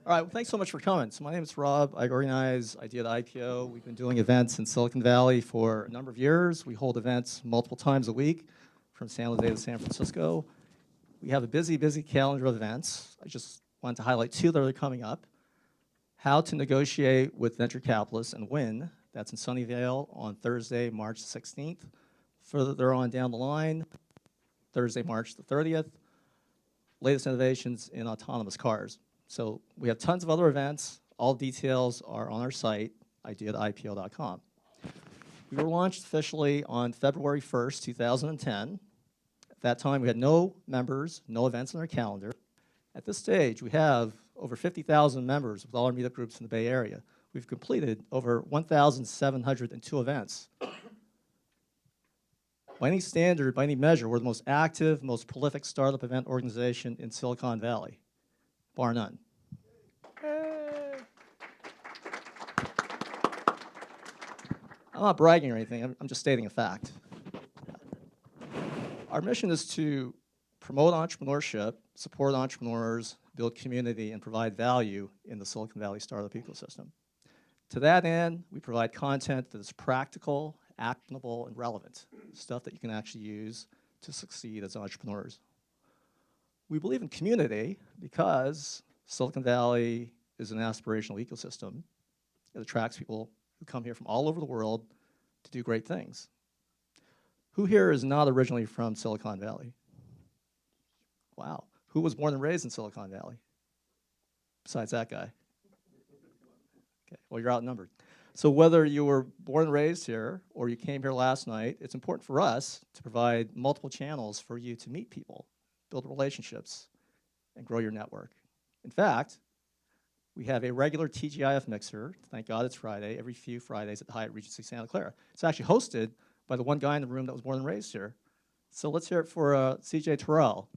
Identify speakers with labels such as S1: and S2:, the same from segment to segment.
S1: All right, well, thanks so much for coming. So my name is Rob. I organize Idea the IPO. We've been doing events in Silicon Valley for a number of years. We hold events multiple times a week from San Jose to San Francisco. We have a busy, busy calendar of events. I just wanted to highlight two that are coming up. How to negotiate with venture capitalists and win. That's in Sunnyvale on Thursday, March 16th. Further on down the line, Thursday, March the 30th. Latest innovations in autonomous cars. So we have tons of other events. All details are on our site, ideathipo.com. We were launched officially on February 1st, 2010. At that time, we had no members, no events on our calendar. At this stage, we have over 50,000 members with all our meetup groups in the Bay Area. We've completed over 1,702 events. By any standard, by any measure, we're the most active, most prolific startup event organization in Silicon Valley, bar none. I'm not bragging or anything, I'm just stating a fact. Our mission is to promote entrepreneurship, support entrepreneurs, build community, and provide value in the Silicon Valley startup ecosystem. To that end, we provide content that is practical, actionable, and relevant, stuff that you can actually use to succeed as entrepreneurs. We believe in community because Silicon Valley is an aspirational ecosystem. It attracts people who come here from all over the world to do great things. Who here is not originally from Silicon Valley? Wow. Who was born and raised in Silicon Valley? Besides that guy. Okay, well, you're outnumbered. So whether you were born and raised here or you came here last night, it's important for us to provide multiple channels for you to meet people, build relationships, and grow your network. In fact, we have a regular TGIF Mixer, thank God it's Friday, every few Fridays at the Hyatt Regency Santa Clara. It's actually hosted by the one guy in the room that was born and raised here. So let's hear it for CJ Terrell.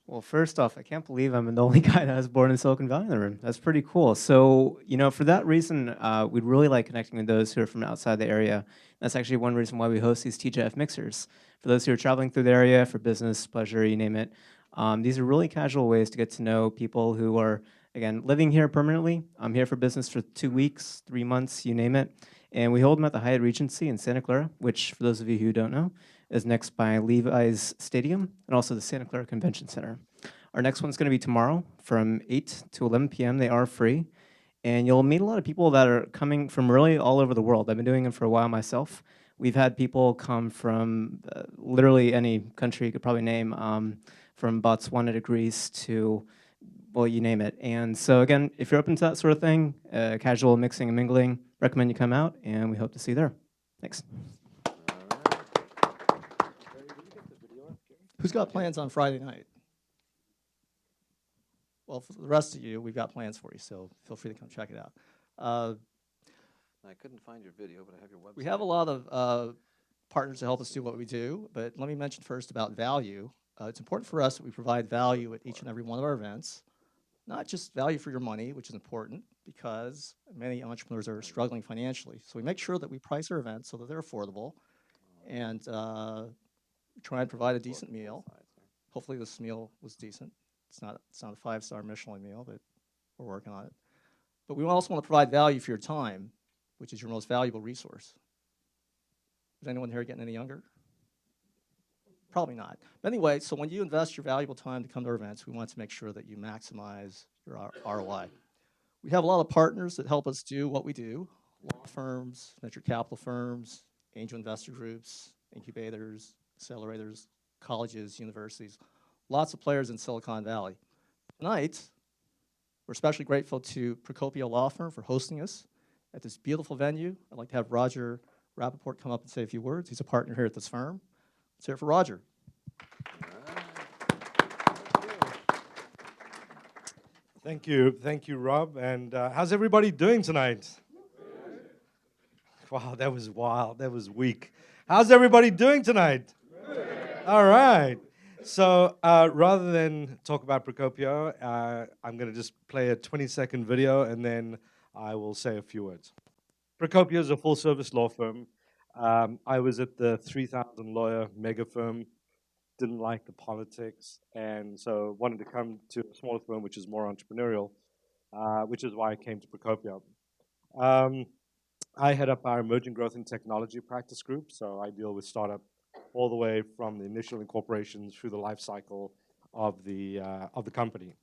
S2: Well, first off, I can't believe I'm the only guy that was born in Silicon Valley in the room. That's pretty cool. So, for that reason, we'd really like connecting with those who are from outside the area. That's actually one reason why we host these TGIF Mixers. For those who are traveling through the area for business, pleasure, you name it, these are really casual ways to get to know people who are, again, living here permanently. I'm here for business for 2 weeks, 3 months, you name it. And we hold them at the Hyatt Regency in Santa Clara, which, for those of you who don't know, is next by Levi's Stadium and also the Santa Clara Convention Center. Our next one's going to be tomorrow from 8 to 11 p.m. They are free. And you'll meet a lot of people that are coming from really all over the world. I've been doing them for a while myself. We've had people come from literally any country you could probably name, from Botswana to Greece to, well, you name it. And so again, if you're open to that sort of thing, casual mixing and mingling, recommend you come out, and we hope to see you there. Thanks.
S1: Who's got plans on Friday night? Well, for the rest of you, we've got plans for you, so feel free to come check it out.
S3: I couldn't find your video, but I have your website.
S1: We have a lot of partners to help us do what we do, but let me mention first about value. It's important for us that we provide value at each and every one of our events, not just value for your money, which is important because many entrepreneurs are struggling financially. So we make sure that we price our events so that they're affordable and try and provide a decent meal. Hopefully this meal was decent. It's not a 5-star Michelin meal, but we're working on it. But we also want to provide value for your time, which is your most valuable resource. Is anyone here getting any younger? Probably not. But anyway, so when you invest your valuable time to come to our events, we want to make sure that you maximize your ROI. We have a lot of partners that help us do what we do: law firms, venture capital firms, angel investor groups, incubators, accelerators, colleges, universities, lots of players in Silicon Valley. Tonight, we're especially grateful to Procopio Law Firm for hosting us at this beautiful venue. I'd like to have Roger Rappaport come up and say a few words. He's a partner here at this firm. Let's hear it for Roger.
S4: Thank you, Rob. And how's everybody doing tonight? Wow, that was wild. That was weak. How's everybody doing tonight? All right. So rather than talk about Procopio, I'm going to just play a 20-second video, and then I will say a few words. Procopio is a full-service law firm. I was at the 3,000 lawyer mega firm didn't like the politics, and so wanted to come to a smaller firm which is more entrepreneurial, which is why I came to Procopio. I head up our emerging growth and technology practice group, so I deal with startup all the way from the initial incorporations through the life cycle of the company.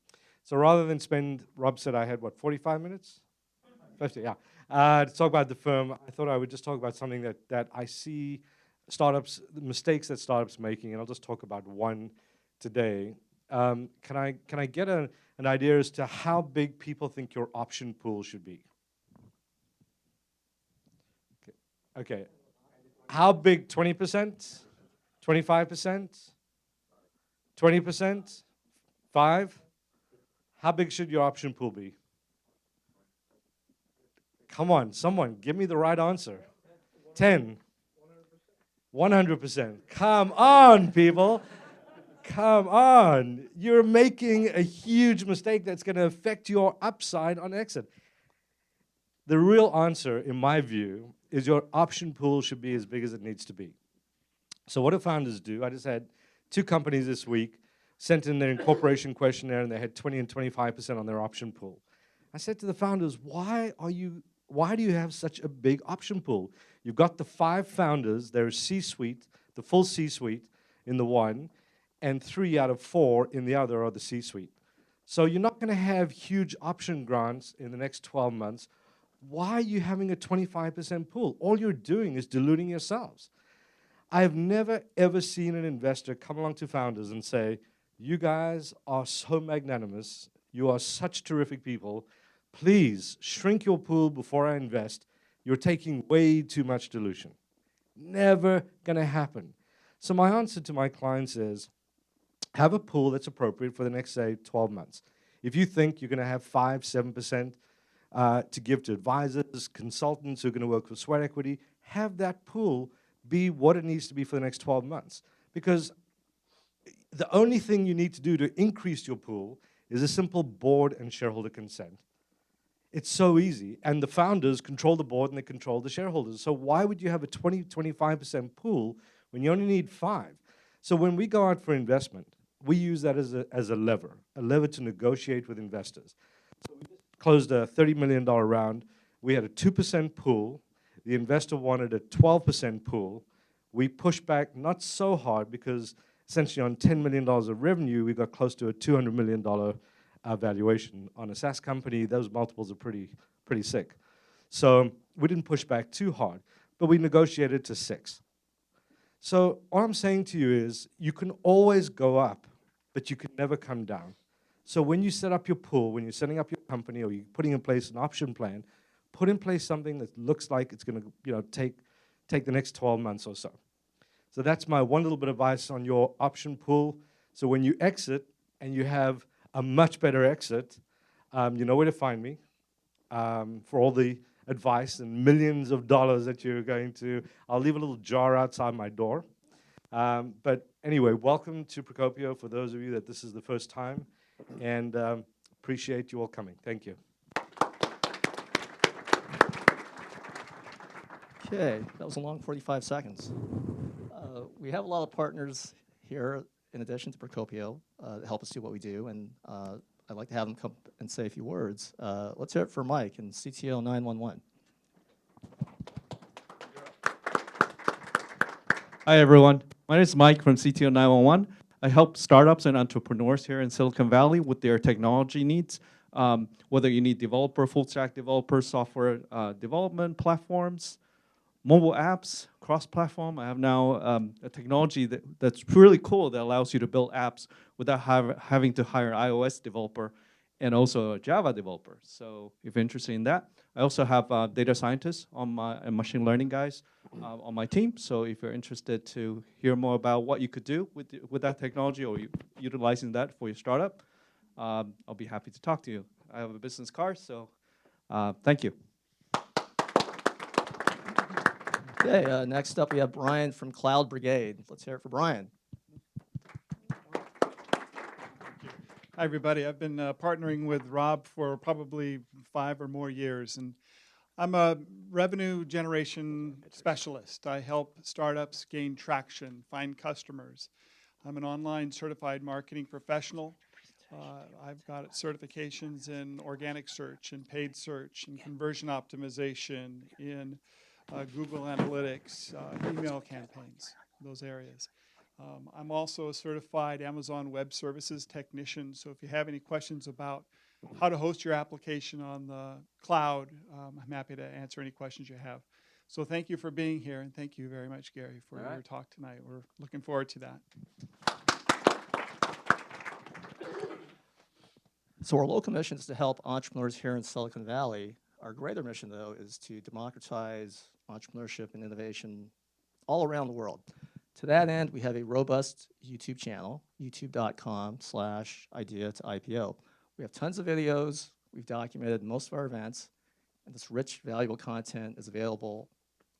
S4: So rather than spend, Rob said I had, what, 45 minutes? 50, yeah. To talk about the firm, I thought I would just talk about something that I see startups, the mistakes that startups making, and I'll just talk about one today. Can I get an idea as to how big people think your option pool should be? Okay. How big? 20%? 25%? 20%? 5? How big should your option pool be? Come on, someone, give me the right answer. 10. 100%. Come on, people. Come on. You're making a huge mistake that's going to affect your upside on exit. The real answer, in my view, is your option pool should be as big as it needs to be. So what do founders do? I just had 2 companies this week sent in their incorporation questionnaire, and they had 20 and 25% on their option pool. I said to the founders, why do you have such a big option pool? You've got the 5 founders, there's C-suite, the full C-suite in the one, and 3 out of 4 in the other are the C-suite. So you're not going to have huge option grants in the next 12 months. Why are you having a 25% pool? All you're doing is diluting yourselves. I have never, ever seen an investor come along to founders and say, you guys are so magnanimous. You are such terrific people. Please shrink your pool before I invest. You're taking way too much dilution. Never going to happen. So my answer to my clients is, have a pool that's appropriate for the next, say, 12 months. If you think you're going to have 5, 7% to give to advisors, consultants who are going to work with sweat equity, have that pool be what it needs to be for the next 12 months. Because the only thing you need to do to increase your pool is a simple board and shareholder consent. It's so easy. And the founders control the board and they control the shareholders. So why would you have a 25% pool when you only need 5? So when we go out for investment, we use that as a lever to negotiate with investors. So we just closed a $30 million round. We had a 2% pool. The investor wanted a 12% pool. We pushed back not so hard because essentially on $10 million of revenue, we got close to a $200 million valuation. On a SaaS company, those multiples are pretty sick. So we didn't push back too hard, but we negotiated to 6. So all I'm saying to you is you can always go up, but you can never come down. So when you set up your pool, when you're setting up your company or you're putting in place an option plan, put in place something that looks like it's going to take the next 12 months or so. So that's my one little bit of advice on your option pool. So when you exit and you have a much better exit, you know where to find me for all the advice and millions of dollars that you're going to. I'll leave a little jar outside my door. But anyway, welcome to Procopio for those of you that this is the first time, and appreciate you all coming. Thank you.
S1: Okay, that was a long 45 seconds. We have a lot of partners here in addition to Procopio that help us do what we do, and I'd like to have them come and say a few words. Let's hear it for Mike and CTO 911.
S5: Hi, everyone. My name is Mike from CTO 911. I help startups and entrepreneurs here in Silicon Valley with their technology needs, whether you need developer, full-stack developer, software development platforms, mobile apps, cross-platform. I have now a technology that's really cool that allows you to build apps without having to hire an iOS developer and also a Java developer. So if you're interested in that, I also have data scientists and machine learning guys on my team. So if you're interested to hear more about what you could do with that technology or utilizing that for your startup, I'll be happy to talk to you. I have a business card, so thank you.
S1: Okay, next up we have Brian from Cloud Brigade. Let's hear it for Brian.
S6: Hi, everybody. I've been partnering with Rob for probably 5 or more years, and I'm a revenue generation specialist. I help startups gain traction, find customers, I'm an online certified marketing professional. I've got certifications in organic search, in paid search, in conversion optimization, in Google Analytics, email campaigns, those areas. I'm also a certified Amazon Web Services technician, so if you have any questions about how to host your application on the cloud, I'm happy to answer any questions you have. So thank you for being here, and thank you very much, Gary, for your talk tonight. We're looking forward to that.
S1: So our local mission is to help entrepreneurs here in Silicon Valley. Our greater mission, though, is to democratize entrepreneurship and innovation all around the world. To that end, we have a robust YouTube channel, youtube.com/idea to IPO. We have tons of videos. We've documented most of our events. And this rich, valuable content is available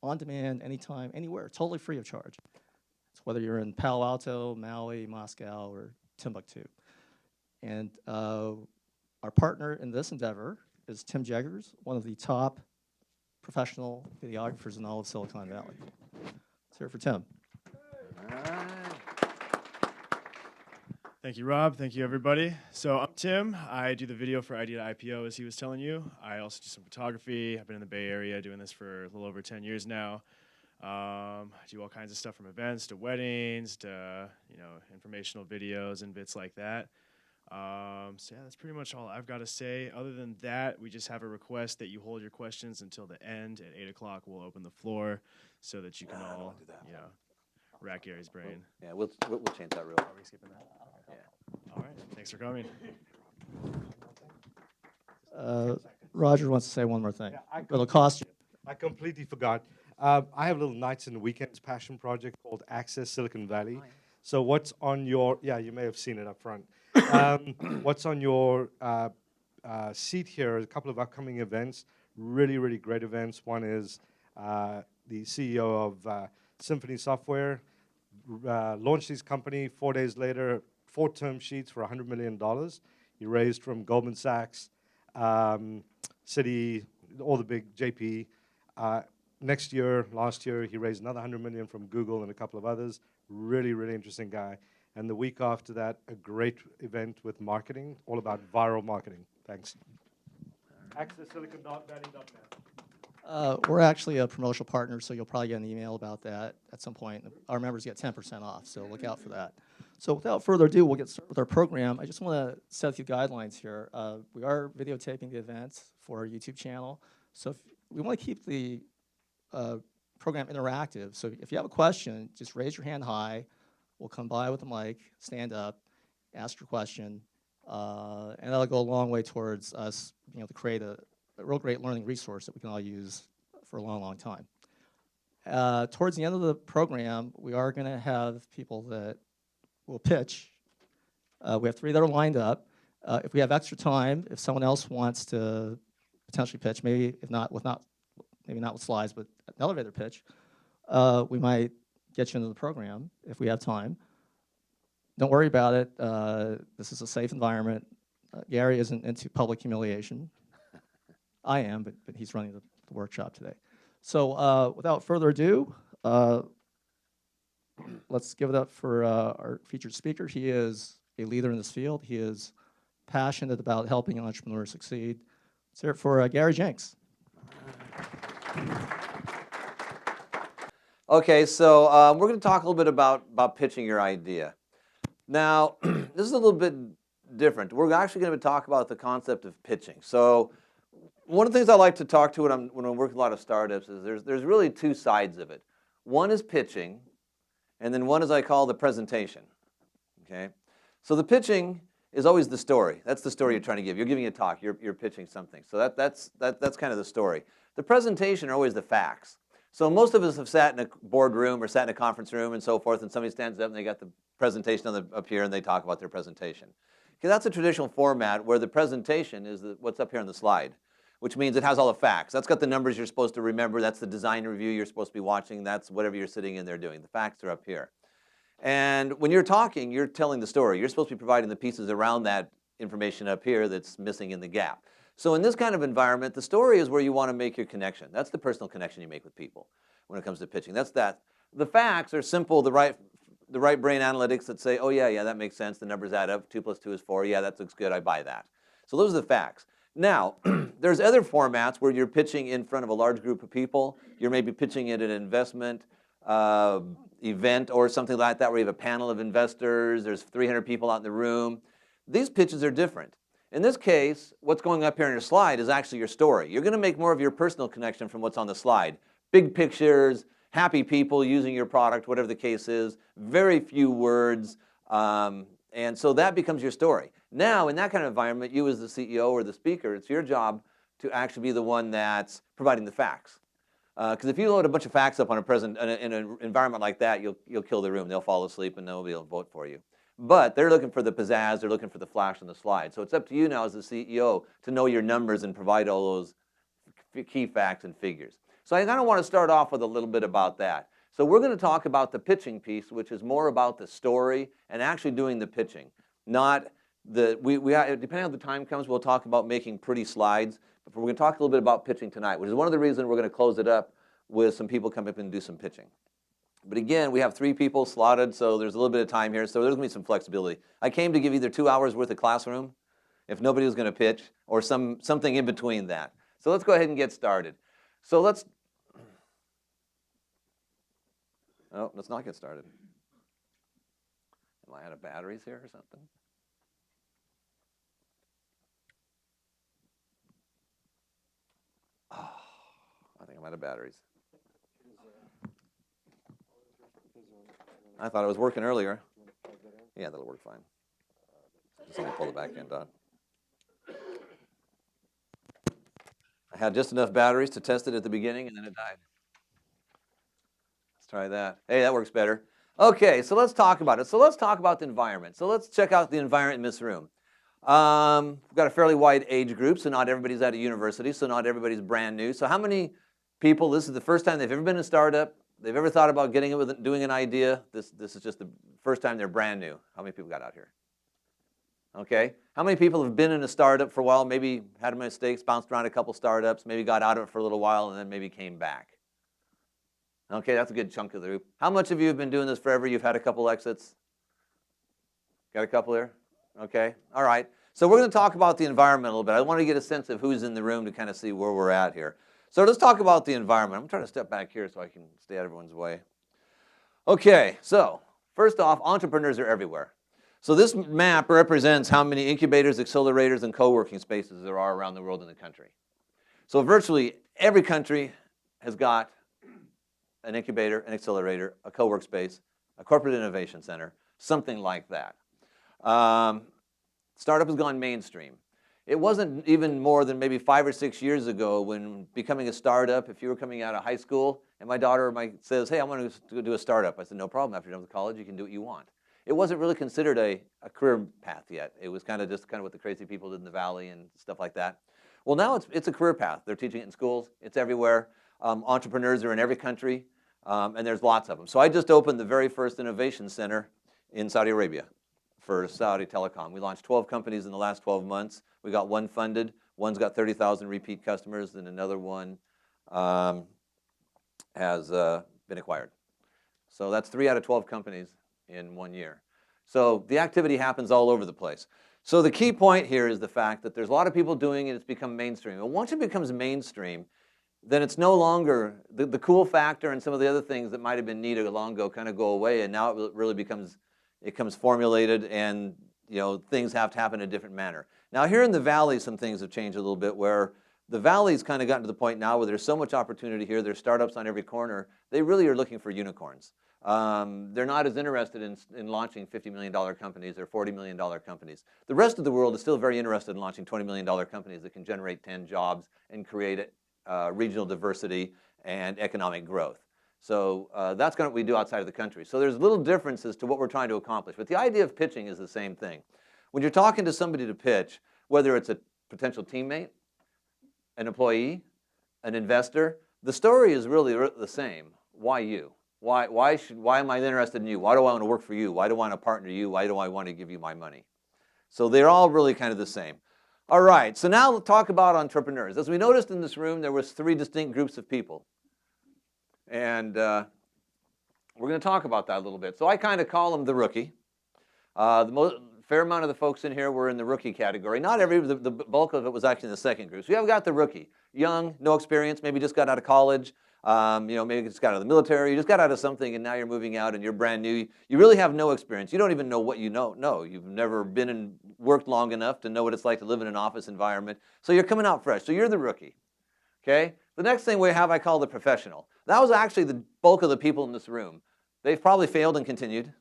S1: on demand, anytime, anywhere, totally free of charge. It's whether you're in Palo Alto, Maui, Moscow, or Timbuktu. And our partner in this endeavor is Tim Jeggers, one of the top professional videographers in all of Silicon Valley. Let's hear it for Tim.
S7: Thank you, Rob. Thank you, everybody. So I'm Tim. I do the video for Idea to IPO, as he was telling you. I also do some photography. I've been in the Bay Area doing this for a little over 10 years now. I do all kinds of stuff from events to weddings to informational videos and bits like that. So yeah, that's pretty much all I've got to say. Other than that, we just have a request that you hold your questions until the end. At 8 o'clock, we'll open the floor so that you can all, rack Gary's brain.
S3: Yeah, we'll change that real.
S7: Are we skipping that? Yeah. All right. Thanks for coming.
S1: Roger wants to say one more thing.
S4: Yeah,
S1: It'll cost you.
S4: I completely forgot. I have a little nights and weekends passion project called Access Silicon Valley. So what's on your, you may have seen it up front. What's on your seat here is a couple of upcoming events, really, really great events. One is the CEO of Symphony Software launched his company. 4 days later, 4 term sheets for $100 million. He raised from Goldman Sachs, Citi, all the big JP. Last year, he raised another $100 million from Google and a couple of others. Really, really interesting guy. And the week after that, a great event with marketing, all about viral marketing. Thanks. AccessSilicon.valley.net.
S1: We're actually a promotional partner, so you'll probably get an email about that at some point. Our members get 10% off, so look out for that. So without further ado, we'll get started with our program. I just want to set a few guidelines here. We are videotaping the events for our YouTube channel, so we want to keep the program interactive. So if you have a question, just raise your hand high. We'll come by with the mic, stand up, ask your question, and that'll go a long way towards us being able to create a real great learning resource that we can all use for a long, long time. Towards the end of the program, we are going to have people that will pitch. We have 3 that are lined up. If we have extra time, if someone else wants to potentially pitch, maybe not with slides, but an elevator pitch, we might get you into the program if we have time. Don't worry about it. This is a safe environment. Gary isn't into public humiliation. I am, but he's running the workshop today. So without further ado, let's give it up for our featured speaker. He is a leader in this field. He is passionate about helping entrepreneurs succeed. Let's hear it for Gary Jenks.
S3: Okay, so we're going to talk a little bit about pitching your idea. Now, this is a little bit different. We're actually going to talk about the concept of pitching. So one of the things I like to talk to when I'm working with a lot of startups is there's really 2 sides of it. One is pitching, and then one is I call the presentation. Okay, so the pitching is always the story. That's the story you're trying to give. You're giving a talk. You're pitching something. So that's kind of the story. The presentation are always the facts. So most of us have sat in a boardroom or sat in a conference room and so forth, and somebody stands up and they got the presentation up here and they talk about their presentation. Okay, that's a traditional format where the presentation is what's up here on the slide, which means it has all the facts. That's got the numbers you're supposed to remember. That's the design review you're supposed to be watching. That's whatever you're sitting in there doing. The facts are up here. And when you're talking, you're telling the story. You're supposed to be providing the pieces around that information up here that's missing in the gap. So in this kind of environment, the story is where you want to make your connection. That's the personal connection you make with people when it comes to pitching. That's that. The facts are simple, the right the right brain analytics that say, oh yeah, that makes sense, the numbers add up, 2 + 2 is 4, yeah, that looks good, I buy that. So those are the facts. Now, there's other formats where you're pitching in front of a large group of people. You're maybe pitching at an investment event or something like that where you have a panel of investors, there's 300 people out in the room. These pitches are different. In this case, what's going up here on your slide is actually your story. You're going to make more of your personal connection from what's on the slide. Big pictures, happy people using your product, whatever the case is, very few words, and so that becomes your story. Now, in that kind of environment, you as the CEO or the speaker, it's your job to actually be the one that's providing the facts. Because if you load a bunch of facts up on in an environment like that, you'll kill the room. They'll fall asleep and nobody will vote for you. But they're looking for the pizzazz, they're looking for the flash on the slide. So it's up to you now as the CEO to know your numbers and provide all those key facts and figures. So I kind of want to start off with a little bit about that. So we're going to talk about the pitching piece, which is more about the story and actually doing the pitching. Not the, depending on the time comes, we'll talk about making pretty slides. But we're going to talk a little bit about pitching tonight, which is one of the reasons we're going to close it up with some people come up and do some pitching. But again, we have 3 people slotted, so there's a little bit of time here, so there's going to be some flexibility. I came to give either 2 hours worth of classroom, if nobody was going to pitch, or something in between that. So let's go ahead and get started. So let's not get started. Am I out of batteries here or something? Oh, I think I'm out of batteries. I thought it was working earlier. Yeah, that'll work fine. Just let me pull the back end on. I had just enough batteries to test it at the beginning, and then it died. Let's try that. Hey, that works better. Okay, so let's talk about it. So let's talk about the environment. So let's check out the environment in this room. We've got a fairly wide age group, so not everybody's at a university, so not everybody's brand new. So how many people, this is the first time they've ever been in a startup, they've ever thought about getting it with doing an idea? This is just the first time they're brand new. How many people got out here? Okay. How many people have been in a startup for a while, maybe had mistakes, bounced around a couple startups, maybe got out of it for a little while, and then maybe came back? Okay, that's a good chunk of the group. How much of you have been doing this forever? You've had a couple exits? Got a couple there? Okay, all right. So we're going to talk about the environment a little bit. I want to get a sense of who's in the room to kind of see where we're at here. So let's talk about the environment. I'm trying to step back here so I can stay out of everyone's way. Okay, so first off, entrepreneurs are everywhere. So this map represents how many incubators, accelerators, and co-working spaces there are around the world in the country. So virtually every country has got an incubator, an accelerator, a co-work space, a corporate innovation center, something like that. Startup has gone mainstream. It wasn't even more than maybe 5 or 6 years ago when becoming a startup, if you were coming out of high school and my daughter says, hey, I want to do a startup. I said, no problem. After you're done with college, you can do what you want. It wasn't really considered a career path yet. It was kind of just what the crazy people did in the valley and stuff like that. Well, now it's a career path. They're teaching it in schools. It's everywhere. Entrepreneurs are in every country, and there's lots of them. So I just opened the very first innovation center in Saudi Arabia for Saudi Telecom. We launched 12 companies in the last 12 months. We got one funded. One's got 30,000 repeat customers, and another one has been acquired. So that's 3 out of 12 companies in 1 year. So the activity happens all over the place. So the key point here is the fact that there's a lot of people doing it. It's become mainstream. And once it becomes mainstream, then it's no longer, the cool factor and some of the other things that might have been neat long ago kind of go away, and now it really becomes formulated, and things have to happen in a different manner. Now here in the valley, some things have changed a little bit, where the valley's kind of gotten to the point now where there's so much opportunity here. There's startups on every corner. They really are looking for unicorns. They're not as interested in launching $50 million companies or $40 million companies. The rest of the world is still very interested in launching $20 million companies that can generate 10 jobs and create regional diversity and economic growth. So that's what we do outside of the country. So there's little differences to what we're trying to accomplish. But the idea of pitching is the same thing. When you're talking to somebody to pitch, whether it's a potential teammate, an employee, an investor, the story is really the same. Why you? Why am I interested in you? Why do I want to work for you? Why do I want to partner you? Why do I want to give you my money? So they're all really kind of the same. All right, so now let's talk about entrepreneurs. As we noticed in this room, there was 3 distinct groups of people. And we're going to talk about that a little bit. So I kind of call him the rookie. Fair amount of the folks in here were in the rookie category. Not the bulk of it was actually in the second group. So you have got the rookie, young, no experience, maybe just got out of college, maybe just got out of the military, you just got out of something and now you're moving out and you're brand new. You really have no experience. You don't even know what you know. No, you've never been and worked long enough to know what it's like to live in an office environment. So you're coming out fresh. So you're the rookie. Okay? The next thing we have I call the professional. That was actually the bulk of the people in this room. They've probably failed and continued.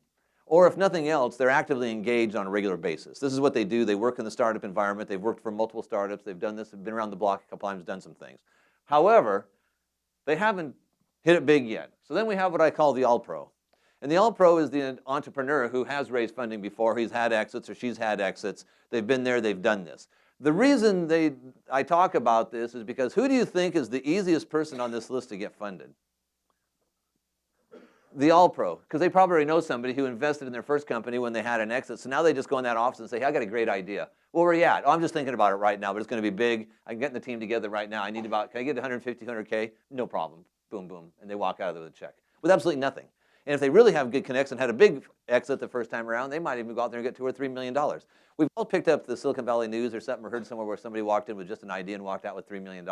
S3: Or if nothing else, they're actively engaged on a regular basis. This is what they do. They work in the startup environment. They've worked for multiple startups. They've done this. They've been around the block a couple times, done some things. However, they haven't hit it big yet. So then we have what I call the all-pro. And the all-pro is the entrepreneur who has raised funding before. He's had exits or she's had exits. They've been there. They've done this. The reason I talk about this is because who do you think is the easiest person on this list to get funded? The all-pro, because they probably already know somebody who invested in their first company when they had an exit. So now they just go in that office and say, hey, I got a great idea. Well, where are you at? Oh, I'm just thinking about it right now, but it's going to be big. I'm getting the team together right now. Can I get 150, 100K? No problem. Boom, boom. And they walk out of there with a check with absolutely nothing. And if they really have good connects and had a big exit the first time around, they might even go out there and get $2 or $3 million. We've all picked up the Silicon Valley news or something or heard somewhere where somebody walked in with just an idea and walked out with $3 million.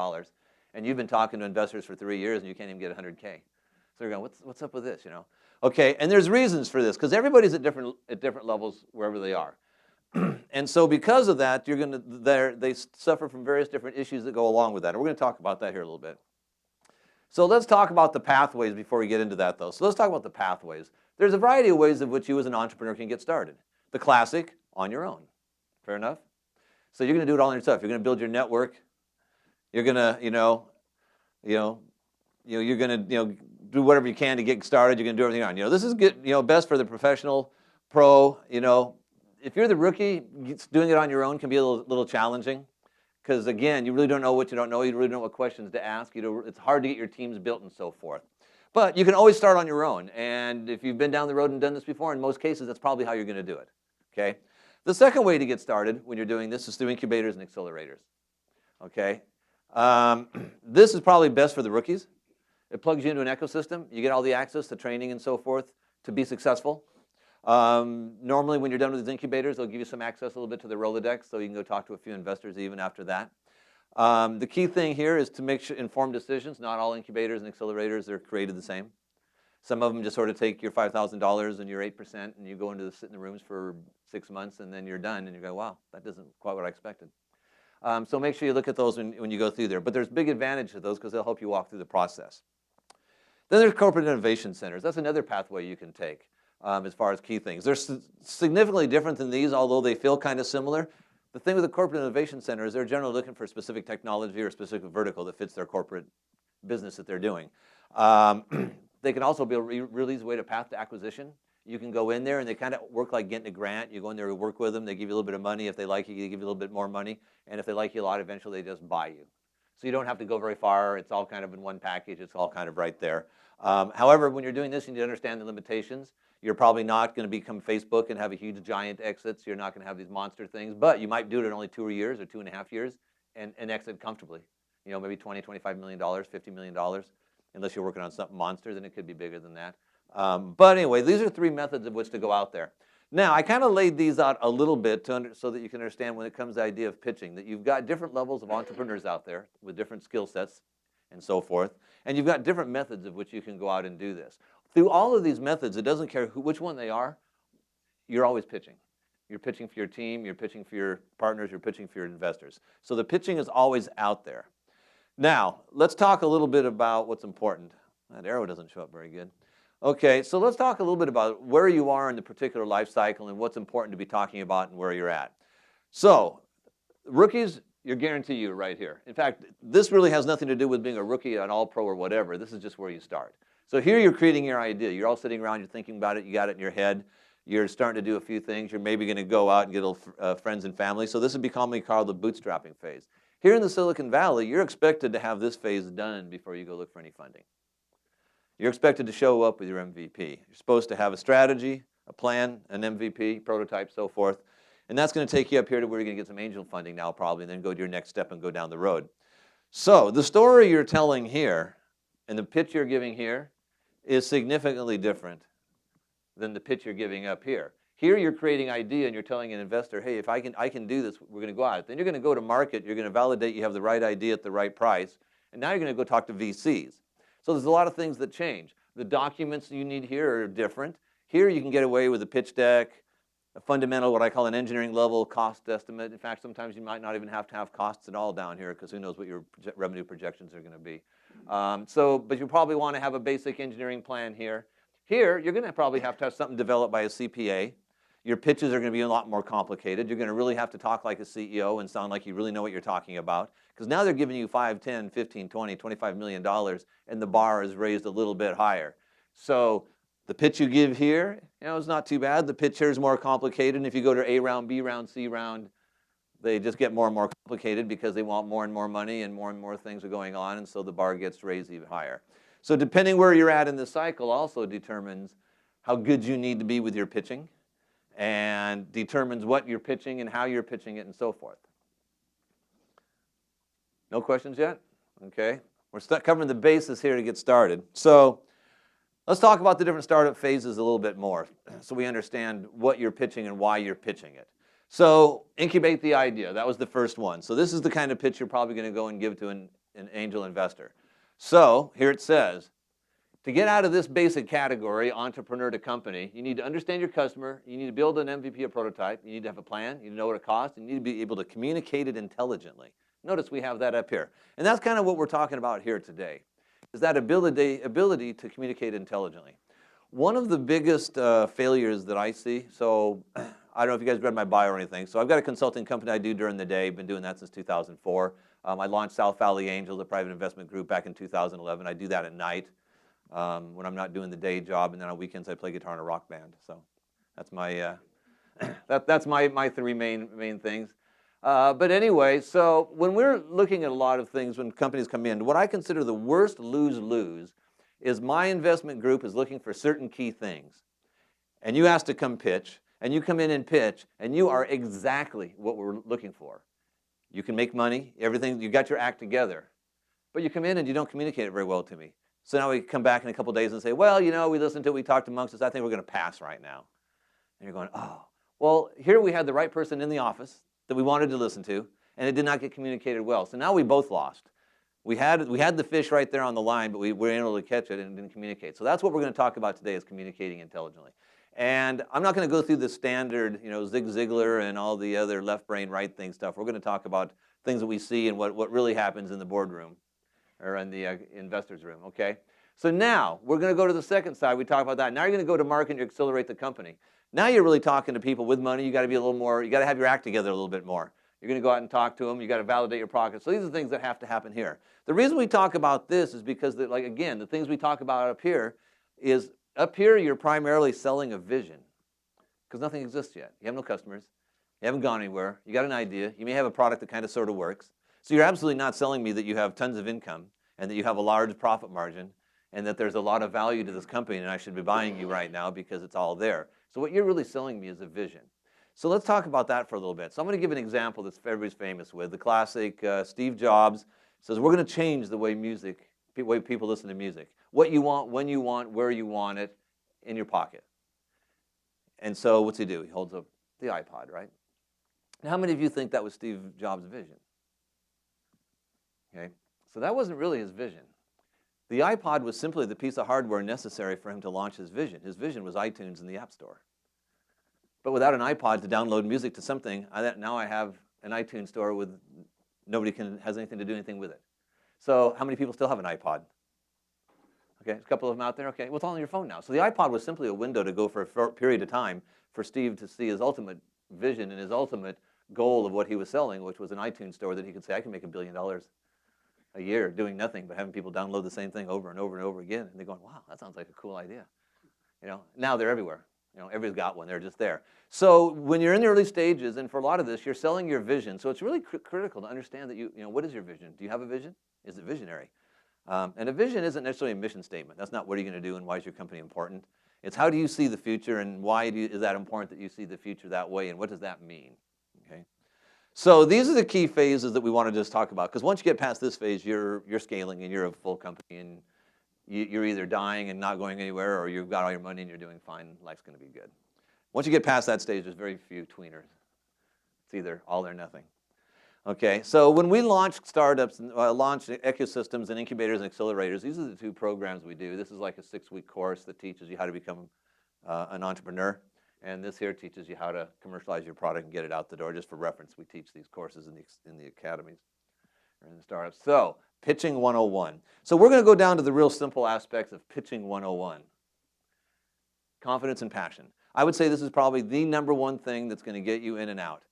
S3: And you've been talking to investors for 3 years and you can't even get 100K. So you're going, what's up with this, Okay, and there's reasons for this because everybody's at different levels wherever they are. And so because of that, they suffer from various different issues that go along with that. And we're going to talk about that here a little bit. So let's talk about the pathways before we get into that, though. So let's talk about the pathways. There's a variety of ways in which you as an entrepreneur can get started. The classic, on your own. Fair enough? So you're going to do it all on yourself. You're going to build your network. You're going to, you're going to, do whatever you can to get started. You're going to do everything on. This is good, best for the professional, pro. If you're the rookie, doing it on your own can be a little challenging because, again, you really don't know what you don't know. You really don't know what questions to ask. It's hard to get your teams built and so forth. But you can always start on your own. And if you've been down the road and done this before, in most cases, that's probably how you're going to do it. Okay? The second way to get started when you're doing this is through incubators and accelerators. Okay? This is probably best for the rookies. It plugs you into an ecosystem. You get all the access to training and so forth to be successful. Normally, when you're done with these incubators, they'll give you some access a little bit to the Rolodex, so you can go talk to a few investors even after that. The key thing here is to make sure informed decisions. Not all incubators and accelerators are created the same. Some of them just sort of take your $5,000 and your 8%, and you go sit in the rooms for 6 months, and then you're done, and you go, wow, that isn't quite what I expected. So make sure you look at those when you go through there. But there's big advantage to those because they'll help you walk through the process. Then there's corporate innovation centers. That's another pathway you can take as far as key things. They're significantly different than these, although they feel kind of similar. The thing with the corporate innovation center is they're generally looking for a specific technology or a specific vertical that fits their corporate business that they're doing. They can also be a really easy way to path to acquisition. You can go in there and they kind of work like getting a grant. You go in there and work with them. They give you a little bit of money. If they like you, they give you a little bit more money. And if they like you a lot, eventually they just buy you. So you don't have to go very far. It's all kind of in one package. It's all kind of right there. However, when you're doing this, you need to understand the limitations. You're probably not going to become Facebook and have a huge giant exits. You're not going to have these monster things. But you might do it in only 2 years or 2.5 years and exit comfortably. Maybe $20, $25 million, $50 million. Unless you're working on something monster, then it could be bigger than that. But anyway, these are 3 methods of which to go out there. Now, I kind of laid these out a little bit so that you can understand when it comes to the idea of pitching, that you've got different levels of entrepreneurs out there with different skill sets and so forth, and you've got different methods of which you can go out and do this. Through all of these methods, it doesn't care which one they are, you're always pitching. You're pitching for your team, you're pitching for your partners, you're pitching for your investors. So the pitching is always out there. Now, let's talk a little bit about what's important. That arrow doesn't show up very good. Okay, so let's talk a little bit about where you are in the particular life cycle and what's important to be talking about and where you're at. So, rookies, you're guaranteed you right here. In fact, this really has nothing to do with being a rookie, an all-pro, or whatever. This is just where you start. So here you're creating your idea. You're all sitting around, you're thinking about it, you got it in your head. You're starting to do a few things. You're maybe going to go out and get friends and family. So this is becoming called the bootstrapping phase. Here in the Silicon Valley, you're expected to have this phase done before you go look for any funding. You're expected to show up with your MVP. You're supposed to have a strategy, a plan, an MVP, prototype, so forth. And that's going to take you up here to where you're going to get some angel funding now probably, and then go to your next step and go down the road. So the story you're telling here and the pitch you're giving here is significantly different than the pitch you're giving up here. Here you're creating idea and you're telling an investor, hey, if I can do this, we're going to go out. Then you're going to go to market, you're going to validate you have the right idea at the right price, and now you're going to go talk to VCs. So there's a lot of things that change. The documents you need here are different. Here you can get away with a pitch deck, a fundamental, what I call an engineering level cost estimate. In fact, sometimes you might not even have to have costs at all down here because who knows what your revenue projections are going to be. But you probably want to have a basic engineering plan here. Here, you're going to probably have to have something developed by a CPA. Your pitches are going to be a lot more complicated. You're going to really have to talk like a CEO and sound like you really know what you're talking about. Because now they're giving you 5, 10, 15, 20, $25 million, and the bar is raised a little bit higher. So the pitch you give here, is not too bad. The pitch here is more complicated. And if you go to A round, B round, C round, they just get more and more complicated because they want more and more things are going on, and so the bar gets raised even higher. So depending where you're at in the cycle also determines how good you need to be with your pitching, and determines what you're pitching and how you're pitching it and so forth. No questions yet? Okay. We're covering the basis here to get started. So let's talk about the different startup phases a little bit more so we understand what you're pitching and why you're pitching it. So incubate the idea. That was the first one. So this is the kind of pitch you're probably going to go and give to an angel investor. So here it says, to get out of this basic category, entrepreneur to company, you need to understand your customer, you need to build an MVP or prototype, you need to have a plan, you need to know what it costs, and you need to be able to communicate it intelligently. Notice we have that up here. And that's kind of what we're talking about here today, is that ability to communicate intelligently. One of the biggest failures that I see, so I don't know if you guys read my bio or anything, so I've got a consulting company I do during the day, been doing that since 2004. I launched South Valley Angels, a private investment group, back in 2011. I do that at night. When I'm not doing the day job, and then on weekends I play guitar in a rock band. So that's my that's my three main things. But anyway, so when we're looking at a lot of things when companies come in, what I consider the worst lose-lose is my investment group is looking for certain key things, and you ask to come pitch, and you come in and pitch, and you are exactly what we're looking for. You can make money, everything, you got your act together, but you come in and you don't communicate it very well to me. So now we come back in a couple of days and say, well, we listened to it, we talked amongst us, I think we're going to pass right now. And you're going, oh, well, here we had the right person in the office that we wanted to listen to, and it did not get communicated well. So now we both lost. We had the fish right there on the line, but we weren't able to catch it and didn't communicate. So that's what we're going to talk about today, is communicating intelligently. And I'm not going to go through the standard, Zig Ziglar and all the other left brain, right thing stuff. We're going to talk about things that we see and what really happens in the boardroom or in the investor's room, okay? So now we're going to go to the second side. We talk about that. Now you're going to go to market and you accelerate the company. Now you're really talking to people with money. You got to be a little more, you got to have your act together a little bit more. You're going to go out and talk to them. You got to validate your product. So these are things that have to happen here. The reason we talk about this is because, again, the things we talk about up here is, up here you're primarily selling a vision because nothing exists yet. You have no customers. You haven't gone anywhere. You got an idea. You may have a product that kind of sort of works. So you're absolutely not selling me that you have tons of income and that you have a large profit margin and that there's a lot of value to this company and I should be buying you right now because it's all there. So what you're really selling me is a vision. So let's talk about that for a little bit. So I'm going to give an example that everybody's famous with. The classic Steve Jobs says, we're going to change the way people listen to music. What you want, when you want, where you want it, in your pocket. And so what's he do? He holds up the iPod, right? Now, how many of you think that was Steve Jobs' vision? Okay, so that wasn't really his vision. The iPod was simply the piece of hardware necessary for him to launch his vision. His vision was iTunes in the App Store. But without an iPod to download music to something, now I have an iTunes store with nobody has anything to do anything with it. So how many people still have an iPod? Okay, a couple of them out there. Okay, well, it's all on your phone now. So the iPod was simply a window to go for a period of time for Steve to see his ultimate vision and his ultimate goal of what he was selling, which was an iTunes store that he could say, I can make $1 billion a year doing nothing but having people download the same thing over and over and over again. And they're going, wow, that sounds like a cool idea. Now they're everywhere. Everybody's got one. They're just there. So when you're in the early stages, and for a lot of this, you're selling your vision. So it's really critical to understand that what is your vision? Do you have a vision? Is it visionary? And a vision isn't necessarily a mission statement. That's not what are you going to do and why is your company important. It's how do you see the future and why is that important that you see the future that way and what does that mean? Okay. So these are the key phases that we want to just talk about because once you get past this phase, you're scaling and you're a full company and you're either dying and not going anywhere, or you've got all your money and you're doing fine and life's going to be good. Once you get past that stage, there's very few tweeners. It's either all or nothing. Okay, so when we launch startups, launch ecosystems and incubators and accelerators, these are the two programs we do. This is like a 6-week course that teaches you how to become an entrepreneur. And this here teaches you how to commercialize your product and get it out the door. Just for reference, we teach these courses in the academies or in the startups. So, pitching 101. So we're going to go down to the real simple aspects of pitching 101. Confidence and passion. I would say this is probably the #1 thing that's going to get you in and out.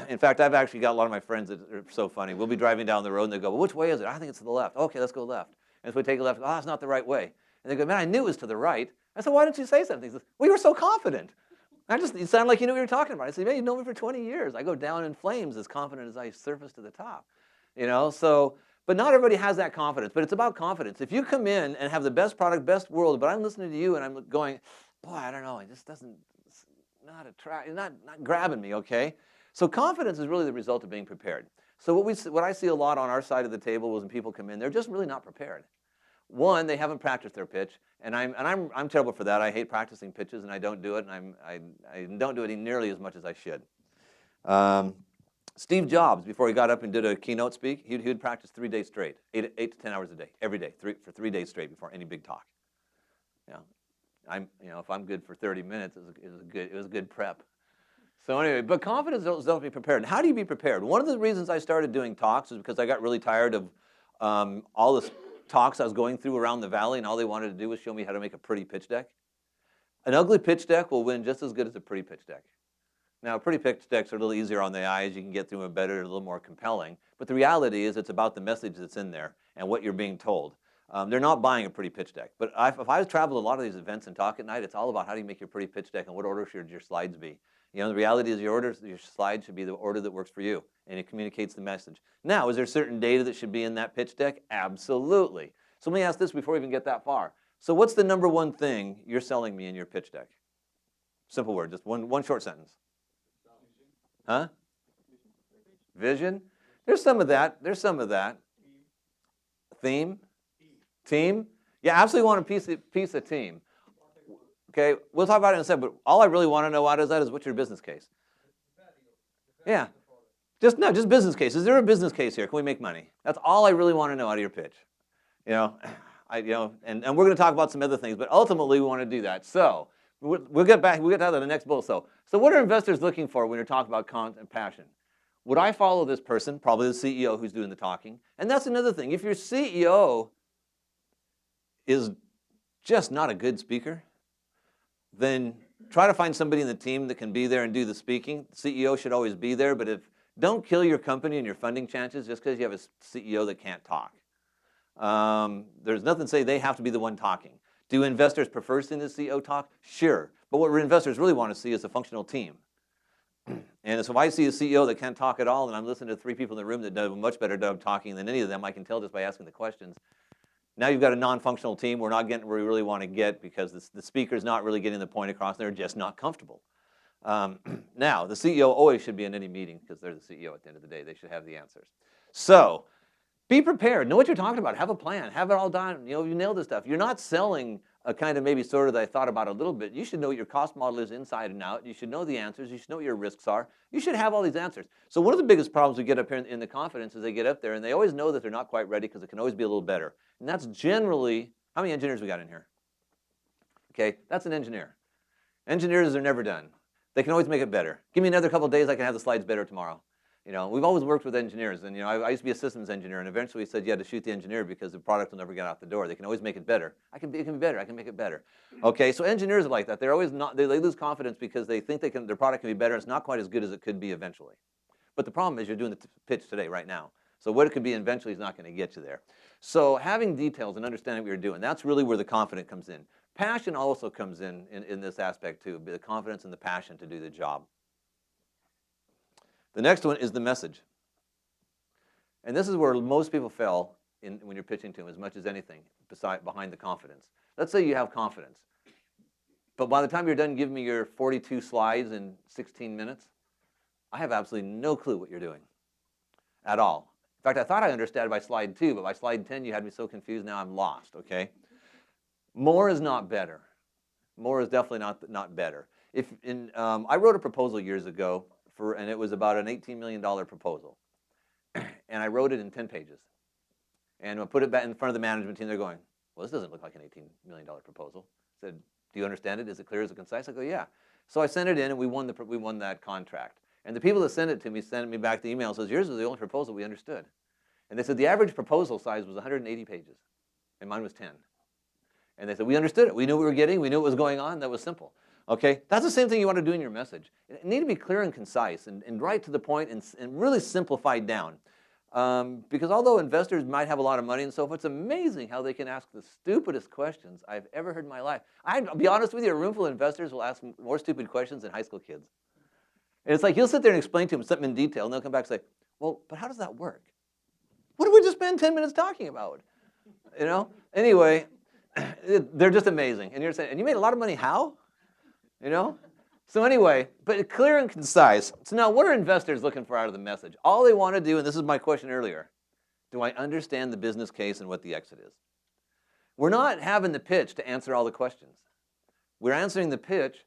S3: In fact, I've actually got a lot of my friends that are so funny. We'll be driving down the road and they go, well, which way is it? I think it's to the left. Okay, let's go left. And if we take a left, oh, it's not the right way. And they go, man, I knew it was to the right. I said, why didn't you say something? He says, well, you were so confident. You sound like you knew what you were talking about. I said, man, you've known me for 20 years. I go down in flames as confident as I surface to the top. But not everybody has that confidence. But it's about confidence. If you come in and have the best product, best world, but I'm listening to you and I'm going, boy, I don't know, it just doesn't, it's not grabbing me, okay? So confidence is really the result of being prepared. So what I see a lot on our side of the table is when people come in, they're just really not prepared. One, they haven't practiced their pitch, and I'm terrible for that. I hate practicing pitches, and I don't do it, and I don't do it nearly as much as I should. Steve Jobs, before he got up and did a keynote speak, he would practice 3 days straight, 8 to 10 hours a day, every day, for 3 days straight before any big talk. If I'm good for 30 minutes, it was a good prep. So anyway, but confidence is don't be prepared. And how do you be prepared? One of the reasons I started doing talks is because I got really tired of all the talks I was going through around the valley, and all they wanted to do was show me how to make a pretty pitch deck. An ugly pitch deck will win just as good as a pretty pitch deck. Now, pretty pitch decks are a little easier on the eyes. You can get through them better, they're a little more compelling. But the reality is it's about the message that's in there and what you're being told. They're not buying a pretty pitch deck. But if I travel a lot of these events and talk at night, it's all about how do you make your pretty pitch deck and what order should your slides be. The reality is your slide should be the order that works for you, and it communicates the message. Now, is there certain data that should be in that pitch deck? Absolutely. So let me ask this before we even get that far. So what's the #1 thing you're selling me in your pitch deck? Simple word, just one short sentence. Huh? Vision? There's some of that. Theme? Team? Yeah, absolutely want a piece of team. Okay, we'll talk about it in a second, but all I really want to know out of that is what's your business case? Yeah. Just business case. Is there a business case here? Can we make money? That's all I really want to know out of your pitch. And we're going to talk about some other things, but ultimately we want to do that. So we'll get to that in the next bullet. So what are investors looking for when you're talking about content and passion? Would I follow this person? Probably the CEO who's doing the talking. And that's another thing. If your CEO is just not a good speaker, then try to find somebody in the team that can be there and do the speaking. The CEO should always be there, but don't kill your company and your funding chances just because you have a CEO that can't talk. There's nothing to say they have to be the one talking. Do investors prefer seeing the CEO talk? Sure. But what investors really want to see is a functional team. And so if I see a CEO that can't talk at all and I'm listening to 3 people in the room that do a much better job talking than any of them, I can tell just by asking the questions. Now you've got a non-functional team. We're not getting where we really want to get because the speaker's not really getting the point across. They're just not comfortable. Now, the CEO always should be in any meeting because they're the CEO at the end of the day. They should have the answers. So be prepared. Know what you're talking about. Have a plan. Have it all done. You nail this stuff. You're not selling a kind of maybe sort of that I thought about a little bit. You should know what your cost model is inside and out. You should know the answers. You should know what your risks are. You should have all these answers. So one of the biggest problems we get up here in the confidence is they get up there and they always know that they're not quite ready because it can always be a little better. And that's generally, how many engineers we got in here? Okay, that's an engineer. Engineers are never done. They can always make it better. Give me another couple of days, I can have the slides better tomorrow. We've always worked with engineers, and I used to be a systems engineer, and eventually we said you had to shoot the engineer because the product will never get out the door. They can always make it better. It can be better. I can make it better. Okay, so engineers are like that. They're always not. They lose confidence because they think their product can be better. It's not quite as good as it could be eventually. But the problem is you're doing the pitch today, right now. So what it could be eventually is not going to get you there. So having details and understanding what you're doing, that's really where the confidence comes in. Passion also comes in this aspect too. The confidence and the passion to do the job. The next one is the message. And this is where most people fail when you're pitching to them as much as anything behind the confidence. Let's say you have confidence. But by the time you're done giving me your 42 slides in 16 minutes, I have absolutely no clue what you're doing at all. In fact, I thought I understood by slide 2, but by slide 10 you had me so confused now I'm lost, okay? More is not better. More is definitely not better. I wrote a proposal years ago, and it was about an $18 million proposal. And I wrote it in 10 pages. And I put it back in front of the management team. They're going, well, this doesn't look like an $18 million proposal. I said, do you understand it? Is it clear? Is it concise? I go, yeah. So I sent it in, and we won that contract. And the people that sent it to me sent me back the email and says, yours was the only proposal we understood. And they said the average proposal size was 180 pages, and mine was 10. And they said, we understood it. We knew what we were getting. We knew what was going on. That was simple. Okay? That's the same thing you want to do in your message. It need to be clear and concise and right to the point and really simplified down. Because although investors might have a lot of money and so forth, it's amazing how they can ask the stupidest questions I've ever heard in my life. I'll be honest with you, a room full of investors will ask more stupid questions than high school kids. And it's like you'll sit there and explain to them something in detail, and they'll come back and say, well, but how does that work? What did we just spend 10 minutes talking about? You know? Anyway, they're just amazing. And you're saying, and you made a lot of money, how? You know? So anyway, but clear and concise. So now what are investors looking for out of the message? All they want to do, and this is my question earlier, do I understand the business case and what the exit is? We're not having the pitch to answer all the questions. We're answering the pitch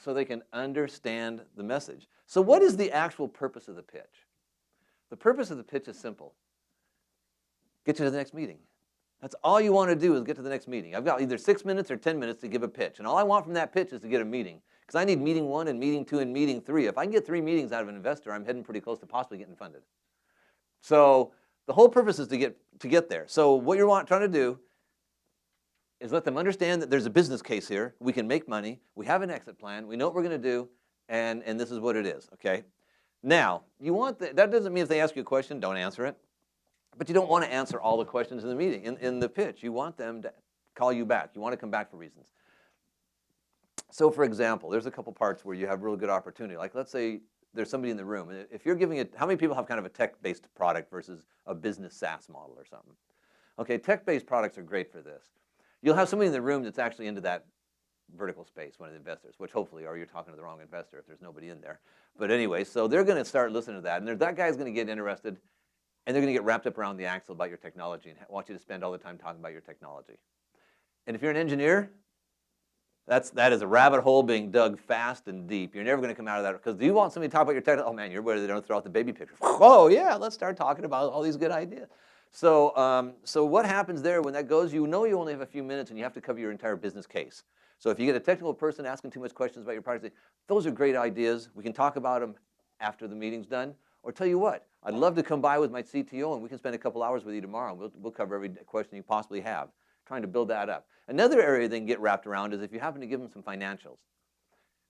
S3: so they can understand the message. So what is the actual purpose of the pitch? The purpose of the pitch is simple. Get you to the next meeting. That's all you want to do is get to the next meeting. I've got either 6 minutes or 10 minutes to give a pitch. And all I want from that pitch is to get a meeting. Because I need meeting 1 and meeting 2 and meeting 3. If I can get 3 meetings out of an investor, I'm heading pretty close to possibly getting funded. So the whole purpose is to get there. So what you're trying to do is let them understand that there's a business case here. We can make money. We have an exit plan. We know what we're going to do. And this is what it is, okay? Now, that doesn't mean if they ask you a question, don't answer it. But you don't want to answer all the questions in the meeting, in the pitch. You want them to call you back. You want to come back for reasons. So for example, there's a couple parts where you have real good opportunity. Like let's say there's somebody in the room. And if you're giving it, how many people have kind of a tech-based product versus a business SaaS model or something? Okay, tech-based products are great for this. You'll have somebody in the room that's actually into that vertical space, one of the investors, which hopefully, or you're talking to the wrong investor if there's nobody in there. But anyway, so they're going to start listening to that. And that guy's going to get interested. And they're going to get wrapped up around the axle about your technology and want you to spend all the time talking about your technology. And if you're an engineer, that is a rabbit hole being dug fast and deep. You're never going to come out of that. Because do you want somebody to talk about your technology? Oh, man, you're ready to throw out the baby pictures. Oh, yeah, let's start talking about all these good ideas. So what happens there when that goes, you know you only have a few minutes and you have to cover your entire business case. So if you get a technical person asking too much questions about your product, those are great ideas. We can talk about them after the meeting's done. Or tell you what, I'd love to come by with my CTO and we can spend a couple hours with you tomorrow. We'll cover every question you possibly have, trying to build that up. Another area they can get wrapped around is if you happen to give them some financials.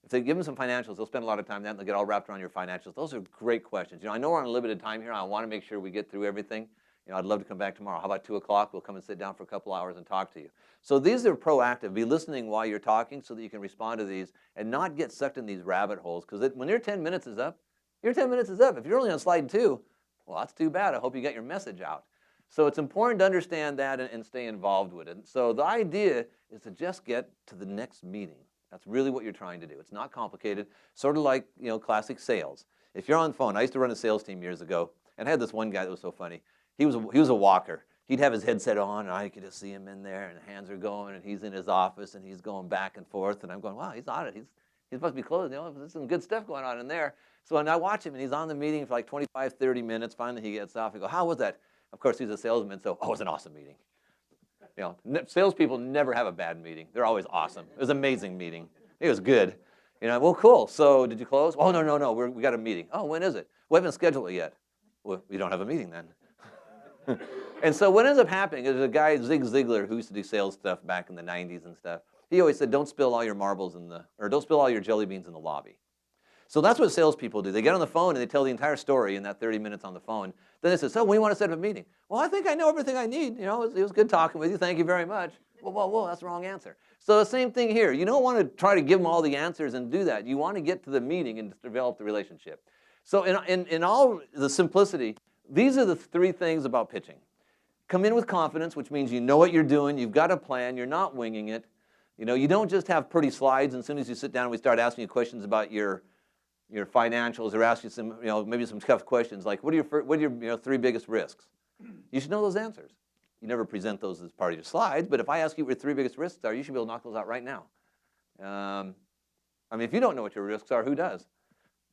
S3: If they give them some financials, they'll spend a lot of time on that and they'll get all wrapped around your financials. Those are great questions. You know, I know we're on a limited time here. I want to make sure we get through everything. You know, I'd love to come back tomorrow. How about 2 o'clock? We'll come and sit down for a couple hours and talk to you. So these are proactive. Be listening while you're talking so that you can respond to these and not get sucked in these rabbit holes. Because when your 10 minutes is up, your 10 minutes is up. If you're only on slide 2, well, that's too bad. I hope you get your message out. So it's important to understand that and stay involved with it. So the idea is to just get to the next meeting. That's really what you're trying to do. It's not complicated, sort of like, you know, classic sales. If you're on the phone, I used to run a sales team years ago, and I had this one guy that was so funny. He was a walker. He'd have his headset on, and I could just see him in there, and the hands are going, and he's in his office, and he's going back and forth, and I'm going, wow, he's on it. He's supposed to be closed. You know, there's some good stuff going on in there. So when I watch him, and he's on the meeting for like 25, 30 minutes. Finally, he gets off. I go, how was that? Of course, he's a salesman, so, oh, it was an awesome meeting. You know, salespeople never have a bad meeting. They're always awesome. It was an amazing meeting. It was good. You know, well, cool. So did you close? Oh, no. We got a meeting. Oh, when is it? We haven't scheduled it yet. Well, we don't have a meeting then. And so what ends up happening is a guy, Zig Ziglar, who used to do sales stuff back in the 90s and stuff, he always said, don't spill all your marbles or don't spill all your jelly beans in the lobby. So that's what salespeople do. They get on the phone and they tell the entire story in that 30 minutes on the phone. Then they say, so when do you want to set up a meeting? Well, I think I know everything I need. You know, it was good talking with you. Thank you very much. Well, that's the wrong answer. So the same thing here. You don't want to try to give them all the answers and do that. You want to get to the meeting and develop the relationship. So in all the simplicity, these are the 3 things about pitching. Come in with confidence, which means you know what you're doing. You've got a plan. You're not winging it. You know, you don't just have pretty slides, and as soon as you sit down and we start asking you questions about your financials or ask you some, maybe some tough questions like, what are your 3 biggest risks? You should know those answers. You never present those as part of your slides, but if I ask you what your 3 biggest risks are, you should be able to knock those out right now. I mean, if you don't know what your risks are, who does?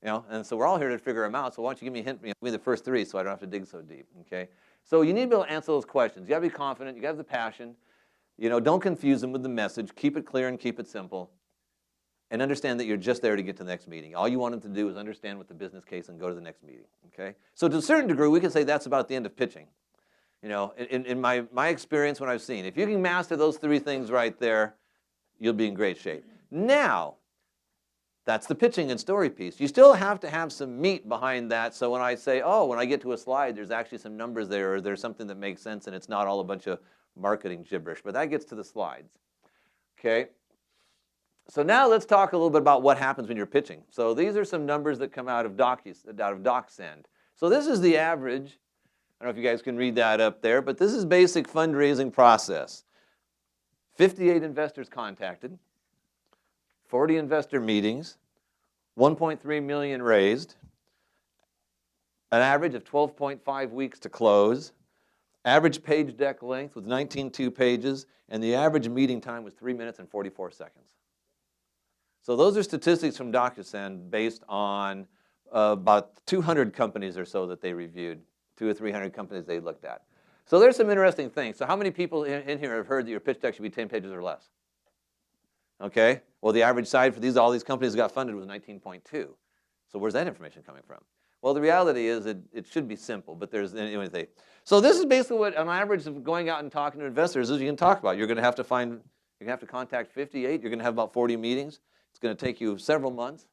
S3: You know, and so we're all here to figure them out, so why don't you give me a hint, give me the first 3 so I don't have to dig so deep, okay? So you need to be able to answer those questions. You gotta be confident, you gotta have the passion, you know, don't confuse them with the message, keep it clear and keep it simple, and understand that you're just there to get to the next meeting. All you want them to do is understand what the business case and go to the next meeting, okay? So to a certain degree, we can say that's about the end of pitching. You know, in my experience, what I've seen, if you can master those 3 things right there, you'll be in great shape. Now, that's the pitching and story piece. You still have to have some meat behind that, so when I say, oh, when I get to a slide, there's actually some numbers there, or there's something that makes sense, and it's not all a bunch of marketing gibberish, but that gets to the slides, okay? So now let's talk a little bit about what happens when you're pitching. So these are some numbers that come out of DocSend. So this is the average. I don't know if you guys can read that up there, but this is basic fundraising process. 58 investors contacted, 40 investor meetings, 1.3 million raised, an average of 12.5 weeks to close, average page deck length was 19.2 pages, and the average meeting time was 3 minutes and 44 seconds. So those are statistics from DocSend based on about 200 companies or so that they reviewed. 200 or 300 companies they looked at. So there's some interesting things. So how many people in here have heard that your pitch deck should be 10 pages or less? Okay. Well, the average size for all these companies that got funded was 19.2. So where's that information coming from? Well, the reality is it should be simple, but there's anyway. So this is basically what, on average, of going out and talking to investors is you can talk about. You're going to have to contact 58. You're going to have about 40 meetings. It's going to take you several months.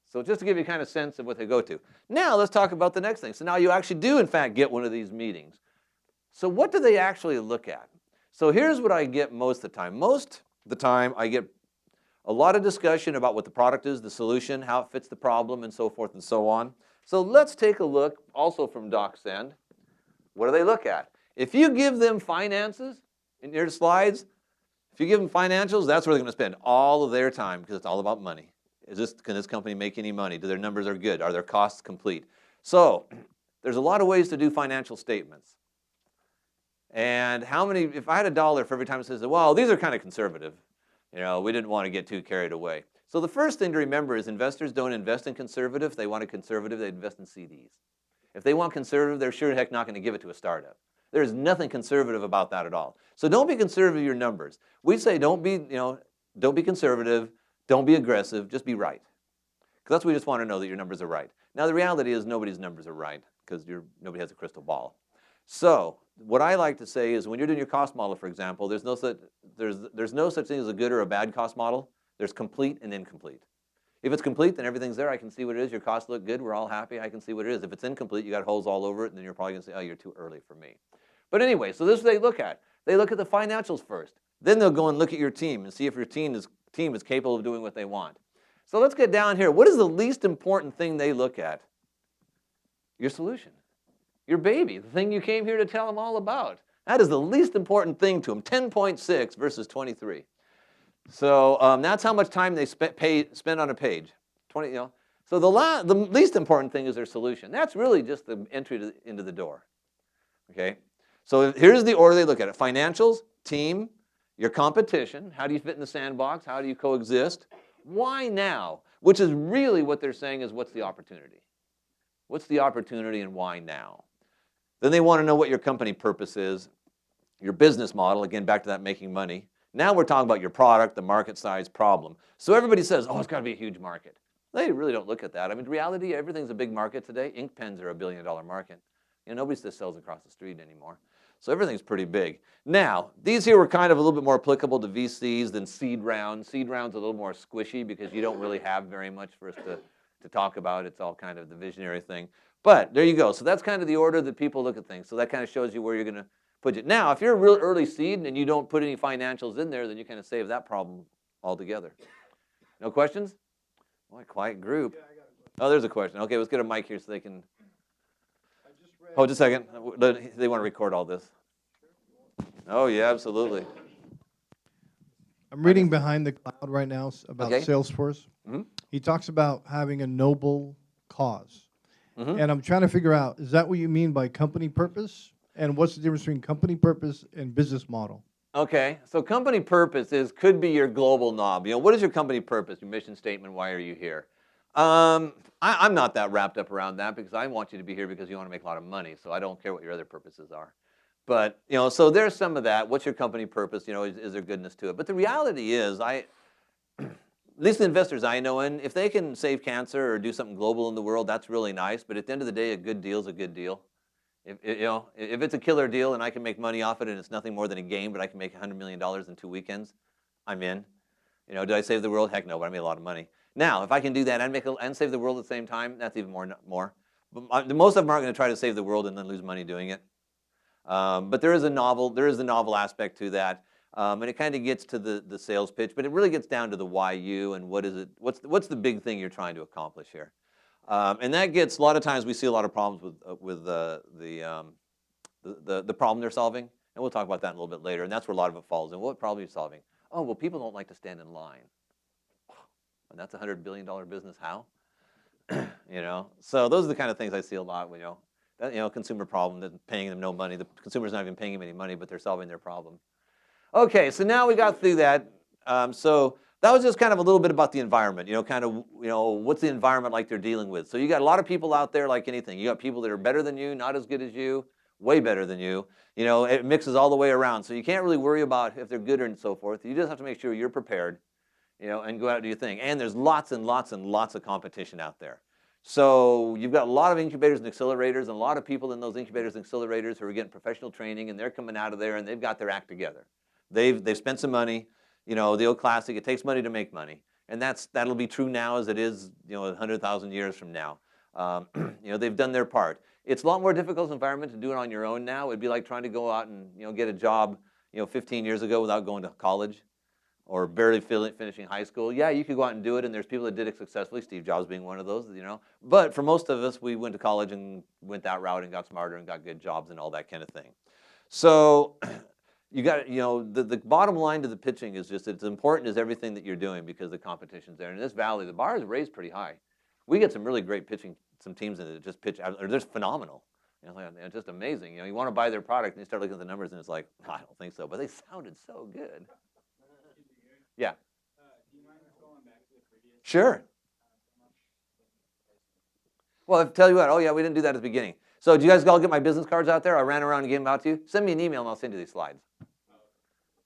S3: So just to give you kind of sense of what they go to. Now let's talk about the next thing. So now you actually do, in fact, get one of these meetings. So what do they actually look at? So here's what I get most of the time. Most of the time I get a lot of discussion about what the product is, the solution, how it fits the problem, and so forth and so on. So let's take a look also from DocSend. What do they look at? If you give them finances in your slides, if you give them financials, that's where they're going to spend all of their time because it's all about money. Can this company make any money? Do their numbers are good? Are their costs complete? So there's a lot of ways to do financial statements. And if I had $1 for every time it says, well, these are kind of conservative. You know, we didn't want to get too carried away. So the first thing to remember is investors don't invest in conservative. If they want a conservative, they invest in CDs. If they want conservative, they're sure heck not going to give it to a startup. There's nothing conservative about that at all. So don't be conservative with your numbers. We say don't be conservative. Don't be aggressive, just be right. Because that's what we just want to know, that your numbers are right. Now the reality is nobody's numbers are right because nobody has a crystal ball. So what I like to say is when you're doing your cost model, for example, there's no such thing as a good or a bad cost model. There's complete and incomplete. If it's complete, then everything's there. I can see what it is. Your costs look good. We're all happy. I can see what it is. If it's incomplete, you got holes all over it, and then you're probably going to say, oh, you're too early for me. But anyway, so this is what they look at. They look at the financials first. Then they'll go and look at your team and see if your team is capable of doing what they want. So let's get down here. What is the least important thing they look at? Your solution. Your baby, the thing you came here to tell them all about. That is the least important thing to them, 10.6 versus 23. So that's how much time they spend on a page. 20, So the least important thing is their solution. That's really just the entry into the door. Okay? So here's the order they look at it. Financials, team, your competition, how do you fit in the sandbox? How do you coexist? Why now? Which is really what they're saying is what's the opportunity? What's the opportunity and why now? Then they want to know what your company purpose is, your business model, again, back to that making money. Now we're talking about your product, the market size, problem. So everybody says, oh, it's got to be a huge market. They really don't look at that. I mean, in reality, everything's a big market today. Ink pens are $1 billion market. Nobody just sells across the street anymore. So everything's pretty big. Now, these here were kind of a little bit more applicable to VCs than seed rounds. Seed rounds are a little more squishy because you don't really have very much for us to talk about. It's all kind of the visionary thing. But there you go. So that's kind of the order that people look at things. So that kind of shows you where you're going to put it. Now, if you're a real early seed and you don't put any financials in there, then you kind of save that problem altogether. No questions? Boy, quiet group. Yeah, I got a question. Oh, there's a question. Okay, let's get a mic here so they can. Oh, just a second. They want to record all this. Oh, yeah, absolutely.
S8: I'm reading Behind the Cloud right now about Salesforce.
S3: Mm-hmm.
S8: He talks about having a noble cause.
S3: Mm-hmm.
S8: And I'm trying to figure out, is that what you mean by company purpose? And what's the difference between company purpose and business model?
S3: Okay, so company purpose could be your global knob. What is your company purpose, your mission statement, why are you here? I'm not that wrapped up around that because I want you to be here because you want to make a lot of money, so I don't care what your other purposes are. But, so there's some of that. What's your company purpose? Is there goodness to it? But the reality is, at least the investors I know in, if they can save cancer or do something global in the world, that's really nice. But at the end of the day, a good deal is a good deal. If it's a killer deal and I can make money off it and it's nothing more than a game, but I can make $100 million in 2 weekends, I'm in. Did I save the world? Heck no, but I made a lot of money. Now, if I can do that and save the world at the same time, that's even more. But most of them aren't going to try to save the world and then lose money doing it. But there is a novel aspect to that, and it kind of gets to the sales pitch, but it really gets down to the why you and what's the big thing you're trying to accomplish here. And that gets, a lot of times we see a lot of problems with the problem they're solving, and we'll talk about that a little bit later, and that's where a lot of it falls in. What problem are you solving? Oh, well, people don't like to stand in line. And that's a $100 billion business, how? So those are the kind of things I see a lot, consumer problem, that's paying them no money. The consumer's not even paying them any money, but they're solving their problem. Okay, so now we got through that. So that was just kind of a little bit about the environment, what's the environment like they're dealing with. So you got a lot of people out there like anything. You got people that are better than you, not as good as you, way better than you. It mixes all the way around. So you can't really worry about if they're good and so forth. You just have to make sure you're prepared, and go out and do your thing. And there's lots and lots and lots of competition out there. So you've got a lot of incubators and accelerators and a lot of people in those incubators and accelerators who are getting professional training, and they're coming out of there and they've got their act together. They've spent some money. The old classic, it takes money to make money. And that'll be true now as it is, 100,000 years from now. They've done their part. It's a lot more difficult environment to do it on your own now. It'd be like trying to go out and, get a job, 15 years ago without going to college or barely finishing high school. Yeah, you could go out and do it, and there's people that did it successfully, Steve Jobs being one of those, But for most of us, we went to college and went that route and got smarter and got good jobs and all that kind of thing. So you got, the bottom line to the pitching is just it's important as everything that you're doing because the competition's there. And in this valley, the bar is raised pretty high. We get some really great pitching, some teams that just pitch, they're just phenomenal. It's just amazing. You want to buy their product and you start looking at the numbers and it's like, I don't think so, but they sounded so good. Yeah.
S9: Do you mind going back to the previous?
S3: Sure. Well, I'll tell you what. Oh, yeah, we didn't do that at the beginning. So do you guys all get my business cards out there? I ran around and gave them out to you. Send me an email and I'll send you these slides.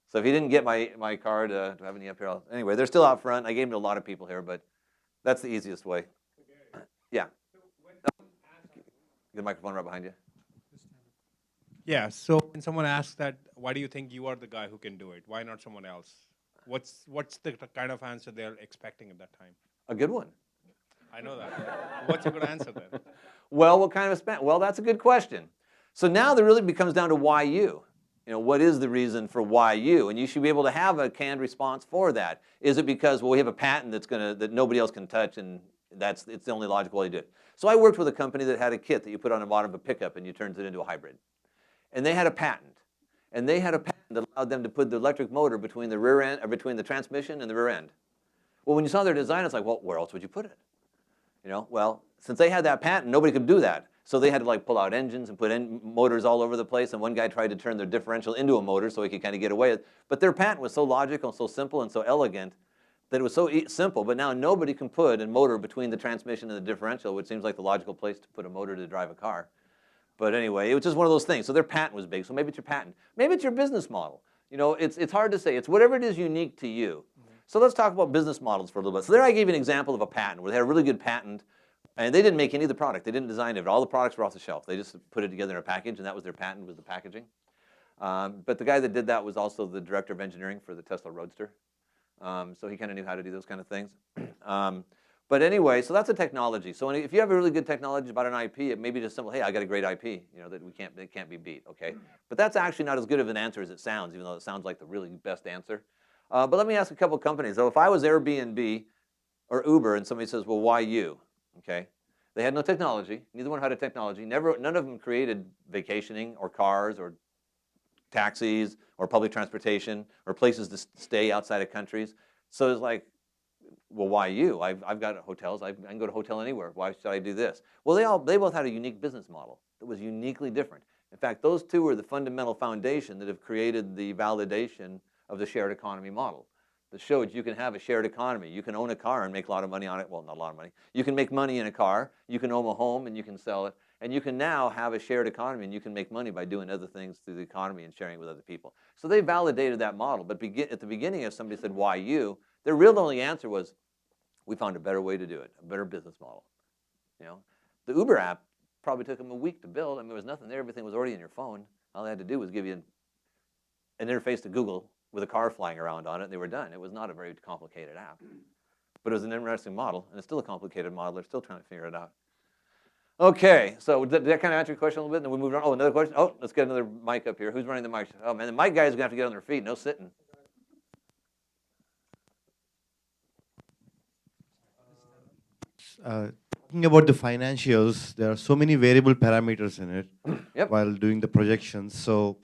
S3: So if you didn't get my card, do I have any up here? Anyway, they're still out front. I gave them to a lot of people here, but that's the easiest way. Yeah. Get the microphone right behind you.
S10: Yeah, so when someone asks that, why do you think you are the guy who can do it? Why not someone else? What's the kind of answer they're expecting at that time?
S3: A good one.
S10: I know that. What's a good answer then?
S3: Well, what kind of spend? Well, that's a good question. So now there really becomes down to why you. What is the reason for why you? And you should be able to have a canned response for that. Is it because, well, we have a patent that nobody else can touch and it's the only logical way to do it? So I worked with a company that had a kit that you put on the bottom of a pickup and you turns it into a hybrid. And they had a patent. And they had a patent that allowed them to put the electric motor between the rear end, or between the transmission and the rear end. Well, when you saw their design, it's like, well, where else would you put it? Well, since they had that patent, nobody could do that. So they had to pull out engines and put motors all over the place. And one guy tried to turn their differential into a motor so he could kind of get away with it. But their patent was so logical and so simple and so elegant that it was so simple. But now nobody can put a motor between the transmission and the differential, which seems like the logical place to put a motor to drive a car. But anyway, it was just one of those things. So their patent was big. So maybe it's your patent. Maybe it's your business model. It's hard to say. It's whatever it is unique to you. So let's talk about business models for a little bit. So there I gave you an example of a patent where they had a really good patent. And they didn't make any of the product. They didn't design it. All the products were off the shelf. They just put it together in a package, and that was their patent, was the packaging. But the guy that did that was also the director of engineering for the Tesla Roadster. So he kind of knew how to do those kind of things. But anyway, so that's a technology. So if you have a really good technology about an IP, it may be just simple, hey, I got a great IP, that can't be beat, okay? But that's actually not as good of an answer as it sounds, even though it sounds like the really best answer. But let me ask a couple of companies. So if I was Airbnb or Uber and somebody says, well, why you? Okay, they had no technology. Neither one had a technology. None of them created vacationing or cars or taxis or public transportation or places to stay outside of countries. So it's like, well, why you? I've got hotels. I can go to a hotel anywhere. Why should I do this? Well, they both had a unique business model that was uniquely different. In fact, those two are the fundamental foundation that have created the validation of the shared economy model. That showed you can have a shared economy. You can own a car and make a lot of money on it. Well, not a lot of money. You can make money in a car. You can own a home and you can sell it. And you can now have a shared economy and you can make money by doing other things through the economy and sharing with other people. So they validated that model. But at the beginning, if somebody said, why you? Their real only answer was, we found a better way to do it, a better business model. You know, the Uber app probably took them a week to build. I mean, there was nothing there. Everything was already in your phone. All they had to do was give you an interface to Google with a car flying around on it, and they were done. It was not a very complicated app. But it was an interesting model, and it's still a complicated model. They're still trying to figure it out. Okay, so did that kind of answer your question a little bit? And then we moved on. Oh, another question? Oh, let's get another mic up here. Who's running the mic? Oh, man, the mic guys are going to have to get on their feet. No sitting.
S11: Talking about the financials, there are so many variable parameters in it
S3: Yep.
S11: while doing the projections. So,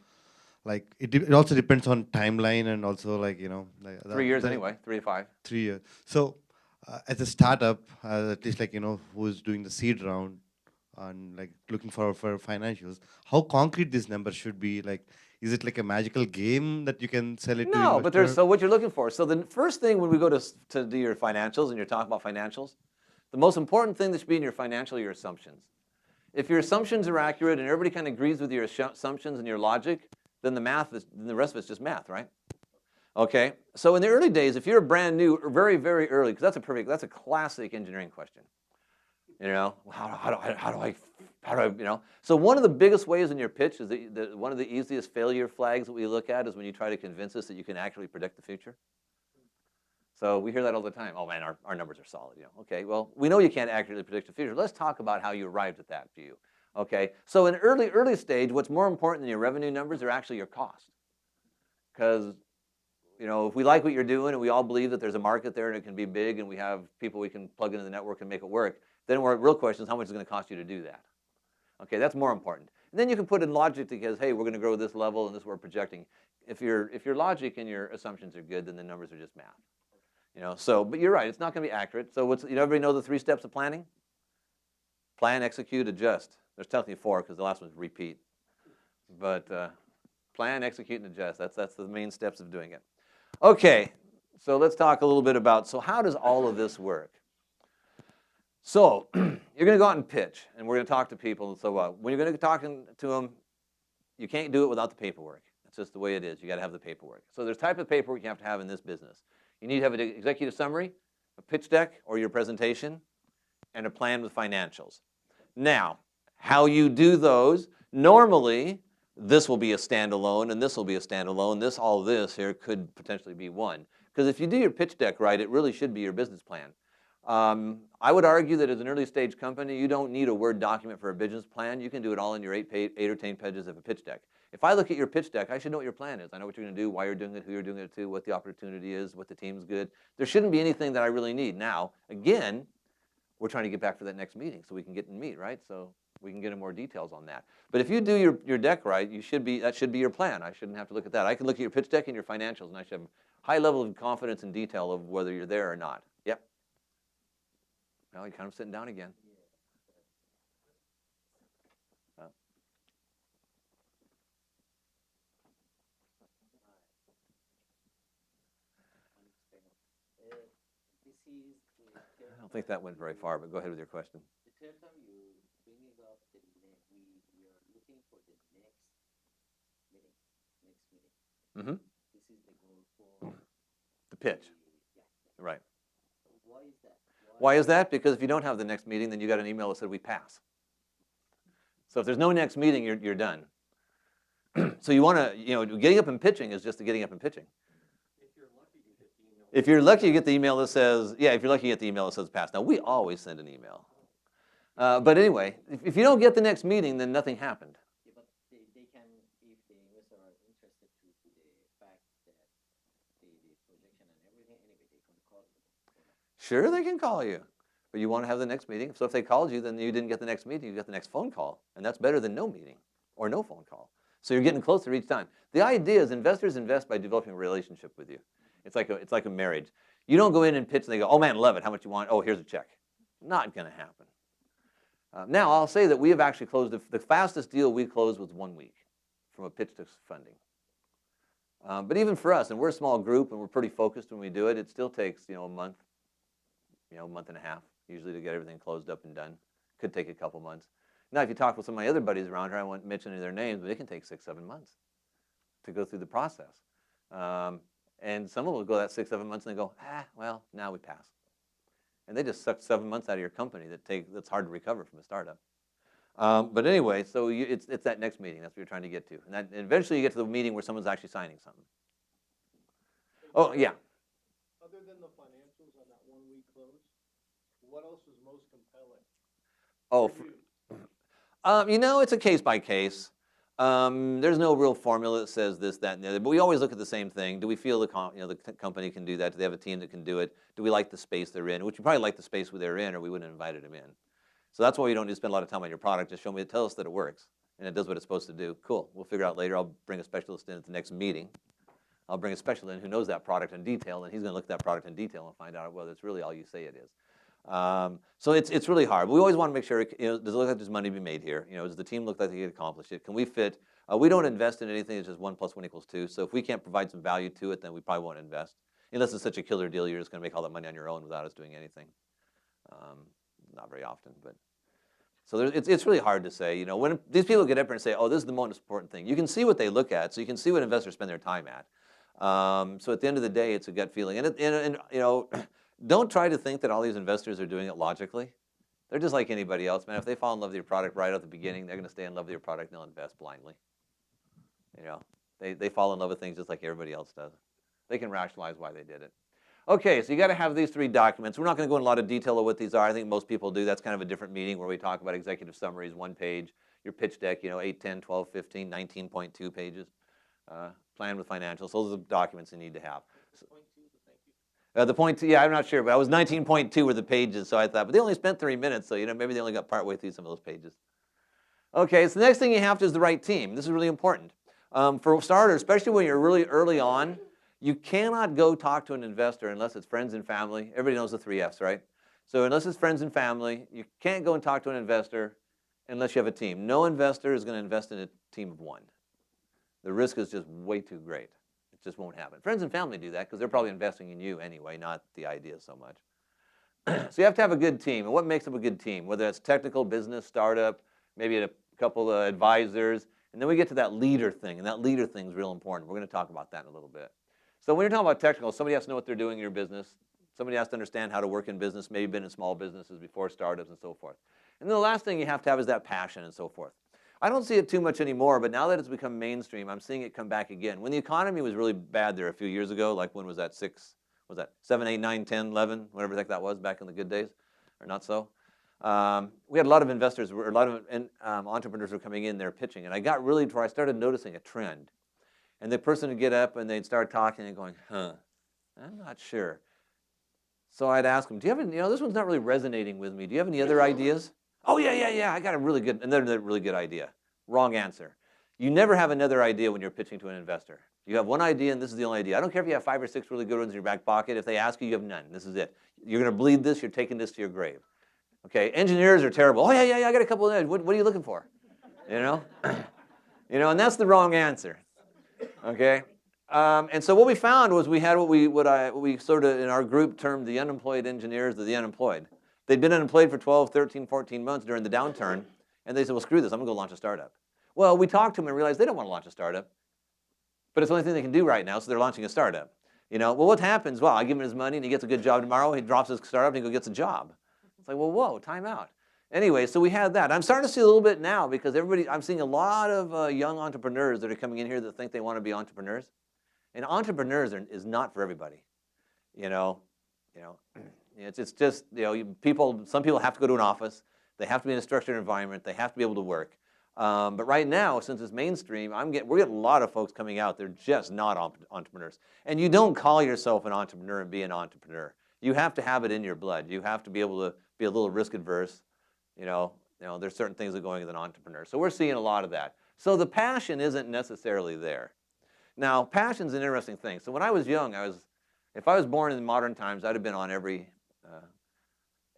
S11: like, it also depends on timeline and also, like, you know, like
S3: 3 years anyway, 3 to 5.
S11: 3 years. So, as a startup, at least, like, you know, who's doing the seed round and like looking for financials, how concrete this number should be? Like, is it like a magical game that you can sell it to?
S3: No, but there's
S11: investor?
S3: so what you're looking for. So the first thing when we go to do your financials and you're talking about financials, the most important thing that should be in your financial are your assumptions. If your assumptions are accurate and everybody kind of agrees with your assumptions and your logic, then the rest of it's just math, right? Okay. So in the early days, if you're brand new or very, very early, because that's a classic engineering question. You know, how do I, you know? So one of the biggest ways in your pitch is one of the easiest failure flags that we look at is when you try to convince us that you can actually predict the future. So we hear that all the time. Oh man, our numbers are solid. You know, okay, well, we know you can't accurately predict the future. Let's talk about how you arrived at that view. Okay, so in early stage, what's more important than your revenue numbers are actually your cost. Because, you know, if we like what you're doing and we all believe that there's a market there and it can be big and we have people we can plug into the network and make it work, then our real question is how much is it going to cost you to do that? Okay, that's more important. And then you can put in logic that says, hey, we're going to grow this level and this is what we're projecting. If your logic and your assumptions are good, then the numbers are just math. You know, so, but you're right, it's not going to be accurate. So everybody know the 3 steps of planning? Plan, execute, adjust. There's technically 4 because the last one's repeat. But plan, execute, and adjust. That's the main steps of doing it. Okay, so let's talk a little bit about, so how does all of this work? So you're going to go out and pitch, and we're going to talk to people. So when you're going to be talking to them, you can't do it without the paperwork. That's just the way it is. You got to have the paperwork. So there's type of paperwork you have to have in this business. You need to have an executive summary, a pitch deck or your presentation, and a plan with financials. Now, how you do those, normally this will be a standalone and this will be a standalone. All this here could potentially be one. Because if you do your pitch deck right, it really should be your business plan. I would argue that as an early stage company, you don't need a Word document for a business plan. You can do it all in your 8 or 10 pages of a pitch deck. If I look at your pitch deck, I should know what your plan is. I know what you're going to do, why you're doing it, who you're doing it to, what the opportunity is, what the team's good. There shouldn't be anything that I really need. Now, again, we're trying to get back for that next meeting so we can get and meet, right? So we can get in more details on that. But if you do your deck right, that should be your plan. I shouldn't have to look at that. I can look at your pitch deck and your financials, and I should have a high level of confidence and detail of whether you're there or not. Yep. Well, you're kind of sitting down again. I don't think that went very far, but go ahead with your question.
S12: The third time you bringing up the we are looking for the next meeting.
S3: Mm-hmm.
S12: This is the goal for
S3: The pitch.
S12: Yeah.
S3: Right.
S12: Why is that?
S3: Why is that? Because if you don't have the next meeting, then you got an email that said we pass. So if there's no next meeting, you're done. So you want to, getting up and pitching is just the getting up and pitching. If you're lucky, you get the email that says, if you're lucky, you get the email that says pass. Now, we always send an email. But anyway, if you don't get the next meeting, then nothing happened.
S12: Yeah, but they can, if the investor are interested to the fact that the projection and everything, anyway, they can call you.
S3: Sure, they can call you. But you want to have the next meeting. So if they called you, then you didn't get the next meeting. You got the next phone call. And that's better than no meeting or no phone call. So you're getting closer each time. The idea is investors invest by developing a relationship with you. It's like a marriage. You don't go in and pitch and they go, oh man, love it. How much you want? Oh, here's a check. Not going to happen. Now, I'll say that we have actually closed, the fastest deal we closed was 1 week from a pitch to funding. But even for us, and we're a small group and we're pretty focused when we do it, it still takes, a month, a month and a half usually to get everything closed up and done. Could take a couple months. Now, if you talk with some of my other buddies around here, I won't mention any of their names, but it can take 6, 7 months to go through the process. And some of them will go that 6, 7 months and they go, well, now we pass. And they just suck 7 months out of your company that's hard to recover from a startup. But anyway, so it's that next meeting. That's what you're trying to get to. And eventually you get to the meeting where someone's actually signing something. Oh, yeah.
S8: Other than the financials on that 1 week close, what else was most compelling?
S3: Oh, it's a case by case. There's no real formula that says this, that, and the other, but we always look at the same thing. Do we feel the company can do that? Do they have a team that can do it? Do we like the space they're in? Which we probably like the space they're in, or we wouldn't have invited them in. So that's why we don't need to spend a lot of time on your product. Just tell us that it works and it does what it's supposed to do. Cool. We'll figure out later. I'll bring a specialist in at the next meeting. I'll bring a specialist in who knows that product in detail, and he's going to look at that product in detail and find out whether it's really all you say it is. So it's really hard. But we always want to make sure, does it look like there's money to be made here? Does the team look like they can accomplish it? Can we fit? We don't invest in anything that's just 1 + 1 = 2. So if we can't provide some value to it, then we probably won't invest. Unless it's such a killer deal, you're just going to make all that money on your own without us doing anything. Not very often, but. So it's really hard to say. When these people get up here and say, oh, this is the most important thing, you can see what they look at, so you can see what investors spend their time at. So at the end of the day, it's a gut feeling. And don't try to think that all these investors are doing it logically. They're just like anybody else, man. If they fall in love with your product right at the beginning, they're going to stay in love with your product and they'll invest blindly. They fall in love with things just like everybody else does. They can rationalize why they did it. Okay, so you got to have these 3 documents. We're not going to go in a lot of detail of what these are. I think most people do. That's kind of a different meeting where we talk about executive summaries, 1 page, your pitch deck, 8, 10, 12, 15, 19.2 pages, plan with financials. Those are the documents you need to have. The point 2, I'm not sure, but I was 19.2 were the pages, so I thought, but they only spent 3 minutes, so maybe they only got partway through some of those pages. Okay, so the next thing you have to is the right team. This is really important. For starters, especially when you're really early on, you cannot go talk to an investor unless it's friends and family. Everybody knows the 3 Fs, right? So unless it's friends and family, you can't go and talk to an investor unless you have a team. No investor is going to invest in a team of 1. The risk is just way too great. It just won't happen. Friends and family do that because they're probably investing in you anyway, not the idea so much. So you have to have a good team. And what makes up a good team? Whether it's technical, business, startup, maybe a couple of advisors. And then we get to that leader thing. And that leader thing is real important. We're going to talk about that in a little bit. So when you're talking about technical, somebody has to know what they're doing in your business. Somebody has to understand how to work in business, maybe been in small businesses before, startups and so forth. And then the last thing you have to have is that passion and so forth. I don't see it too much anymore, but now that it's become mainstream, I'm seeing it come back again. When the economy was really bad there a few years ago, like when was that, 7, 8, 9, 10, 11, whatever the heck that was back in the good days, or not so. We had a lot of investors, a lot of entrepreneurs were coming in there pitching, and I got really to where I started noticing a trend. And the person would get up and they'd start talking and going, I'm not sure. So I'd ask them, do you have any, this one's not really resonating with me. Do you have any other ideas? Oh, yeah, I got another really good idea. Wrong answer. You never have another idea when you're pitching to an investor. You have one idea and this is the only idea. I don't care if you have 5 or 6 really good ones in your back pocket. If they ask you, you have none. This is it. You're going to bleed this. You're taking this to your grave. Okay, engineers are terrible. Oh, yeah, I got a couple of, what are you looking for? And that's the wrong answer. Okay, and so what we found was we had what we sort of in our group termed the unemployed engineers or the unemployed. They'd been unemployed for 12, 13, 14 months during the downturn, and they said, well, screw this, I'm going to go launch a startup. Well, we talked to them and realized they don't want to launch a startup, but it's the only thing they can do right now, so they're launching a startup. Well, what happens? Well, I give him his money, and he gets a good job tomorrow. He drops his startup, and he goes gets a job. It's like, well, whoa, time out. Anyway, so we had that. I'm starting to see a little bit now because I'm seeing a lot of young entrepreneurs that are coming in here that think they want to be entrepreneurs. And entrepreneurs is not for everybody. It's just, some people have to go to an office. They have to be in a structured environment. They have to be able to work. But right now, since it's mainstream, we're getting a lot of folks coming out. They're just not entrepreneurs. And you don't call yourself an entrepreneur and be an entrepreneur. You have to have it in your blood. You have to be able to be a little risk adverse. There's certain things that are going as an entrepreneur. So we're seeing a lot of that. So the passion isn't necessarily there. Now, passion's an interesting thing. So when I was young, if I was born in modern times, I'd have been on every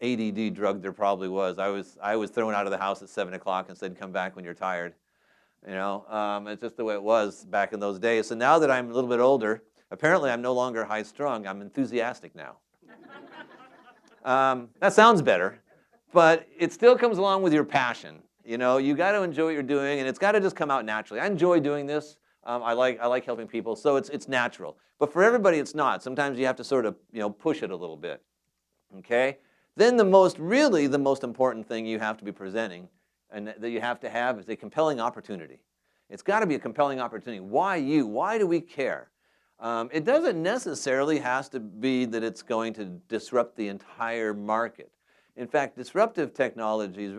S3: ADD drug there probably was. I was thrown out of the house at 7 o'clock and said, come back when you're tired. You know, it's just the way it was back in those days. So now that I'm a little bit older, apparently I'm no longer high strung. I'm enthusiastic now. That sounds better, but it still comes along with your passion. You know, you got to enjoy what you're doing, and it's got to just come out naturally. I enjoy doing this. I like helping people, so it's natural. But for everybody, it's not. Sometimes you have to sort of, you know, push it a little bit. Okay. Then the most important thing you have to be presenting, and that you have to have, is a compelling opportunity. It's got to be a compelling opportunity. Why you? Why do we care? It doesn't necessarily have to be that it's going to disrupt the entire market. In fact, disruptive technologies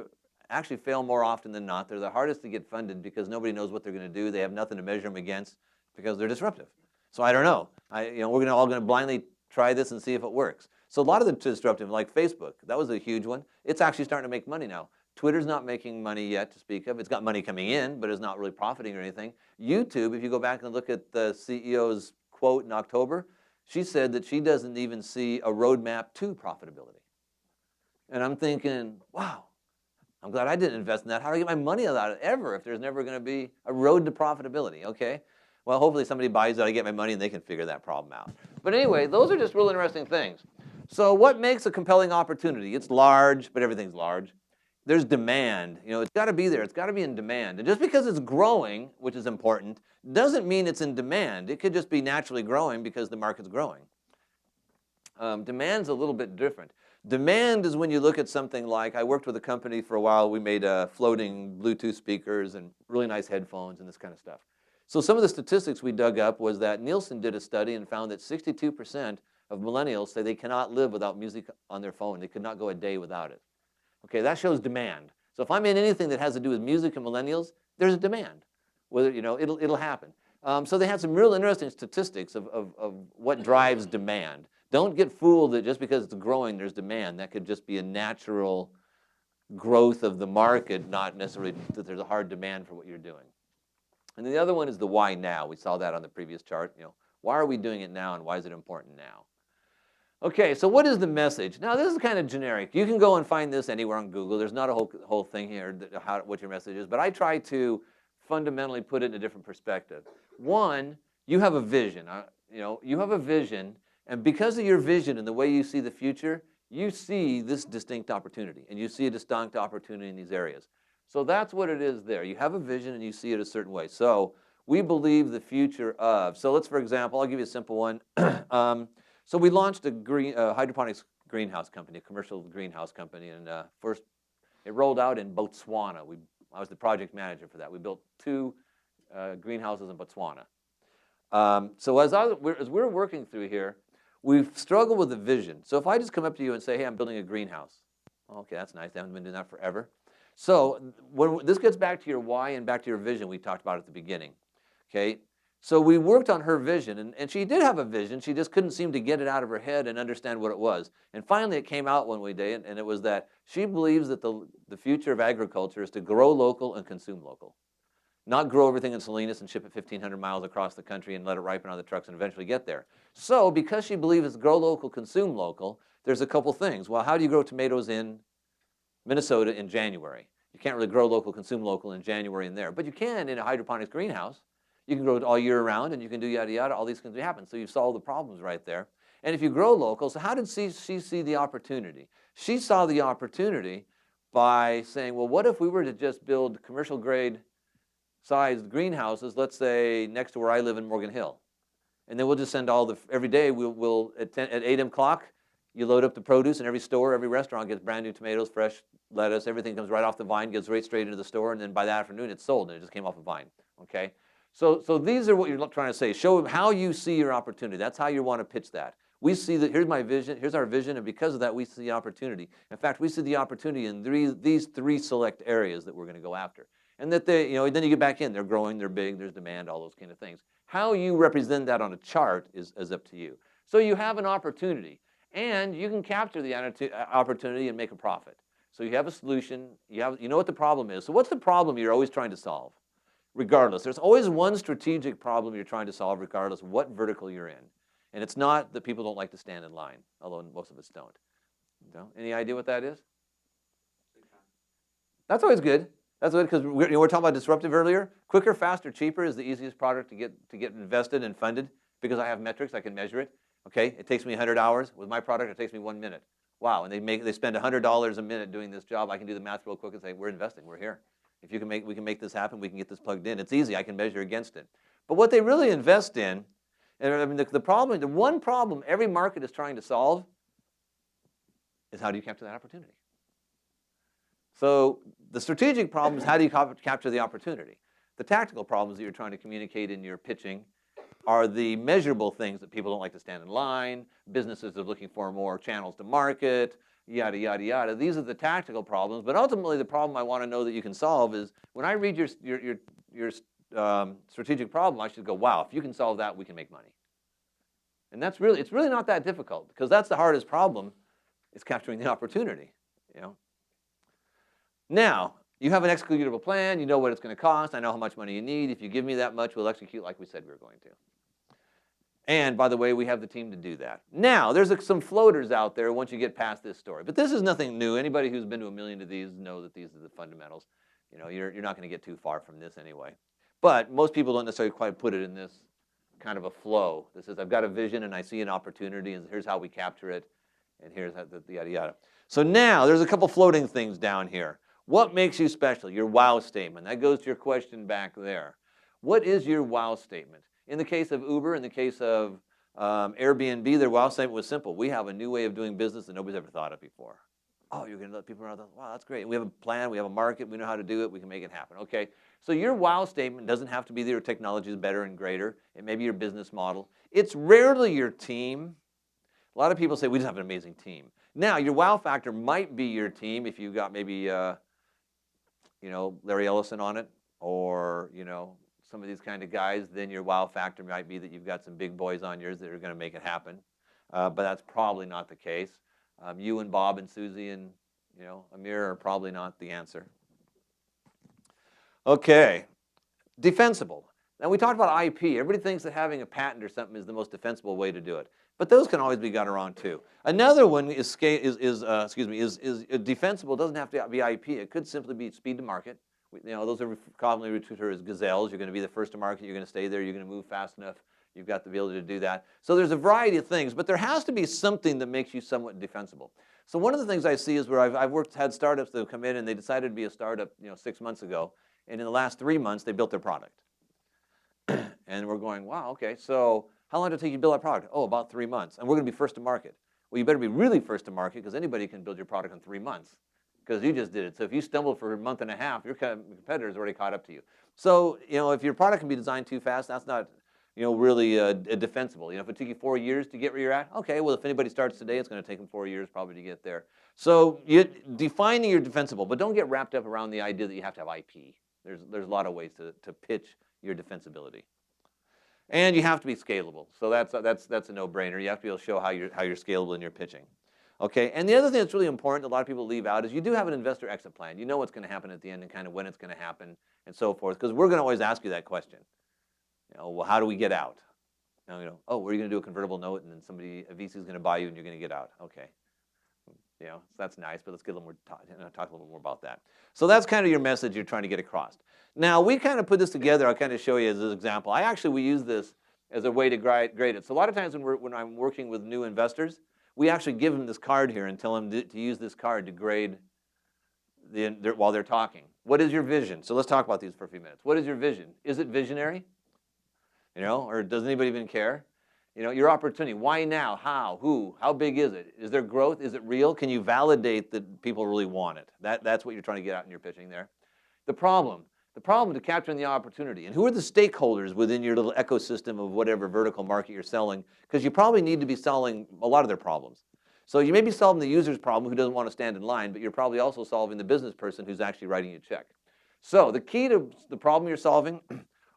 S3: actually fail more often than not. They're the hardest to get funded because nobody knows what they're going to do. They have nothing to measure them against because they're disruptive. So I don't know. We're all going to blindly try this and see if it works. So a lot of the disruptive, like Facebook, that was a huge one. It's actually starting to make money now. Twitter's not making money yet to speak of. It's got money coming in, but it's not really profiting or anything. YouTube, if you go back and look at the CEO's quote in October, she said that she doesn't even see a roadmap to profitability. And I'm thinking, wow, I'm glad I didn't invest in that. How do I get my money out of it ever if there's never going to be a road to profitability, okay? Well, hopefully somebody buys it, I get my money, and they can figure that problem out. But anyway, those are just real interesting things. So what makes a compelling opportunity? It's large, but everything's large. There's demand. You know, it's got to be there. It's got to be in demand. And just because it's growing, which is important, doesn't mean it's in demand. It could just be naturally growing because the market's growing. Demand's a little bit different. Demand is when you look at something like, I worked with a company for a while. We made floating Bluetooth speakers and really nice headphones and this kind of stuff. So some of the statistics we dug up was that Nielsen did a study and found that 62% of millennials say they cannot live without music on their phone. They could not go a day without it. Okay, that shows demand. So if I'm in anything that has to do with music and millennials, there's a demand. Whether, you know, it'll happen. So they had some real interesting statistics of what drives demand. Don't get fooled that just because it's growing, there's demand. That could just be a natural growth of the market, not necessarily that there's a hard demand for what you're doing. And the other one is the why now. We saw that on the previous chart. You know, why are we doing it now and why is it important now? Okay, so what is the message? Now, this is kind of generic. You can go and find this anywhere on Google. There's not a whole thing here, what your message is, but I try to fundamentally put it in a different perspective. One, you have a vision. You have a vision, and because of your vision and the way you see the future, you see this distinct opportunity, and you see a distinct opportunity in these areas. So that's what it is there. You have a vision, and you see it a certain way. So we believe the future of, so let's, for example, I'll give you a simple one. So we launched a hydroponics greenhouse company, a commercial greenhouse company, and first it rolled out in Botswana. I was the project manager for that. We built 2 greenhouses in Botswana. So as we're working through here, we've struggled with the vision. So if I just come up to you and say, hey, I'm building a greenhouse. Okay, that's nice. They haven't been doing that forever. So this gets back to your why and back to your vision we talked about at the beginning. Okay. So we worked on her vision, and she did have a vision. She just couldn't seem to get it out of her head and understand what it was. And finally it came out one day, and it was that she believes that the future of agriculture is to grow local and consume local. Not grow everything in Salinas and ship it 1,500 miles across the country and let it ripen on the trucks and eventually get there. So because she believes it's grow local, consume local, there's a couple things. Well, how do you grow tomatoes in Minnesota in January? You can't really grow local, consume local in January and there. But you can in a hydroponics greenhouse. You can grow it all year round, and you can do yada, yada. All these things happen. So you solve the problems right there. And if you grow local, so how did she see the opportunity? She saw the opportunity by saying, well, what if we were to just build commercial grade sized greenhouses, let's say next to where I live in Morgan Hill. And then we'll just send every day we'll at 8 o'clock, you load up the produce, and every store, every restaurant gets brand new tomatoes, fresh lettuce, everything comes right off the vine, gets right straight into the store, and then by the afternoon it's sold, and it just came off a vine, okay? So these are what you're trying to say. Show them how you see your opportunity. That's how you want to pitch that. We see that, here's my vision, here's our vision, and because of that, we see the opportunity. In fact, we see the opportunity in these 3 select areas that we're going to go after. And that then you get back in, they're growing, they're big, there's demand, all those kind of things. How you represent that on a chart is up to you. So you have an opportunity, and you can capture the opportunity and make a profit. So you have a solution, you know what the problem is. So what's the problem you're always trying to solve? Regardless, there's always one strategic problem you're trying to solve regardless of what vertical you're in. And it's not that people don't like to stand in line, although most of us don't. No? Any idea what that is? That's always good. That's good because we're talking about disruptive earlier. Quicker, faster, cheaper is the easiest product to get invested and funded because I have metrics, I can measure it. Okay, it takes me 100 hours. With my product, it takes me 1 minute. Wow, and they spend $100 a minute doing this job. I can do the math real quick and say, we're investing, we're here. If we can make this happen, we can get this plugged in. It's easy, I can measure against it. But what they really invest in, and I mean the one problem every market is trying to solve is how do you capture that opportunity? So the strategic problem is how do you capture the opportunity? The tactical problems that you're trying to communicate in your pitching are the measurable things that people don't like to stand in line, businesses are looking for more channels to market, yada, yada, yada. These are the tactical problems, but ultimately the problem I want to know that you can solve is when I read your strategic problem, I should go, wow, if you can solve that, we can make money. And it's really not that difficult because that's the hardest problem is capturing the opportunity, you know. Now, you have an executable plan, you know what it's going to cost, I know how much money you need. If you give me that much, we'll execute like we said we were going to. And by the way, we have the team to do that. Now, there's some floaters out there once you get past this story. But this is nothing new. Anybody who's been to a million of these know that these are the fundamentals. You know, you're not going to get too far from this anyway. But most people don't necessarily quite put it in this kind of a flow. This is, I've got a vision and I see an opportunity and here's how we capture it and here's how the yada yada. So now, there's a couple floating things down here. What makes you special? Your wow statement. That goes to your question back there. What is your wow statement? In the case of Uber, in the case of Airbnb, their wow statement was simple. We have a new way of doing business that nobody's ever thought of before. Oh, you're going to let people know? Wow, that's great. We have a plan. We have a market. We know how to do it. We can make it happen. Okay, so your wow statement doesn't have to be that your technology is better and greater. It may be your business model. It's rarely your team. A lot of people say, we just have an amazing team. Now, your wow factor might be your team if you've got maybe you know, Larry Ellison on it, or, you know, some of these kind of guys, then your wow factor might be that you've got some big boys on yours that are going to make it happen. But that's probably not the case. You and Bob and Susie and, you know, Amir are probably not the answer. Okay, defensible. Now we talked about IP. Everybody thinks that having a patent or something is the most defensible way to do it. But those can always be got around too. Another one is defensible. Doesn't have to be IP. It could simply be speed to market. You know, those are commonly referred to as gazelles. You're going to be the first to market. You're going to stay there. You're going to move fast enough. You've got the ability to do that. So there's a variety of things, but there has to be something that makes you somewhat defensible. So one of the things I see is where I've had startups that have come in and they decided to be a startup, you know, 6 months ago, and in the last 3 months they built their product. And we're going, wow, okay, so how long did it take you to build that product? Oh, about 3 months. And we're going to be first to market. Well, you better be really first to market because anybody can build your product in 3 months because you just did it. So if you stumble for a month and a half, your competitor's already caught up to you. So, you know, if your product can be designed too fast, that's not, you know, really defensible. You know, if it took you 4 years to get where you're at, okay, well, if anybody starts today, it's going to take them 4 years probably to get there. So defining your defensible, but don't get wrapped up around the idea that you have to have IP. There's a lot of ways to pitch your defensibility. And you have to be scalable. So that's a no-brainer. You have to be able to show how you're scalable in your pitching. Okay, and the other thing that's really important that a lot of people leave out is you do have an investor exit plan. You know what's going to happen at the end and kind of when it's going to happen and so forth, because we're going to always ask you that question. You know, well, how do we get out? You know, oh, we're going to do a convertible note and then a VC is going to buy you and you're going to get out. Okay. You know, so that's nice, but let's get a little more talk a little bit more about that. So that's kind of your message you're trying to get across. Now, we kind of put this together. I'll kind of show you as an example. We use this as a way to grade it. So a lot of times when I'm working with new investors, we actually give them this card here and tell them to use this card to grade while they're talking. What is your vision? So let's talk about these for a few minutes. What is your vision? Is it visionary? You know, or does anybody even care? You know, your opportunity. Why now? How? Who? How big is it? Is there growth? Is it real? Can you validate that people really want it? That's what you're trying to get out in your pitching there. The problem to capturing the opportunity. And who are the stakeholders within your little ecosystem of whatever vertical market you're selling? Because you probably need to be solving a lot of their problems. So you may be solving the user's problem who doesn't want to stand in line, but you're probably also solving the business person who's actually writing you a check. So the key to the problem you're solving,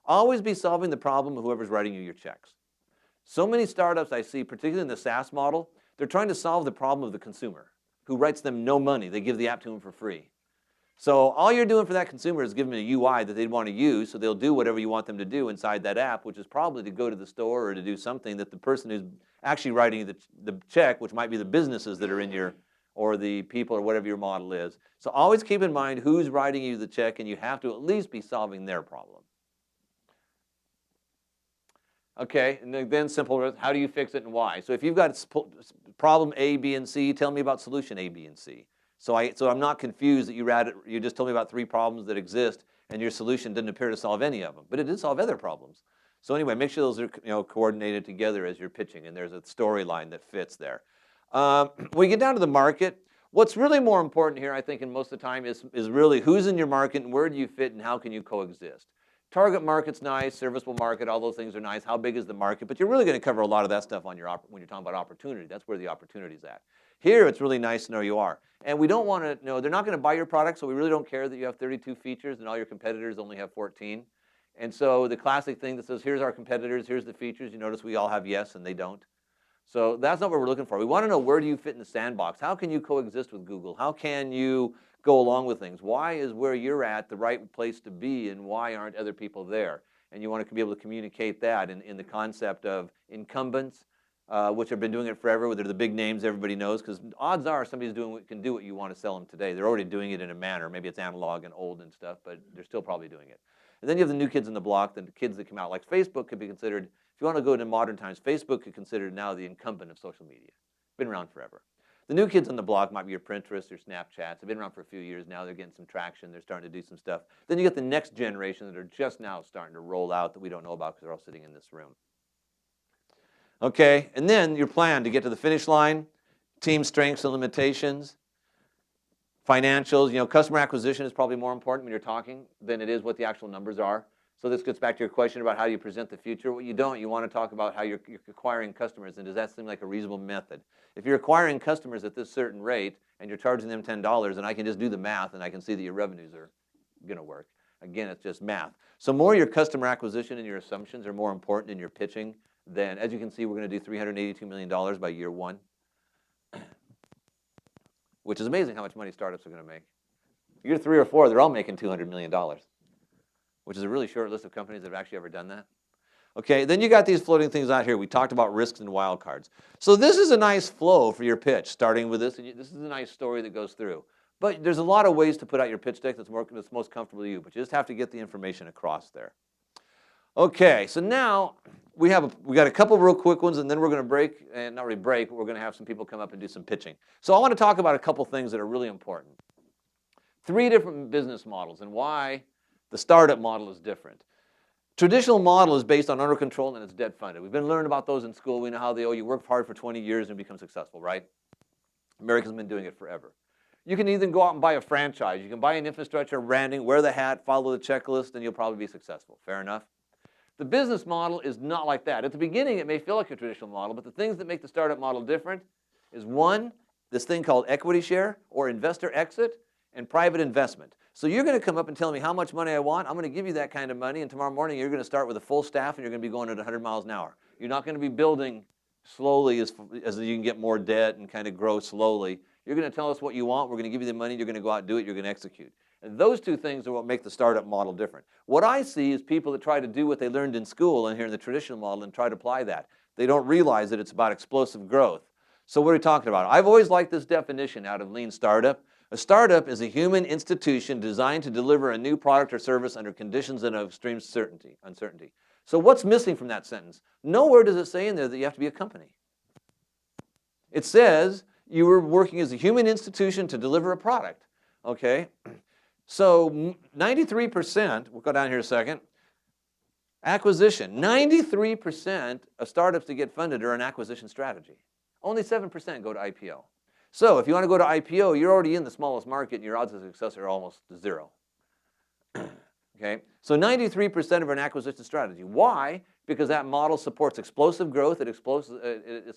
S3: always be solving the problem of whoever's writing you your checks. So many startups I see, particularly in the SaaS model, they're trying to solve the problem of the consumer who writes them no money. They give the app to them for free. So all you're doing for that consumer is giving them a UI that they'd want to use, so they'll do whatever you want them to do inside that app, which is probably to go to the store or to do something that the person who's actually writing the check, which might be the businesses that are in your or the people or whatever your model is. So always keep in mind who's writing you the check, and you have to at least be solving their problem. Okay, and then simple, how do you fix it and why? So if you've got problem A, B, and C, tell me about solution A, B, and C. So I'm not confused that you just told me about 3 problems that exist and your solution didn't appear to solve any of them, but it did solve other problems. So anyway, make sure those are coordinated together as you're pitching, and there's a storyline that fits there. When you get down to the market, what's really more important here, I think, in most of the time is really who's in your market and where do you fit and how can you coexist. Target market's nice, serviceable market, all those things are nice. How big is the market? But you're really going to cover a lot of that stuff on when you're talking about opportunity. That's where the opportunity's at. Here, it's really nice to know you are. And we don't want to know, they're not going to buy your product, so we really don't care that you have 32 features and all your competitors only have 14. And so the classic thing that says, here's our competitors, here's the features, you notice we all have yes and they don't. So that's not what we're looking for. We want to know, where do you fit in the sandbox? How can you coexist with Google? How can you go along with things? Why is where you're at the right place to be, and why aren't other people there? And you want to be able to communicate that in the concept of incumbents, which have been doing it forever. They're the big names everybody knows, because odds are somebody's can do what you want to sell them today. They're already doing it in a manner. Maybe it's analog and old and stuff, but they're still probably doing it. And then you have the new kids in the block, the kids that come out. Like Facebook could be considered, if you want to go into modern times, Facebook could be considered now the incumbent of social media. Been around forever. The new kids on the block might be your Pinterest or Snapchats. They've been around for a few years now. They're getting some traction. They're starting to do some stuff. Then you get the next generation that are just now starting to roll out that we don't know about because they're all sitting in this room. Okay, and then your plan to get to the finish line, team strengths and limitations, financials. Customer acquisition is probably more important when you're talking than it is what the actual numbers are. So this gets back to your question about how you present the future. What you don't, you want to talk about how you're acquiring customers, and does that seem like a reasonable method? If you're acquiring customers at this certain rate and you're charging them $10, and I can just do the math and I can see that your revenues are going to work. Again, it's just math. So more your customer acquisition and your assumptions are more important in your pitching than, as you can see, we're going to do $382 million by year 1, which is amazing how much money startups are going to make. Year 3 or 4, they're all making $200 million. Which is a really short list of companies that have actually ever done that. Okay, then you got these floating things out here. We talked about risks and wildcards. So this is a nice flow for your pitch, starting with this, and this is a nice story that goes through. But there's a lot of ways to put out your pitch deck that's most comfortable to you, but you just have to get the information across there. Okay, so now we got a couple real quick ones, and then we're going to break, and not really break, but we're going to have some people come up and do some pitching. So I want to talk about a couple things that are really important. 3 different business models and why the startup model is different. Traditional model is based on under control and it's debt funded. We've been learning about those in school. We know how you work hard for 20 years and become successful, right? America's been doing it forever. You can either go out and buy a franchise. You can buy an infrastructure, branding, wear the hat, follow the checklist, and you'll probably be successful. Fair enough? The business model is not like that. At the beginning, it may feel like a traditional model, but the things that make the startup model different is 1, this thing called equity share or investor exit, and private investment. So you're going to come up and tell me how much money I want. I'm going to give you that kind of money, and tomorrow morning you're going to start with a full staff and you're going to be going at 100 miles an hour. You're not going to be building slowly as you can get more debt and kind of grow slowly. You're going to tell us what you want. We're going to give you the money. You're going to go out and do it. You're going to execute. And those 2 things are what make the startup model different. What I see is people that try to do what they learned in school and here in the traditional model and try to apply that. They don't realize that it's about explosive growth. So what are we talking about? I've always liked this definition out of Lean Startup. A startup is a human institution designed to deliver a new product or service under conditions of extreme uncertainty. So what's missing from that sentence? Nowhere does it say in there that you have to be a company. It says you were working as a human institution to deliver a product. Okay? So 93%, we'll go down here a second, acquisition. 93% of startups that get funded are an acquisition strategy. Only 7% go to IPO. So if you want to go to IPO, you're already in the smallest market and your odds of success are almost 0. Okay? So 93% of an acquisition strategy. Why? Because that model supports explosive growth. It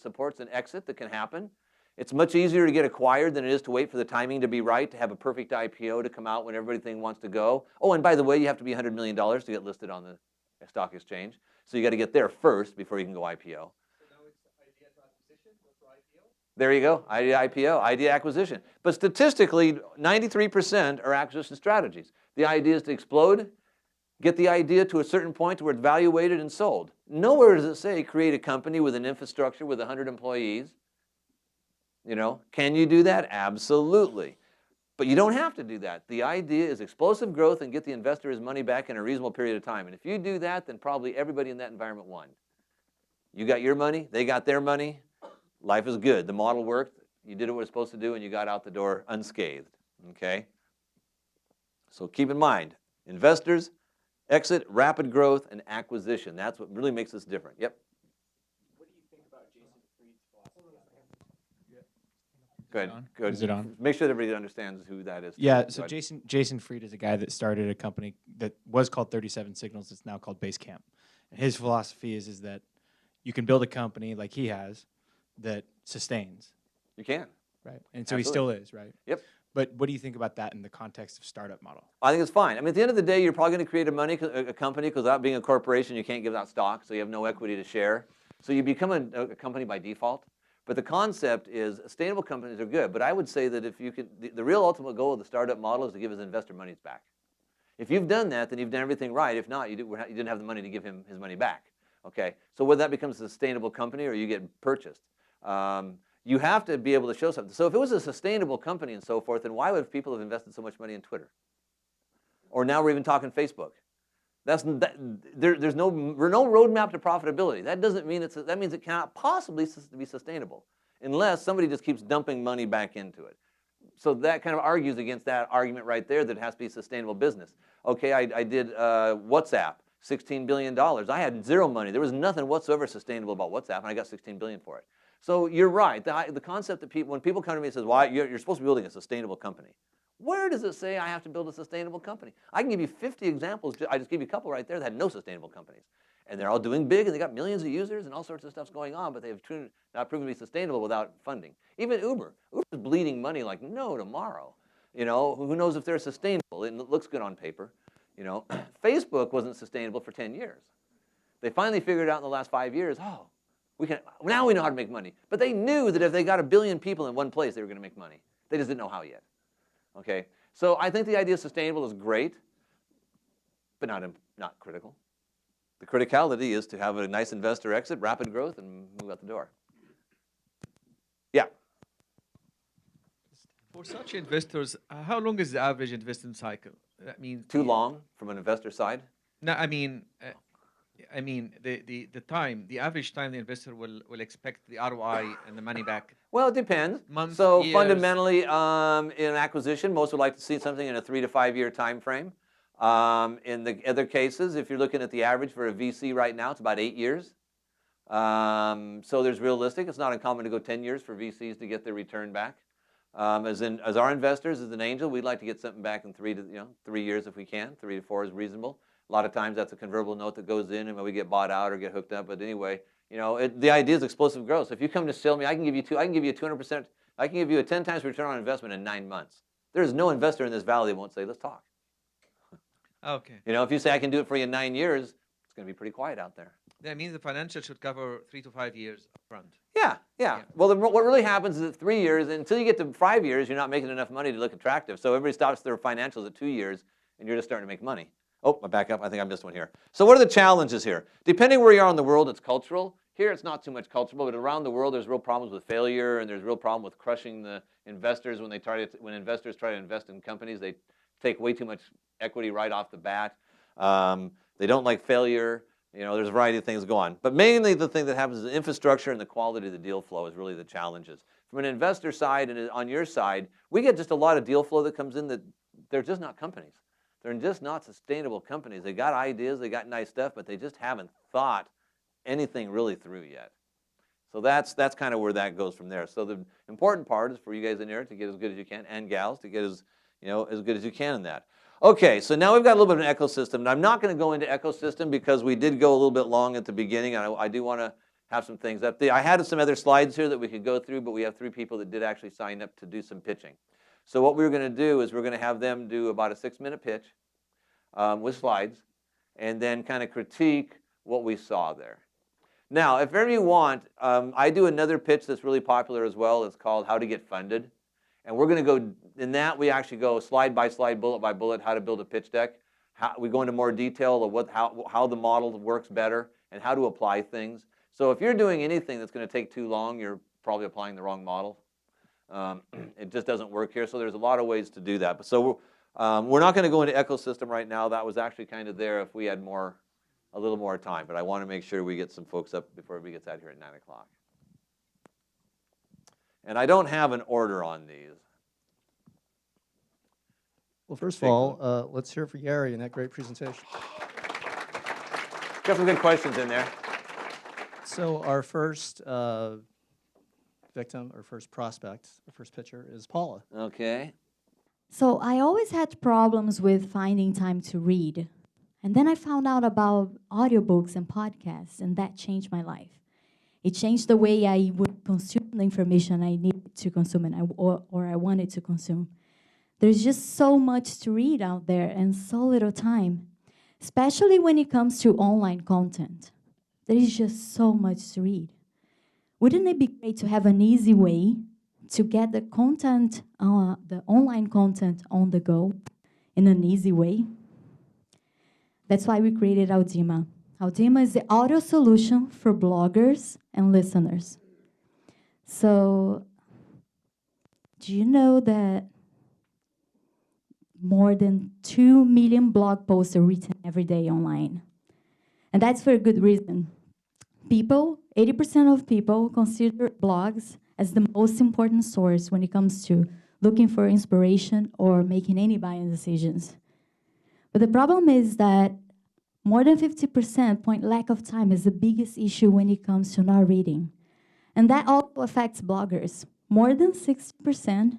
S3: supports an exit that can happen. It's much easier to get acquired than it is to wait for the timing to be right, to have a perfect IPO to come out when everything wants to go. Oh, and by the way, you have to be $100 million to get listed on the stock exchange. So you got to get there first before you can go IPO. There you go, idea IPO, idea acquisition. But statistically, 93% are acquisition strategies. The idea is to explode, get the idea to a certain point where it's valuated and sold. Nowhere does it say create a company with an infrastructure with 100 employees. Can you do that? Absolutely. But you don't have to do that. The idea is explosive growth and get the investor his money back in a reasonable period of time. And if you do that, then probably everybody in that environment won. You got your money, they got their money, life is good. The model worked, you did what it was supposed to do, and you got out the door unscathed, okay? So keep in mind, investors, exit, rapid growth, and acquisition. That's what really makes us different. Yep.
S9: What do you think about Jason Fried's philosophy?
S3: Go ahead. Go
S13: Is it on?
S3: Make sure everybody understands who that is.
S13: Yeah,
S3: Go
S13: so
S3: ahead.
S13: Jason Fried is a guy that started a company that was called 37 Signals. It's now called Basecamp. And his philosophy is that you can build a company like he has that sustains.
S3: You can.
S13: Right. And so
S3: Absolutely.
S13: he still is, right?
S3: Yep.
S13: But what do you think about that in the context of startup model?
S3: I think it's fine. I mean, at the end of the day, you're probably going to create a company because without being a corporation, you can't give out stock, so you have no equity to share. So you become a company by default. But the concept is sustainable companies are good. But I would say that if you could, the real ultimate goal of the startup model is to give his investor monies back. If you've done that, then you've done everything right. If not, you didn't have the money to give him his money back. Okay, so whether that becomes a sustainable company or you get purchased, you have to be able to show something. So if it was a sustainable company and so forth, then why would people have invested so much money in Twitter? Or now we're even talking Facebook. There's no roadmap to profitability. That doesn't mean that means it cannot possibly be sustainable unless somebody just keeps dumping money back into it. So that kind of argues against that argument right there that it has to be sustainable business. Okay, I did WhatsApp. $16 billion. I had zero money. There was nothing whatsoever sustainable about WhatsApp, and I got $16 billion for it. So you're right. The concept that when people come to me and says, "Well, you're supposed to be building a sustainable company," where does it say I have to build a sustainable company? I can give you 50 examples. I just gave you a couple right there that had no sustainable companies, and they're all doing big, and they got millions of users and all sorts of stuff's going on, but they've not proven to be sustainable without funding. Even Uber. Uber's bleeding money like no tomorrow. Who knows if they're sustainable? It looks good on paper. Facebook wasn't sustainable for 10 years. They finally figured out in the last 5 years, now we know how to make money. But they knew that if they got 1 billion people in one place, they were going to make money. They just didn't know how yet. Okay? So I think the idea of sustainable is great, but not critical. The criticality is to have a nice investor exit, rapid growth, and move out the door. Yeah.
S14: For such investors, how long is the average investment cycle? That means
S3: Too long from an investor side?
S14: No, I mean the time, the average time the investor will expect the ROI and the money back.
S3: Well, it depends.
S14: Months,
S3: So
S14: years.
S3: fundamentally, in an acquisition, most would like to see something in a 3 to 5 year time frame. In the other cases, if you're looking at the average for a VC right now, it's about 8 years. So there's realistic. It's not uncommon to go 10 years for VCs to get their return back. As our investors, as an angel, we'd like to get something back in 3 years if we can. 3 to 4 is reasonable. A lot of times that's a convertible note that goes in and when we get bought out or get hooked up. But anyway, the idea is explosive growth. So if you come to sell me, I can give you 200%. I can give you a 10 times return on investment in 9 months. There's no investor in this valley that won't say, let's talk.
S14: Okay.
S3: If you say I can do it for you in 9 years, it's going to be pretty quiet out there.
S14: That means the financial should cover 3 to 5 years upfront.
S3: Yeah. Well, what really happens is at 3 years, until you get to 5 years, you're not making enough money to look attractive. So everybody stops their financials at 2 years, and you're just starting to make money. Oh, I back up. I think I missed one here. So what are the challenges here? Depending where you are in the world, it's cultural. Here, it's not too much cultural, but around the world, there's real problems with failure, and there's real problem with crushing the investors when investors try to invest in companies. They take way too much equity right off the bat. They don't like failure. There's a variety of things going on. But mainly the thing that happens is the infrastructure and the quality of the deal flow is really the challenges. From an investor side and on your side, we get just a lot of deal flow that comes in that they're just not companies. They're just not sustainable companies. They got ideas, they got nice stuff, but they just haven't thought anything really through yet. So that's kind of where that goes from there. So the important part is for you guys in there to get as good as you can, and gals to get as good as you can in that. Okay, so now we've got a little bit of an ecosystem. And I'm not going to go into ecosystem because we did go a little bit long at the beginning, and I do want to have some things up there. I had some other slides here that we could go through, but we have 3 people that did actually sign up to do some pitching. So what we're going to do is we're going to have them do about a 6-minute pitch with slides, and then kind of critique what we saw there. Now, if ever you want, I do another pitch that's really popular as well. It's called How to Get Funded. And we're going to go, in that we actually go slide by slide, bullet by bullet, how to build a pitch deck. We go into more detail of how the model works better and how to apply things. So if you're doing anything that's going to take too long, you're probably applying the wrong model. It just doesn't work here. So there's a lot of ways to do that. But so we're not going to go into ecosystem right now. That was actually kind of there if we had a little more time. But I want to make sure we get some folks up before everybody gets out here at 9 o'clock. And I don't have an order on these.
S1: Well, first of all, let's hear it for Gary and that great presentation.
S3: Got some good questions in there.
S1: So our first victim, or first prospect, or first pitcher is Paula.
S3: Okay.
S15: So I always had problems with finding time to read. And then I found out about audiobooks and podcasts, and that changed my life. It changed the way I would consume the information I needed to consume or I wanted to consume. There's just so much to read out there and so little time, especially when it comes to online content. There is just so much to read. Wouldn't it be great to have an easy way to get the content, the online content on the go in an easy way? That's why we created Audima. Audima is the audio solution for bloggers and listeners. So, do you know that more than 2 million blog posts are written every day online? And that's for a good reason. 80% of people consider blogs as the most important source when it comes to looking for inspiration or making any buying decisions. But the problem is that more than 50% point lack of time is the biggest issue when it comes to not reading. And that also affects bloggers. More than 60%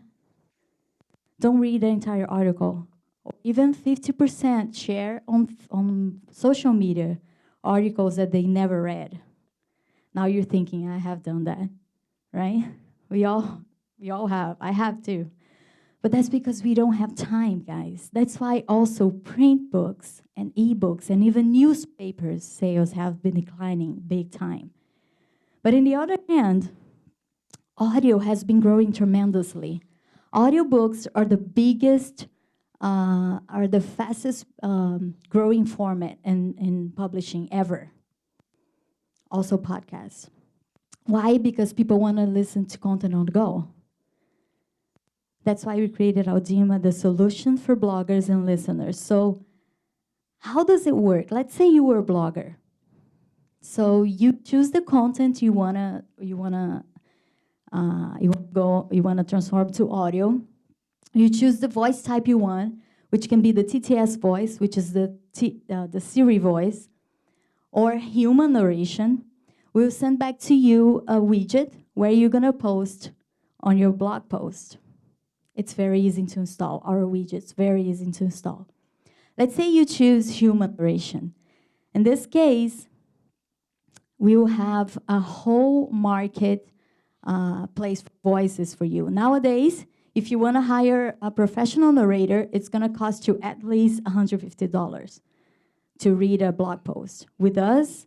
S15: don't read the entire article. Or even 50% share on social media articles that they never read. Now you're thinking, I have done that, right? We all have. I have too. But that's because we don't have time, guys. That's why also print books and ebooks and even newspapers sales have been declining big time. But on the other hand, audio has been growing tremendously. Audiobooks are the biggest, are the fastest growing format in publishing ever. Also podcasts. Why? Because people want to listen to content on the go. That's why we created Audima, the solution for bloggers and listeners. So how does it work? Let's say you were a blogger. So you choose the content you wanna transform to audio. You choose the voice type you want, which can be the TTS voice, which is the Siri voice, or human narration. We'll send back to you a widget where you're gonna post on your blog post. It's very easy to install. Our widget's very easy to install. Let's say you choose human narration. In this case, we will have a whole market place for voices for you. Nowadays, if you want to hire a professional narrator, it's going to cost you at least $150 to read a blog post. With us,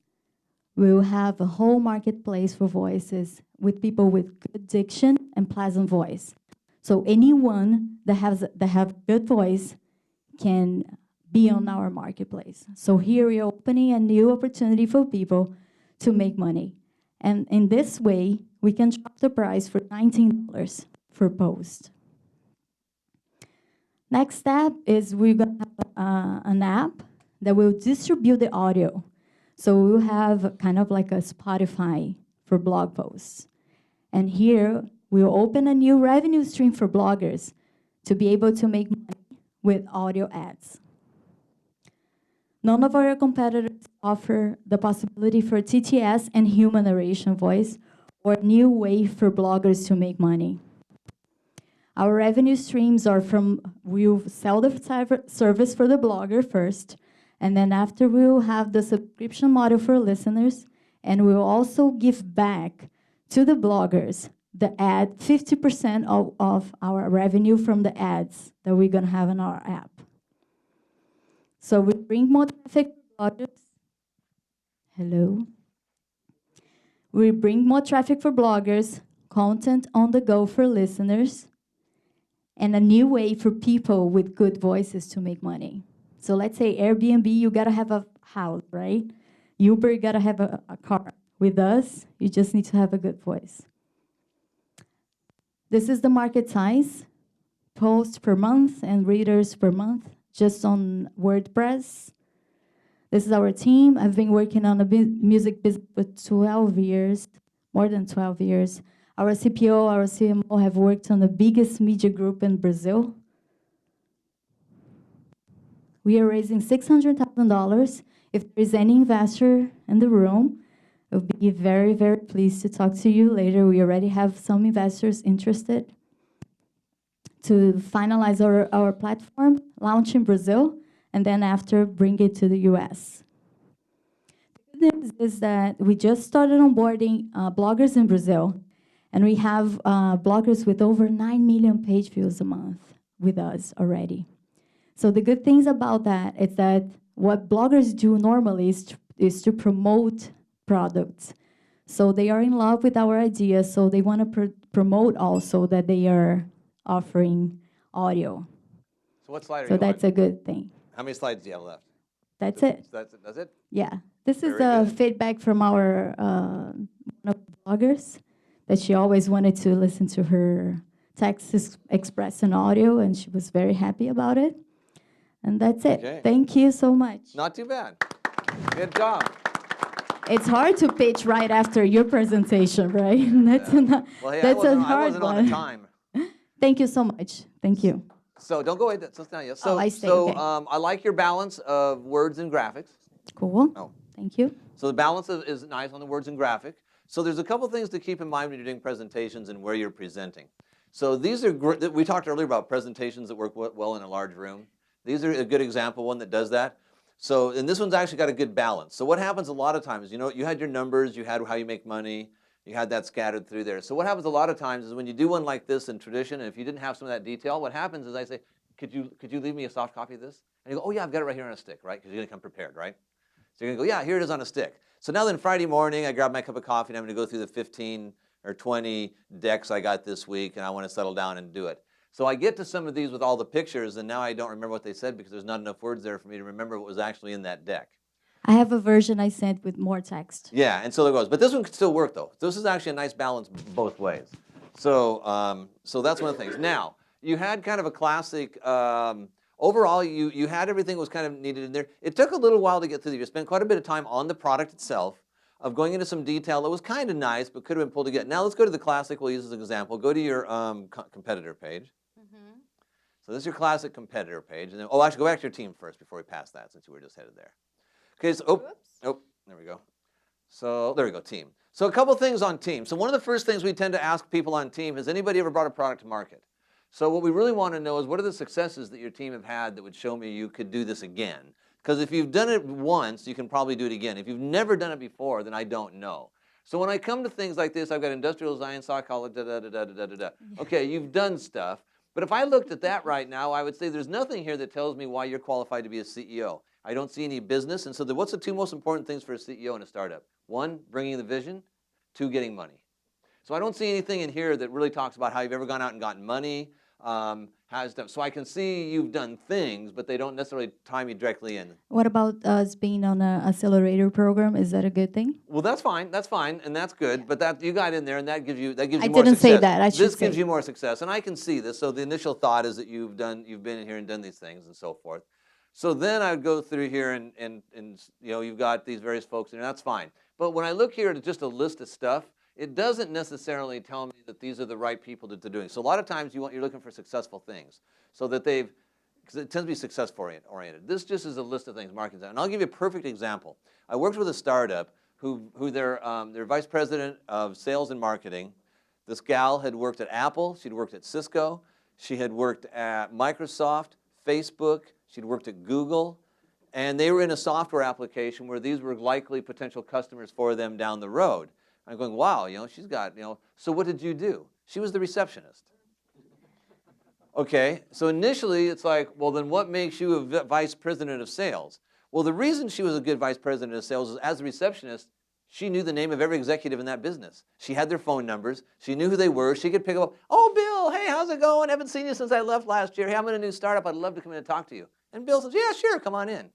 S15: we will have a whole marketplace for voices with people with good diction and pleasant voice. So anyone that have good voice can be on our marketplace. So here we're opening a new opportunity for people to make money. And in this way, we can drop the price for $19 per post. Next step is we're going to have an app that will distribute the audio. So we'll have kind of like a Spotify for blog posts. And here, we'll open a new revenue stream for bloggers to be able to make money with audio ads. None of our competitors offer the possibility for TTS and human narration voice or a new way for bloggers to make money. Our revenue streams are we'll sell the service for the blogger first, and then after we'll have the subscription model for listeners, and we'll also give back to the bloggers the ad, 50% of our revenue from the ads that we're gonna have in our app. So we bring more traffic to bloggers. Hello. We bring more traffic for bloggers, content on the go for listeners, and a new way for people with good voices to make money. So let's say Airbnb, you gotta have a house, right? Uber, you gotta have a car. With us, you just need to have a good voice. This is the market size, posts per month and readers per month, just on WordPress. This is our team. I've been working on a music business for 12 years, more than 12 years. Our CPO, our CMO have worked on the biggest media group in Brazil. We are raising $600,000. If there is any investor in the room, we'll be very, very pleased to talk to you later. We already have some investors interested to finalize our platform, launch in Brazil, and then after bring it to the US. The good news is that we just started onboarding bloggers in Brazil, and we have bloggers with over 9 million page views a month with us already. So the good things about that is that what bloggers do normally is to promote products. So they are in love with our idea, so they want to promote also that they are offering audio.
S3: So what slide are
S15: So
S3: you
S15: that's
S3: on?
S15: a good thing.
S3: How many slides do you have left?
S15: That's it.
S3: That's it?
S15: Yeah. This is
S3: Very good.
S15: feedback from our one of the bloggers that she always wanted to listen to her text expressed in audio, and she was very happy about it. And that's it.
S3: Okay.
S15: Thank you so much.
S3: Not too bad. Good job.
S15: It's hard to pitch right after your presentation, right? That's
S3: Well, hey,
S15: that's
S3: I
S15: a
S3: wasn't
S15: hard
S3: on
S15: one.
S3: the time.
S15: Thank you so much. Thank you.
S3: So don't go away. That's not yet. So,
S15: I stay,
S3: so
S15: okay.
S3: I like your balance of words and graphics.
S15: Cool.
S3: Oh.
S15: Thank you.
S3: So the balance is nice on the words and graphic. So there's a couple things to keep in mind when you're doing presentations and where you're presenting. So these are we talked earlier about presentations that work well in a large room. These are a good example, one that does that. So, and this one's actually got a good balance. So what happens a lot of times, you know, you had your numbers, you had how you make money, you had that scattered through there. So what happens a lot of times is when you do one like this in tradition, and if you didn't have some of that detail, what happens is I say, could you leave me a soft copy of this? And you go, oh yeah, I've got it right here on a stick, right? Because you're going to come prepared, right? So you're going to go, yeah, here it is on a stick. So now then Friday morning, I grab my cup of coffee and I'm going to go through the 15 or 20 decks I got this week, and I want to settle down and do it. So I get to some of these with all the pictures, and now I don't remember what they said because there's not enough words there for me to remember what was actually in that deck.
S15: I have a version I sent with more text.
S3: Yeah, and so there goes. But this one could still work, though. This is actually a nice balance both ways. So, so that's one of the things. Now, you had kind of a classic, overall, you had everything that was kind of needed in there. It took a little while to get through. You spent quite a bit of time on the product itself, of going into some detail that was kind of nice, but could have been pulled together. Now let's go to the classic. We'll use as an example. Go to your competitor page. So this is your classic competitor page. And then, oh, actually, go back to your team first before we pass that, since you were just headed there. Okay, so, there we go. So there we go, team. So a couple things on team. So one of the first things we tend to ask people on team, has anybody ever brought a product to market? So what we really want to know is what are the successes that your team have had that would show me you could do this again? Because if you've done it once, you can probably do it again. If you've never done it before, then I don't know. So when I come to things like this, I've got industrial design, psychology, da-da-da-da-da-da-da. Okay, you've done stuff. But if I looked at that right now, I would say there's nothing here that tells me why you're qualified to be a CEO. I don't see any business. And so what's the two most important things for a CEO in a startup? One, bringing the vision. Two, getting money. So I don't see anything in here that really talks about how you've ever gone out and gotten money. So I can see you've done things, but they don't necessarily tie me directly in.
S15: What about us being on an accelerator program? Is that a good thing?
S3: Well, that's fine, and that's good. But that you got in there, and that gives you more success.
S15: I didn't say that. I should
S3: This gives you more success, and I can see this. So the initial thought is that you've been in here and done these things and so forth. So then I would go through here and you know, you've got these various folks, and that's fine. But when I look here at just a list of stuff, it doesn't necessarily tell me that these are the right people that they're doing. So a lot of times you're looking for successful things, so that because it tends to be success oriented. This just is a list of things, marketing. And I'll give you a perfect example. I worked with a startup who their vice president of sales and marketing. This gal had worked at Apple. She'd worked at Cisco. She had worked at Microsoft, Facebook. She'd worked at Google. And they were in a software application where these were likely potential customers for them down the road. I'm going, wow, you know, she's got, you know, so what did you do? She was the receptionist. Okay, so initially it's like, well, then what makes you a vice president of sales? Well, the reason she was a good vice president of sales is as a receptionist, she knew the name of every executive in that business. She had their phone numbers. She knew who they were. She could pick up, oh, Bill, hey, how's it going? Haven't seen you since I left last year. Hey, I'm in a new startup. I'd love to come in and talk to you. And Bill says, yeah, sure, come on in.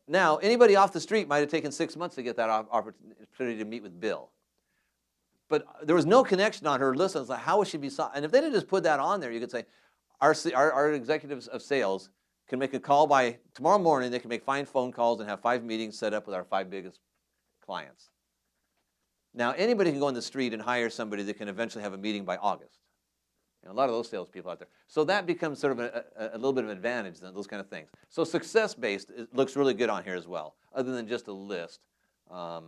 S3: Now, anybody off the street might have taken 6 months to get that opportunity to meet with Bill. But there was no connection on her list. I was like, how would she be? And if they didn't just put that on there, you could say, our executives of sales can make a call by tomorrow morning. They can make 5 phone calls and have 5 meetings set up with our 5 biggest clients. Now, anybody can go on the street and hire somebody that can eventually have a meeting by August. A lot of those salespeople out there. So that becomes sort of a little bit of an advantage, those kind of things. So success-based looks really good on here as well, other than just a list.
S15: I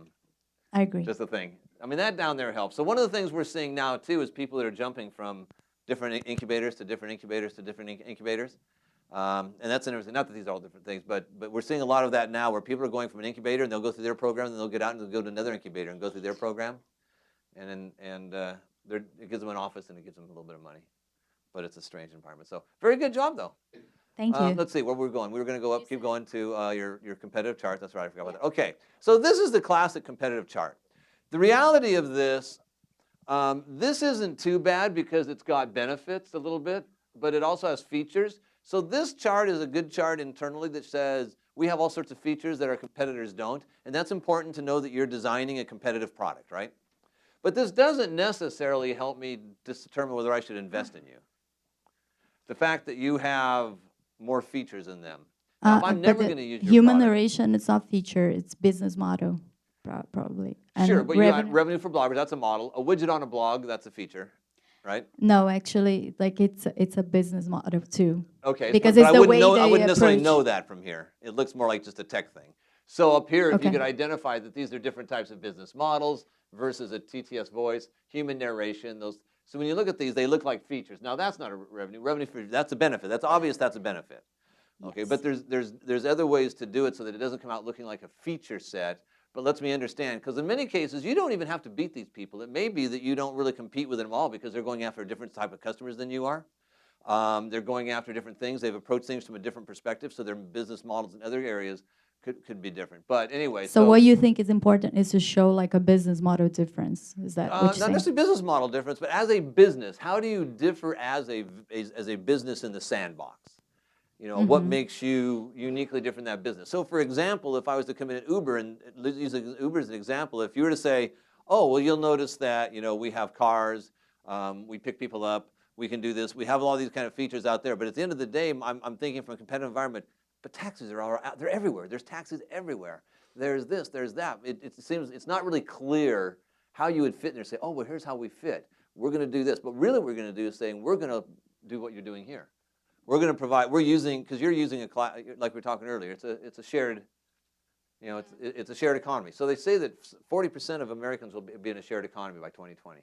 S15: agree.
S3: Just a thing. I mean, that down there helps. So one of the things we're seeing now, too, is people that are jumping from different incubators to different incubators to different incubators. And that's interesting. Not that these are all different things, but we're seeing a lot of that now where people are going from an incubator and they'll go through their program, and they'll get out and they'll go to another incubator and go through their program. It gives them an office and it gives them a little bit of money. But it's a strange environment. So very good job, though.
S15: Thank you.
S3: Let's see where we're going. We were going to go up, keep going to your competitive chart. That's right, I forgot about that. Okay, so this is the classic competitive chart. The reality of this, this isn't too bad because it's got benefits a little bit, but it also has features. So this chart is a good chart internally that says we have all sorts of features that our competitors don't, and that's important to know that you're designing a competitive product, right? But this doesn't necessarily help me determine whether I should invest in you. The fact that you have more features in them. Now, if I'm never going to use your
S15: human
S3: product,
S15: narration, it's not feature, it's business model, probably. And
S3: sure, but you got revenue for bloggers, that's a model. A widget on a blog, that's a feature, right?
S15: No, actually, like it's a business model too.
S3: Okay,
S15: because
S3: but
S15: it's
S3: I
S15: the
S3: wouldn't
S15: way
S3: know,
S15: they
S3: I wouldn't necessarily
S15: approach.
S3: know that from here. It looks more like just a tech thing. So up here, if you
S15: Okay.
S3: could identify that these are different types of business models versus a TTS voice, human narration, those. So when you look at these, they look like features. Now that's not a revenue. Revenue for that's a benefit. That's obvious. That's a benefit. Okay, but there's other ways to do it so that it doesn't come out looking like a feature set. But lets me understand, because in many cases you don't even have to beat these people. It may be that you don't really compete with them all because they're going after a different type of customers than you are. They're going after different things. They've approached things from a different perspective, so their business models in other areas could be different. But anyway,
S15: So what you think is important is to show like a business model difference. Is that what you're
S3: not
S15: saying?
S3: necessarily business model difference, but as a business, how do you differ as a business in the sandbox? You know, what makes you uniquely different in that business? So, for example, if I was to come in at Uber and use Uber as an example, if you were to say, oh, well, you'll notice that, you know, we have cars, we pick people up, we can do this, we have all these kind of features out there. But at the end of the day, I'm thinking from a competitive environment, but taxis are all out, they're everywhere. There's taxis everywhere. There's this, there's that. It seems it's not really clear how you would fit in there. Say, oh, well, here's how we fit. We're going to do this. But really what we're going to do is saying, we're going to do what you're doing here. We're going to provide, we're using, because you're using like we were talking earlier, it's a shared, you know, it's a shared economy. So they say that 40% of Americans will be in a shared economy by 2020,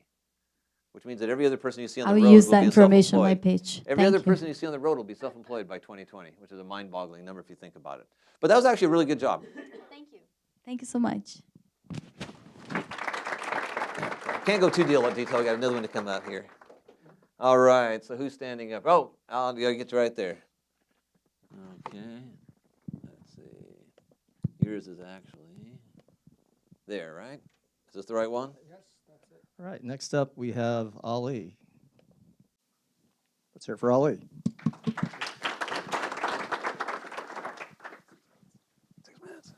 S3: which means that every other person you see on the road
S15: I'll use
S3: will
S15: that
S3: be
S15: information on my
S3: self-employed.
S15: page.
S3: Every
S15: Thank
S3: other
S15: you.
S3: person you see on the road will be self-employed by 2020, which is a mind-boggling number if you think about it. But that was actually a really good job.
S15: Thank you. Thank you so much.
S3: Can't go too detail. I got another one to come out here. All right, so who's standing up? Oh, I'll get you right there. Okay, let's see. Yours is actually there, right? Is this the right one?
S1: Yes, that's it. All right, next up we have Ali. Let's hear it for Ali.
S3: 6 minutes.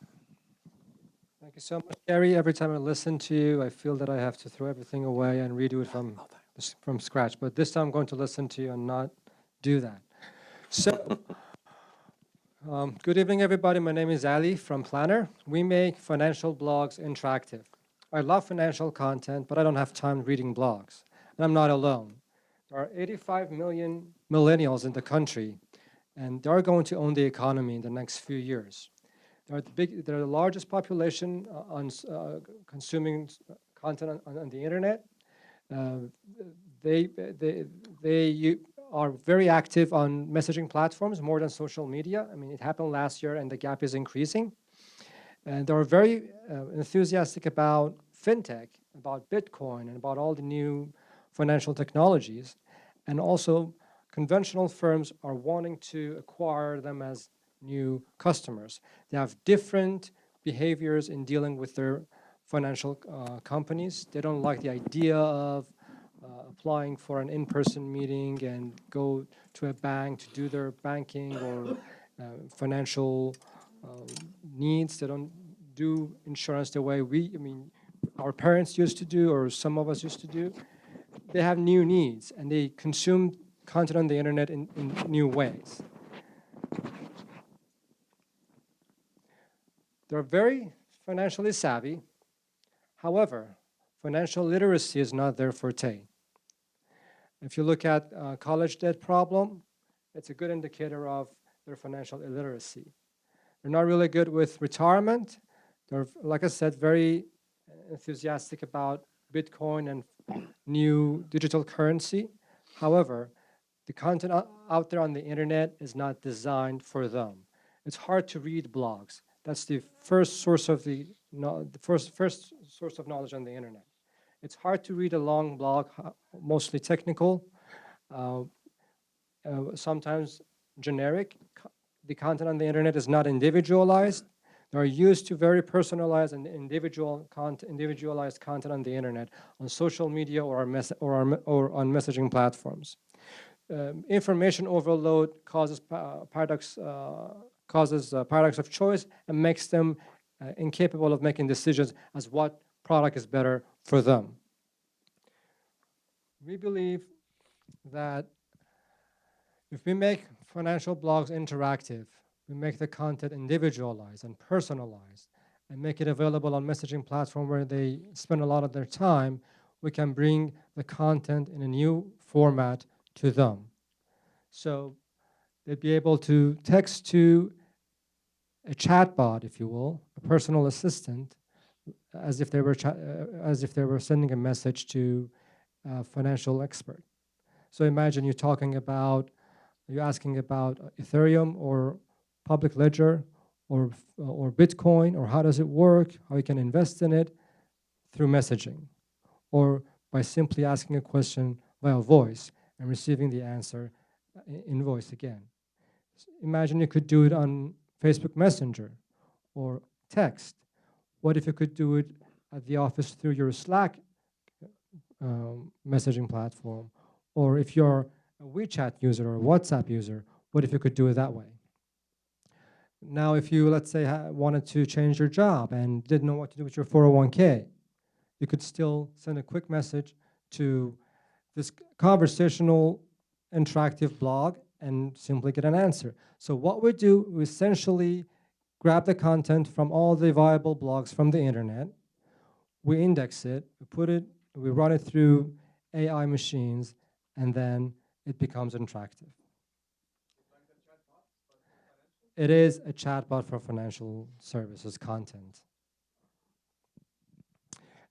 S16: Thank you so much, Gary. Every time I listen to you, I feel that I have to throw everything away and redo it from scratch. But this time I'm going to listen to you and not do that. So, good evening, everybody. My name is Ali from Planner. We make financial blogs interactive. I love financial content, but I don't have time reading blogs. And I'm not alone. There are 85 million millennials in the country, and they're going to own the economy in the next few years. They're the largest population on consuming content on the internet. They are very active on messaging platforms more than social media. I mean, it happened last year, and the gap is increasing. And they're very enthusiastic about fintech, about Bitcoin, and about all the new financial technologies. And also, conventional firms are wanting to acquire them as new customers. They have different behaviors in dealing with their financial companies. They don't like the idea of applying for an in-person meeting and go to a bank to do their banking or financial needs. They don't do insurance the way our parents used to do or some of us used to do. They have new needs and they consume content on the internet in new ways. They're very financially savvy. However, financial literacy is not their forte. If you look at college debt problem, it's a good indicator of their financial illiteracy. They're not really good with retirement. They're, like I said, very enthusiastic about Bitcoin and new digital currency. However, the content out there on the internet is not designed for them. It's hard to read blogs. That's the first source of first source of knowledge on the internet. It's hard to read a long blog, mostly technical, sometimes generic. The content on the internet is not individualized. They're used to very personalized and individualized content on the internet, on social media or on messaging platforms. Information overload causes paradox of choice and makes them incapable of making decisions as what product is better for them. We believe that if we make financial blogs interactive, we make the content individualized and personalized, and make it available on messaging platform where they spend a lot of their time, we can bring the content in a new format to them. So they'd be able to text to a chatbot, if you will, a personal assistant, as if they were sending a message to a financial expert. So imagine you're asking about Ethereum or public ledger or Bitcoin, or how does it work, how you can invest in it through messaging, or by simply asking a question via voice and receiving the answer in voice again. Imagine you could do it on Facebook Messenger or text. What if you could do it at the office through your Slack messaging platform? Or if you're a WeChat user or a WhatsApp user, what if you could do it that way? Now, if you, let's say, wanted to change your job and didn't know what to do with your 401k, you could still send a quick message to this conversational interactive blog and simply get an answer. So what we do, we essentially grab the content from all the viable blogs from the internet, we index it, we run it through AI machines, and then it becomes interactive. It is a chatbot for financial services content.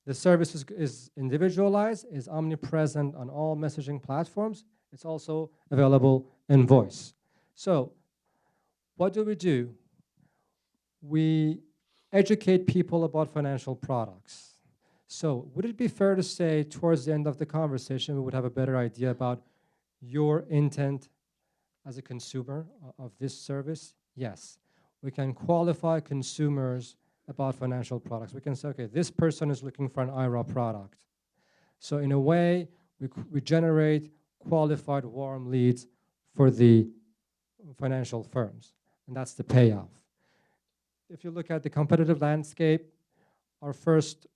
S16: The service is individualized, is omnipresent on all messaging platforms. It's also available in voice. So what do? We educate people about financial products. So would it be fair to say towards the end of the conversation, we would have a better idea about your intent as a consumer of this service? Yes. We can qualify consumers about financial products. We can say, okay, this person is looking for an IRA product. So in a way, we generate qualified warm leads for the financial firms, and that's the payoff. If you look at the competitive landscape, our first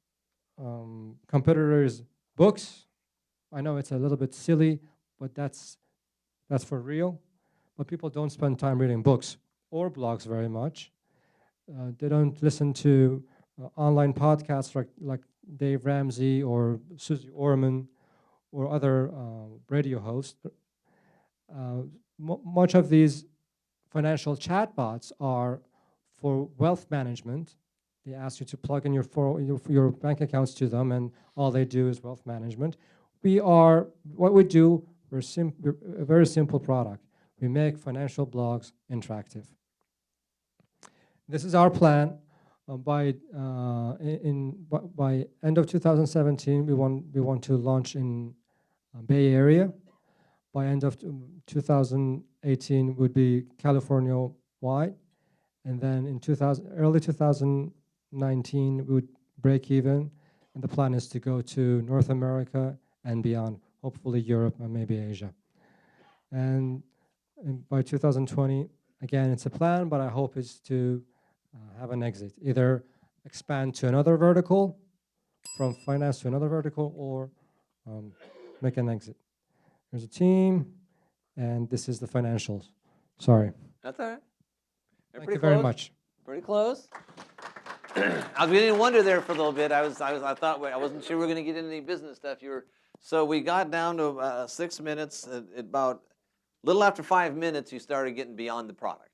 S16: competitor is books. I know it's a little bit silly, but that's for real. But people don't spend time reading books or blogs very much. They don't listen to online podcasts like Dave Ramsey or Susie Orman or other radio hosts. Much of these financial chatbots are for wealth management. They ask you to plug in your bank accounts to them, and all they do is wealth management. We're a very simple product. We make financial blogs interactive. This is our plan. By end of 2017, we want to launch in Bay Area. By end of 2018 would be California wide, and then in early 2019 we would break even, and the plan is to go to North America and beyond, hopefully Europe and maybe Asia. And by 2020, again, it's a plan, but our hope is to have an exit, either expand to another vertical from finance to another vertical or make an exit. There's a team, and this is the financials. Sorry.
S3: That's all right.
S16: Thank you very much.
S3: Pretty close. I was beginning to wonder there for a little bit. I thought I wasn't sure we were going to get into any business stuff. So we got down to 6 minutes. At about a little after 5 minutes, you started getting beyond the product.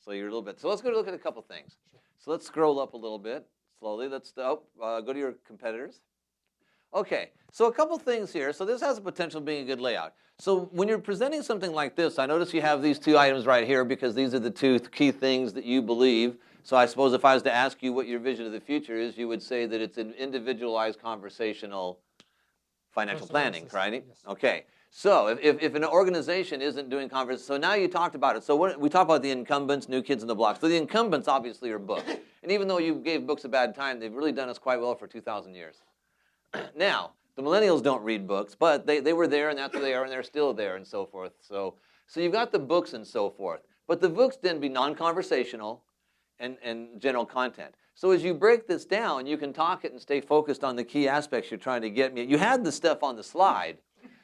S3: So you're a little bit. So let's go look at a couple things. So let's scroll up a little bit slowly. Let's go to your competitors. Okay, so a couple things here. So this has the potential of being a good layout. So when you're presenting something like this, I notice you have these two items right here because these are the two key things that you believe. So I suppose if I was to ask you what your vision of the future is, you would say that it's an individualized conversational financial planning, right? Yes. Okay, so if an organization isn't doing so now you talked about it. So we talked about the incumbents, new kids in the block. So the incumbents obviously are books. And even though you gave books a bad time, they've really done us quite well for 2,000 years. Now, the millennials don't read books, but they were there, and that's where they are, and they're still there, and so forth. So you've got the books and so forth. But the books then be non-conversational and general content. So as you break this down, you can talk it and stay focused on the key aspects you're trying to get me. You had the stuff on the slide.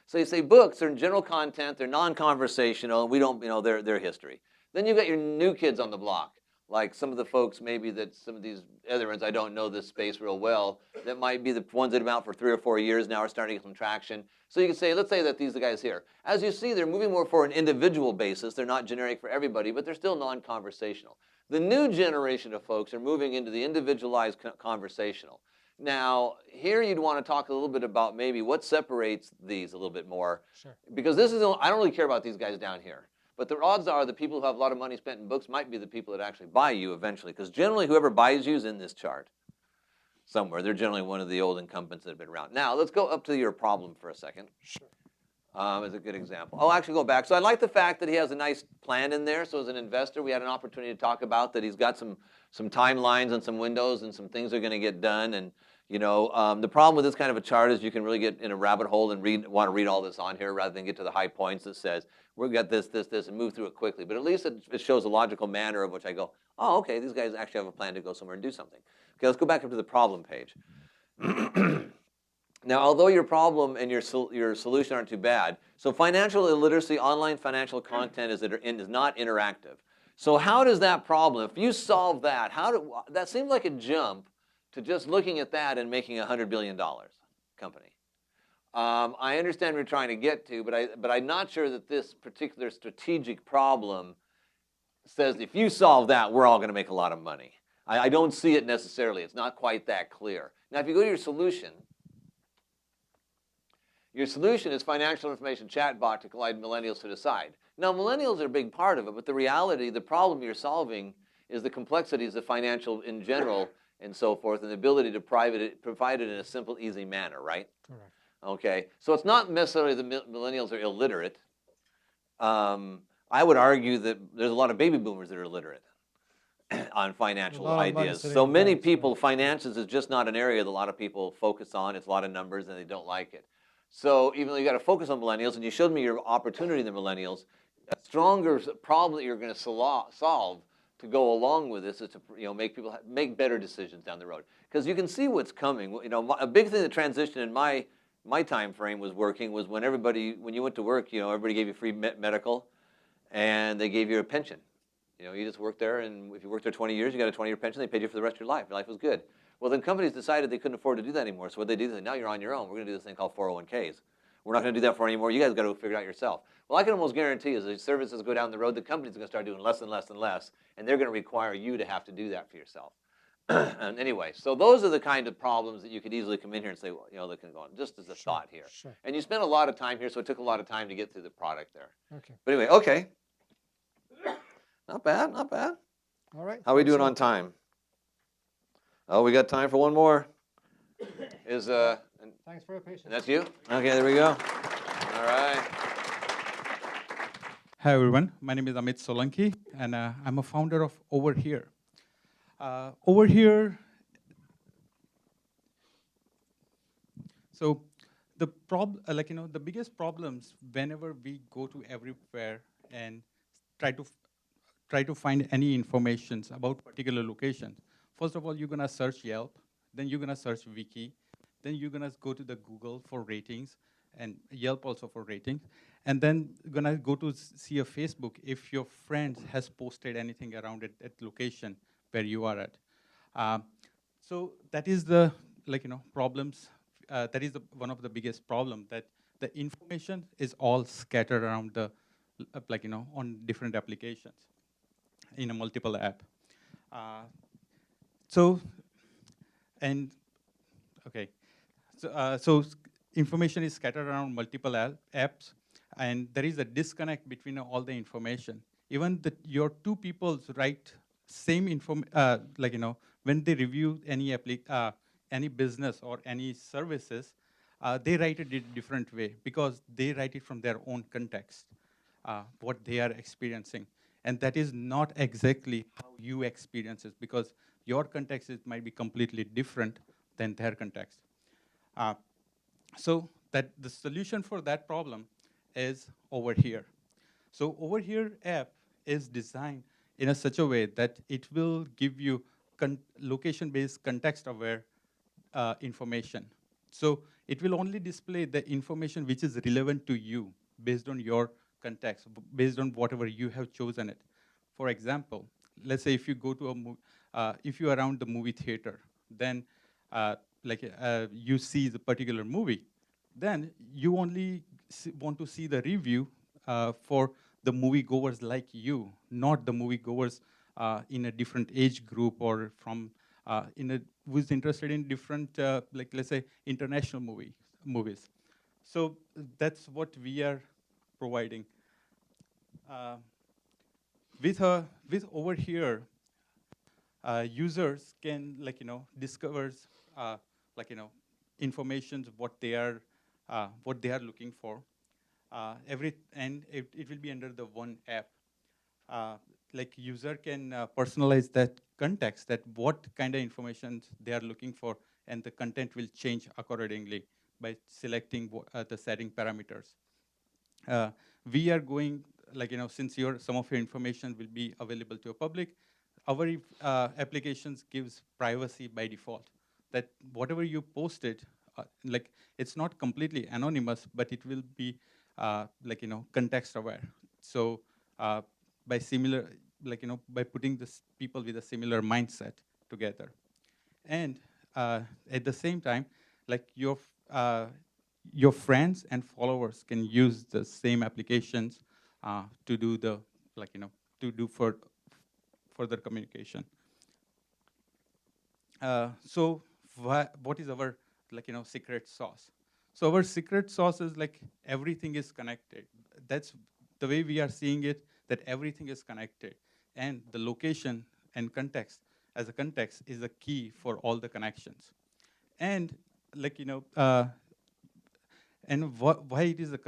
S3: So you say books are general content, they're non-conversational, and we don't, they're history. Then you've got your new kids on the block. Like some of the folks maybe that some of these other ones, I don't know this space real well, that might be the ones that have been out for 3 or 4 years now are starting to get some traction. So you can say, let's say that these are the guys here. As you see, they're moving more for an individual basis. They're not generic for everybody, but they're still non-conversational. The new generation of folks are moving into the individualized conversational. Now, here you'd want to talk a little bit about maybe what separates these a little bit more. Sure. Because this is, I don't really care about these guys down here. But the odds are the people who have a lot of money spent in books might be the people that actually buy you eventually. Because generally, whoever buys you is in this chart somewhere. They're generally one of the old incumbents that have been around. Now, let's go up to your problem for a second. Sure. As a good example. I'll actually go back. So I like the fact that he has a nice plan in there. So as an investor, we had an opportunity to talk about that he's got some timelines and some windows and some things that are going to get done. And the problem with this kind of a chart is you can really get in a rabbit hole and want to read all this on here rather than get to the high points that says, we've got this, and move through it quickly. But at least it shows a logical manner of which I go, oh, okay, these guys actually have a plan to go somewhere and do something. Okay, let's go back up to the problem page. Now, although your problem and your solution aren't too bad, so financial illiteracy, online financial content is not interactive. So how does that problem, if you solve that, that seems like a jump to just looking at that and making a $100 billion company. I understand what you're trying to get to, but I'm not sure that this particular strategic problem says if you solve that, we're all going to make a lot of money. I don't see it necessarily. It's not quite that clear. Now, if you go to your solution is financial information chatbot to collide millennials to decide. Now, millennials are a big part of it, but the reality, the problem you're solving is the complexities of financial in general and so forth, and the ability to provide it in a simple, easy manner, right?
S16: Correct.
S3: Okay, so it's not necessarily the millennials are illiterate. I would argue that there's a lot of baby boomers that are illiterate on financial ideas. So many people, finances is just not an area that a lot of people focus on. It's a lot of numbers and they don't like it. So even though you got to focus on millennials, and you showed me your opportunity in the millennials, a stronger problem that you're going to solve to go along with this is to make people make better decisions down the road. Because you can see what's coming. A big thing that transitioned in my time frame was when you went to work, everybody gave you free medical, and they gave you a pension. You just worked there, and if you worked there 20 years, you got a 20-year pension. They paid you for the rest of your life. Your life was good. Well, then companies decided they couldn't afford to do that anymore. So what they do is, now you're on your own. We're going to do this thing called 401ks. We're not going to do that for anymore. You guys got to figure it out yourself. Well, I can almost guarantee as the services go down the road, the companies are going to start doing less and less and less, and they're going to require you to have to do that for yourself. And anyway, so those are the kind of problems that you could easily come in here and say, well, they can go on, just as a thought here.
S16: Sure.
S3: And you spent a lot of time here, so it took a lot of time to get through the product there.
S16: Okay.
S3: But anyway, okay. Not bad, not bad.
S16: All right.
S3: How are we doing on time? Oh, we got time for one more.
S16: Thanks for your patience.
S3: That's you? Okay, there we go. All right.
S17: Hi, everyone. My name is Amit Solanki, and I'm a founder of Over Here. Over Here, so the the biggest problems whenever we go to everywhere and try to find any information about particular locations. First of all, you're gonna search Yelp, then you're gonna search Wiki, then you're gonna go to the Google for ratings and Yelp also for ratings. And then gonna go to see a Facebook if your friend has posted anything around it at location where you are at. So that is the problems. That is one of the biggest problem, that the information is all scattered around the on different applications in a multiple app. So and okay, so information is scattered around multiple apps, and there is a disconnect between all the information. Even your two people write same when they review any business or any services, they write it a different way because they write it from their own context, what they are experiencing. And that is not exactly how you experience it, because your context might be completely different than their context. So that the solution for that problem is over here. So over here app is designed in such a way that it will give you location-based context-aware information. So it will only display the information which is relevant to you based on your context, based on whatever you have chosen it. For example, let's say if you go to if you're around the movie theater, then you see the particular movie, then you only want to see the review for the moviegoers like you, not the moviegoers in a different age group or from who's interested in different, let's say, international movies. So that's what we are providing. With over here, users can discover information what they are looking for. And it will be under the one app. User can personalize that context, that what kind of information they are looking for, and the content will change accordingly by selecting the setting parameters. We are going, since some of your information will be available to the public, our applications gives privacy by default. That whatever you posted, it's not completely anonymous, but it will be context aware. So by similar, by putting this people with a similar mindset together, and at the same time, your friends and followers can use the same applications to do the to do further communication. So what is our secret sauce? So our secret sauce is everything is connected. That's the way we are seeing it, that everything is connected. And the location and context, as a context, is the key for all the connections. And and why it is the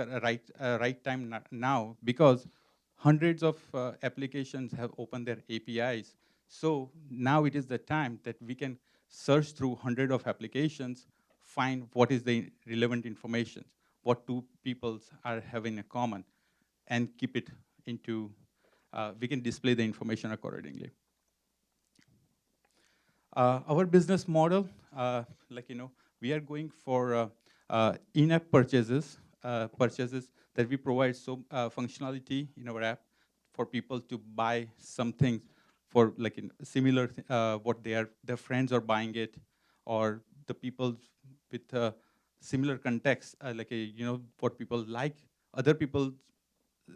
S17: right time now? Because hundreds of applications have opened their APIs. So now it is the time that we can search through hundreds of applications, find what is the relevant information, what two people are having in common, and keep it into, we can display the information accordingly. Our business model, we are going for in-app purchases that we provide functionality in our app for people to buy something for similar what their friends are buying it, or the people with similar context, what people like, other people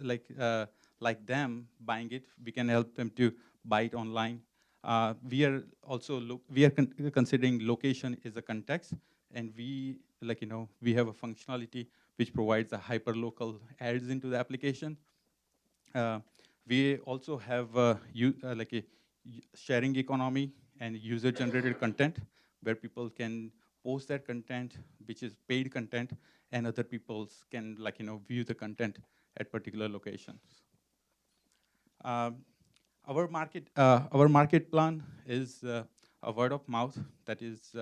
S17: like them buying it. We can help them to buy it online. We are also considering location is a context, and we we have a functionality which provides a hyperlocal ads into the application. We also have a sharing economy and user-generated content, where people can post their content, which is paid content, and other people can view the content at particular locations. Our market plan is a word of mouth. That is,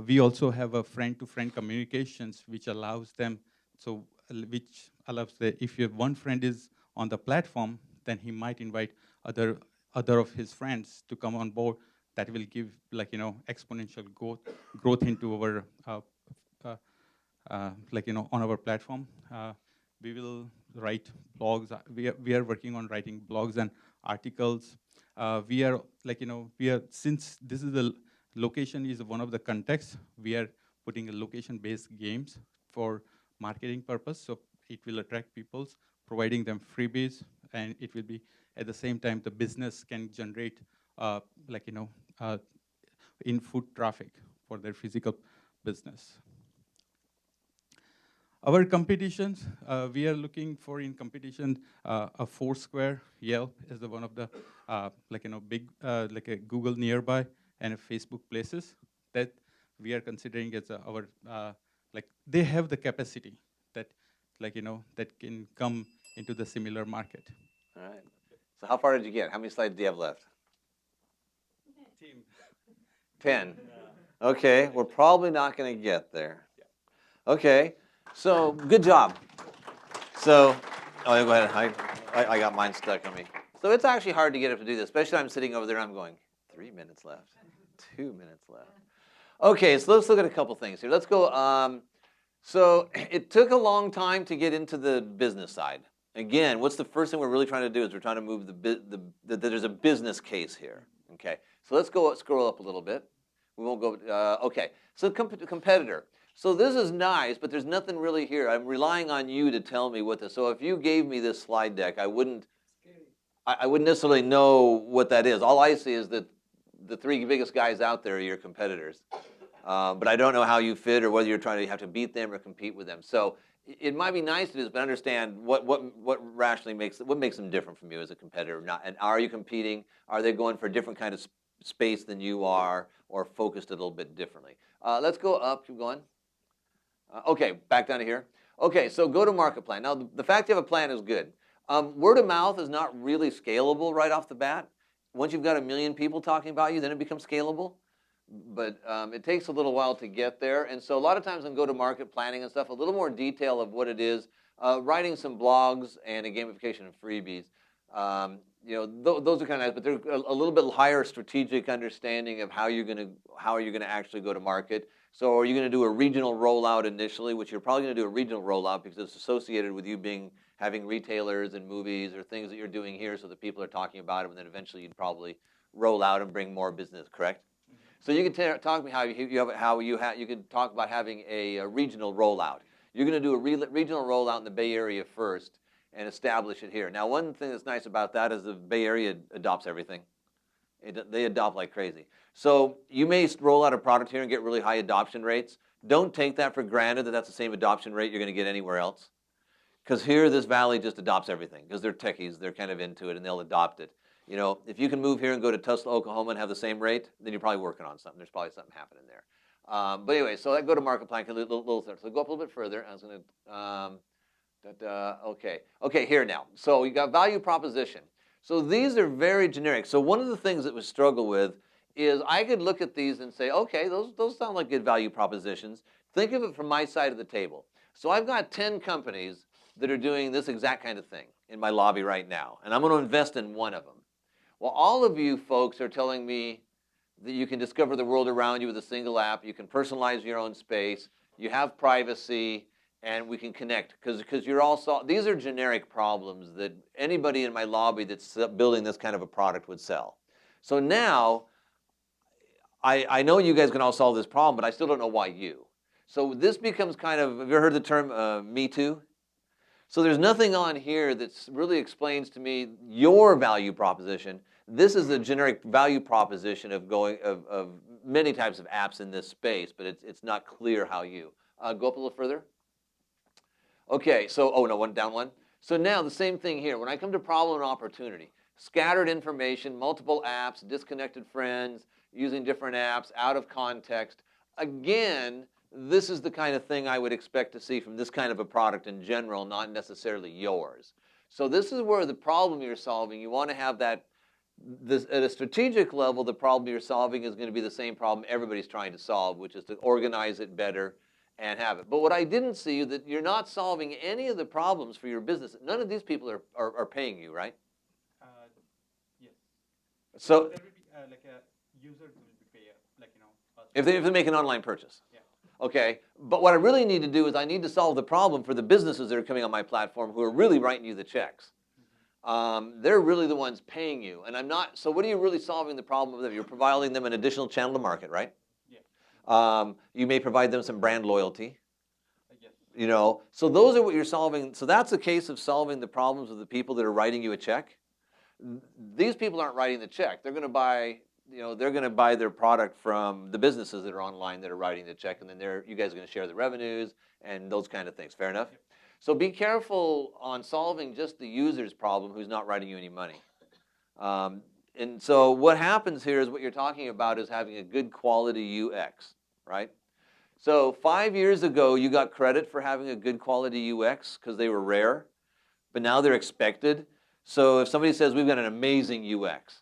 S17: we also have a friend-to-friend communications, which allows them. Which allows that if your one friend is on the platform, then he might invite other of his friends to come on board. That will give exponential growth into our like on our platform. We will write blogs. We are working on writing blogs and articles. We are since this is the location is one of the contexts, we are putting a location-based games for marketing purpose. So it will attract people, providing them freebies, and it will be at the same time the business can generate in foot traffic for their physical business. Our competitions, we are looking for in competition a Foursquare, Yelp is the one of the big like a Google Nearby and a Facebook Places that we are considering as our like they have the capacity that that can come into the similar market.
S3: All right. So how far did you get? How many slides do you have left? 10. Okay, we're probably not going to get there. Okay, so good job. So, oh, go ahead. I got mine stuck on me. So it's actually hard to get up to do this, especially I'm sitting over there. I'm going 3 minutes left, 2 minutes left. Okay, so let's look at a couple things here. Let's go. So it took a long time to get into the business side. Again, what's the first thing we're really trying to do is we're trying to move there's a business case here. Okay, so let's go scroll up a little bit. We won't go. Okay, so competitor. So this is nice, but there's nothing really here. I'm relying on you to tell me what this. So if you gave me this slide deck, I wouldn't necessarily know what that is. All I see is that the three biggest guys out there are your competitors. But I don't know how you fit or whether you're trying to have to beat them or compete with them. So it might be nice to do this, but understand what rationally makes them different from you as a competitor. And are you competing? Are they going for a different kind of space than you are, or focused a little bit differently? Let's go up. Keep going. Okay, back down to here. Okay, so go to market plan. Now, the fact you have a plan is good. Word of mouth is not really scalable right off the bat. Once you've got 1 million people talking about you, then it becomes scalable. But it takes a little while to get there. And so a lot of times in go-to-market planning and stuff, a little more detail of what it is, writing some blogs and a gamification of freebies. Those are kind of nice, but there's a little bit higher strategic understanding of how are you going to actually go to market. So are you going to do a regional rollout initially, which you're probably going to do a regional rollout because it's associated with you having retailers and movies or things that you're doing here so that people are talking about them, and then eventually you'd probably roll out and bring more business, correct? So you can talk to me how you could talk about having a regional rollout. You're going to do a regional rollout in the Bay Area first and establish it here. Now, one thing that's nice about that is the Bay Area adopts everything. They adopt like crazy. So you may roll out a product here and get really high adoption rates. Don't take that for granted that that's the same adoption rate you're going to get anywhere else. Because here, this valley just adopts everything because they're techies. They're kind of into it, and they'll adopt it. If you can move here and go to Tulsa, Oklahoma and have the same rate, then you're probably working on something. There's probably something happening there. But anyway, so that go to market plan, so go up a little bit further. I was going to, okay, here now. So you got value proposition. So these are very generic. So one of the things that we struggle with is I could look at these and say, okay, those sound like good value propositions. Think of it from my side of the table. So I've got 10 companies that are doing this exact kind of thing in my lobby right now, and I'm going to invest in one of them. Well, all of you folks are telling me that you can discover the world around you with a single app, you can personalize your own space, you have privacy, and we can connect. Because you're all these are generic problems that anybody in my lobby that's building this kind of a product would sell. So now, I know you guys can all solve this problem, but I still don't know why you. So this becomes kind of, have you ever heard the term Me Too? So there's nothing on here that really explains to me your value proposition. This is a generic value proposition of many types of apps in this space, but it's not clear how you. Go up a little further. Okay, so, down one. So now the same thing here. When I come to problem and opportunity, scattered information, multiple apps, disconnected friends, using different apps, out of context. Again, this is the kind of thing I would expect to see from this kind of a product in general, not necessarily yours. So this is where the problem you're solving, you want to have that, at a strategic level, the problem you're solving is going to be the same problem everybody's trying to solve, which is to organize it better and have it. But what I didn't see is that you're not solving any of the problems for your business. None of these people are paying you, right?
S17: Yes.
S3: So
S17: there will be like a user will be pay,
S3: if they make an online purchase.
S17: Yeah.
S3: Okay, but what I really need to do is I need to solve the problem for the businesses that are coming on my platform who are really writing you the checks. They're really the ones paying you, and I'm not. So what are you really solving the problem with them? You're providing them an additional channel to market, right? Yeah. You may provide them some brand loyalty. You know, so those are what you're solving. So that's a case of solving the problems of the people that are writing you a check. These people aren't writing the check. They're going to buy, you know, they're going to buy their product from the businesses that are online that are writing the check, and then you guys are going to share the revenues and those kind of things. Fair enough? So be careful on solving just the user's problem who's not writing you any money. And so what happens here is what you're talking about is having a good quality UX, right? So 5 years ago, you got credit for having a good quality UX because they were rare, but now they're expected. So if somebody says, we've got an amazing UX,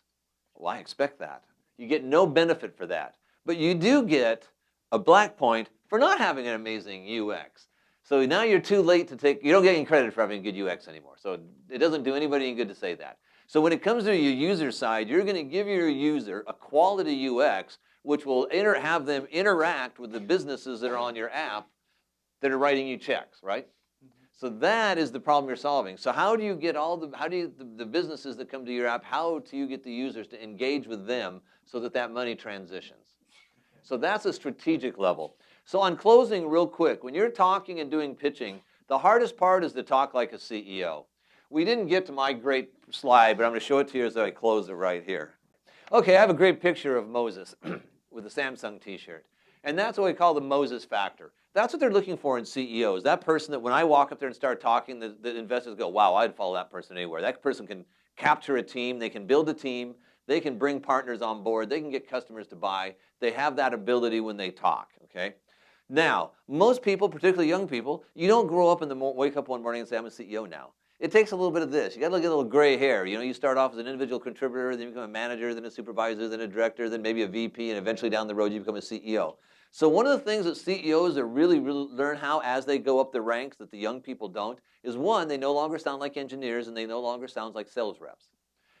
S3: well, I expect that. You get no benefit for that. But you do get a black point for not having an amazing UX. So now you're too late to take, you don't get any credit for having a good UX anymore. So it doesn't do anybody any good to say that. So when it comes to your user side, you're going to give your user a quality UX which will have them interact with the businesses that are on your app that are writing you checks, right? So that is the problem you're solving. So how do you get the businesses that come to your app, how do you get the users to engage with them so that that money transitions? So that's a strategic level. So on closing real quick, when you're talking and doing pitching, the hardest part is to talk like a CEO. We didn't get to my great slide, but I'm going to show it to you as I close it right here. Okay, I have a great picture of Moses with a Samsung t-shirt. And that's what we call the Moses factor. That's what they're looking for in CEOs. That person that when I walk up there and start talking, the investors go, wow, I'd follow that person anywhere. That person can capture a team. They can build a team. They can bring partners on board. They can get customers to buy. They have that ability when they talk, okay? Now, most people, particularly young people, you don't grow up wake up one morning and say, I'm a CEO now. It takes a little bit of this. You got to get a little gray hair. You know, you start off as an individual contributor, then you become a manager, then a supervisor, then a director, then maybe a VP, and eventually down the road you become a CEO. So one of the things that CEOs that really learn how as they go up the ranks that the young people don't is one, they no longer sound like engineers and they no longer sound like sales reps.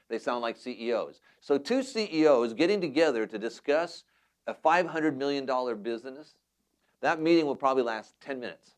S3: They sound like CEOs. So two CEOs getting together to discuss a $500 million business, that meeting will probably last 10 minutes.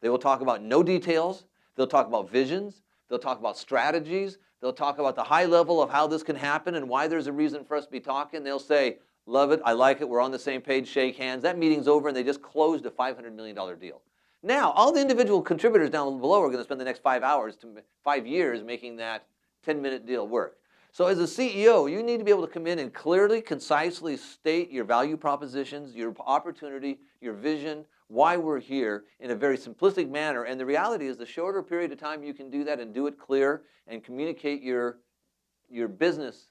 S3: They will talk about no details. They'll talk about visions. They'll talk about strategies. They'll talk about the high level of how this can happen and why there's a reason for us to be talking. They'll say, love it, I like it, we're on the same page, shake hands. That meeting's over and they just closed a $500 million deal. Now, all the individual contributors down below are going to spend the next 5 years making that 10-minute deal work. So as a CEO, you need to be able to come in and clearly, concisely state your value propositions, your opportunity, your vision, why we're here in a very simplistic manner. And the reality is the shorter period of time you can do that and do it clear and communicate your business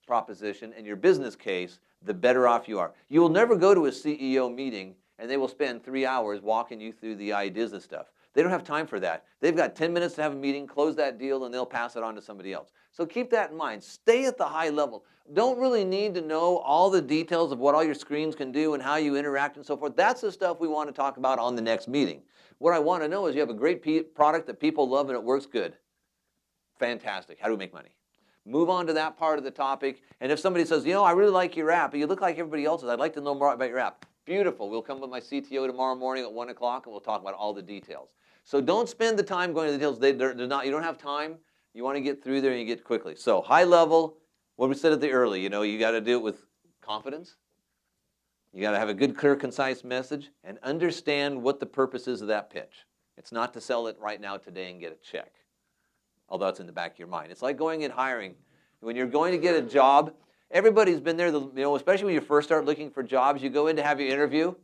S3: proposition and your business case, the better off you are. You will never go to a CEO meeting and they will spend 3 hours walking you through the ideas of stuff. They don't have time for that. They've got 10 minutes to have a meeting, close that deal, and they'll pass it on to somebody else. So keep that in mind. Stay at the high level. Don't really need to know all the details of what all your screens can do and how you interact and so forth. That's the stuff we want to talk about on the next meeting. What I want to know is you have a great product that people love and it works good. Fantastic. How do we make money? Move on to that part of the topic. And if somebody says, you know, I really like your app, but you look like everybody else's, I'd like to know more about your app. Beautiful. We'll come with my CTO tomorrow morning at 1 o'clock and we'll talk about all the details. So don't spend the time going to the details. You don't have time. You want to get through there and you get quickly. So high level, what we said at the early, you know, you got to do it with confidence. You got to have a good, clear, concise message and understand what the purpose is of that pitch. It's not to sell it right now today and get a check, although it's in the back of your mind. It's like going and hiring. When you're going to get a job, everybody's been there, you know, especially when you first start looking for jobs, you go in to have your interview,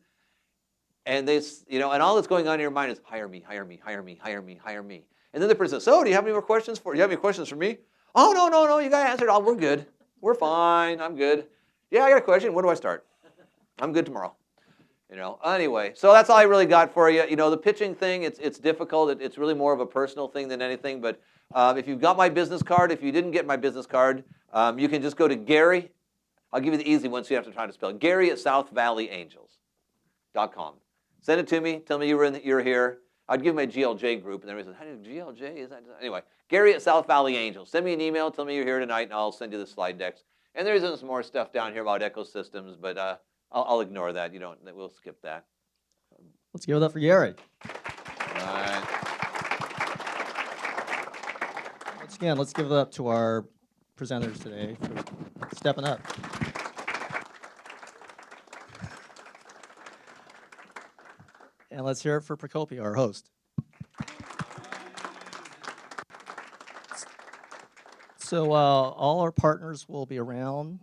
S3: and and all that's going on in your mind is hire me, hire me, hire me, hire me, hire me. And then the person says, so do you have any more questions for? You have any questions for me? Oh, no, you got answered. Oh, we're good. We're fine. I'm good. Yeah, I got a question. Where do I start? I'm good tomorrow. You know, anyway, so that's all I really got for you. You know, the pitching thing, it's difficult. It's really more of a personal thing than anything. But if you've got my business card, if you didn't get my business card, you can just go to Gary. I'll give you the easy one so you have to try to spell it. Gary at SouthValleyAngels.com. Send it to me. Tell me you're here. I'd give my GLJ group. And everybody says, how do GLJ? Is that? Anyway, Gary at South Valley Angels. Send me an email. Tell me you're here tonight, and I'll send you the slide decks. And there's some more stuff down here about ecosystems, but I'll ignore that. We'll skip that.
S1: Let's give it up for Gary.
S3: Right.
S1: Once again, let's give it up to our presenters today for stepping up. And let's hear it for Procopio, our host. So all our partners will be around.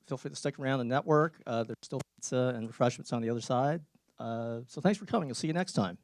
S1: Feel free to stick around the network. There's still pizza and refreshments on the other side. So thanks for coming. We'll see you next time.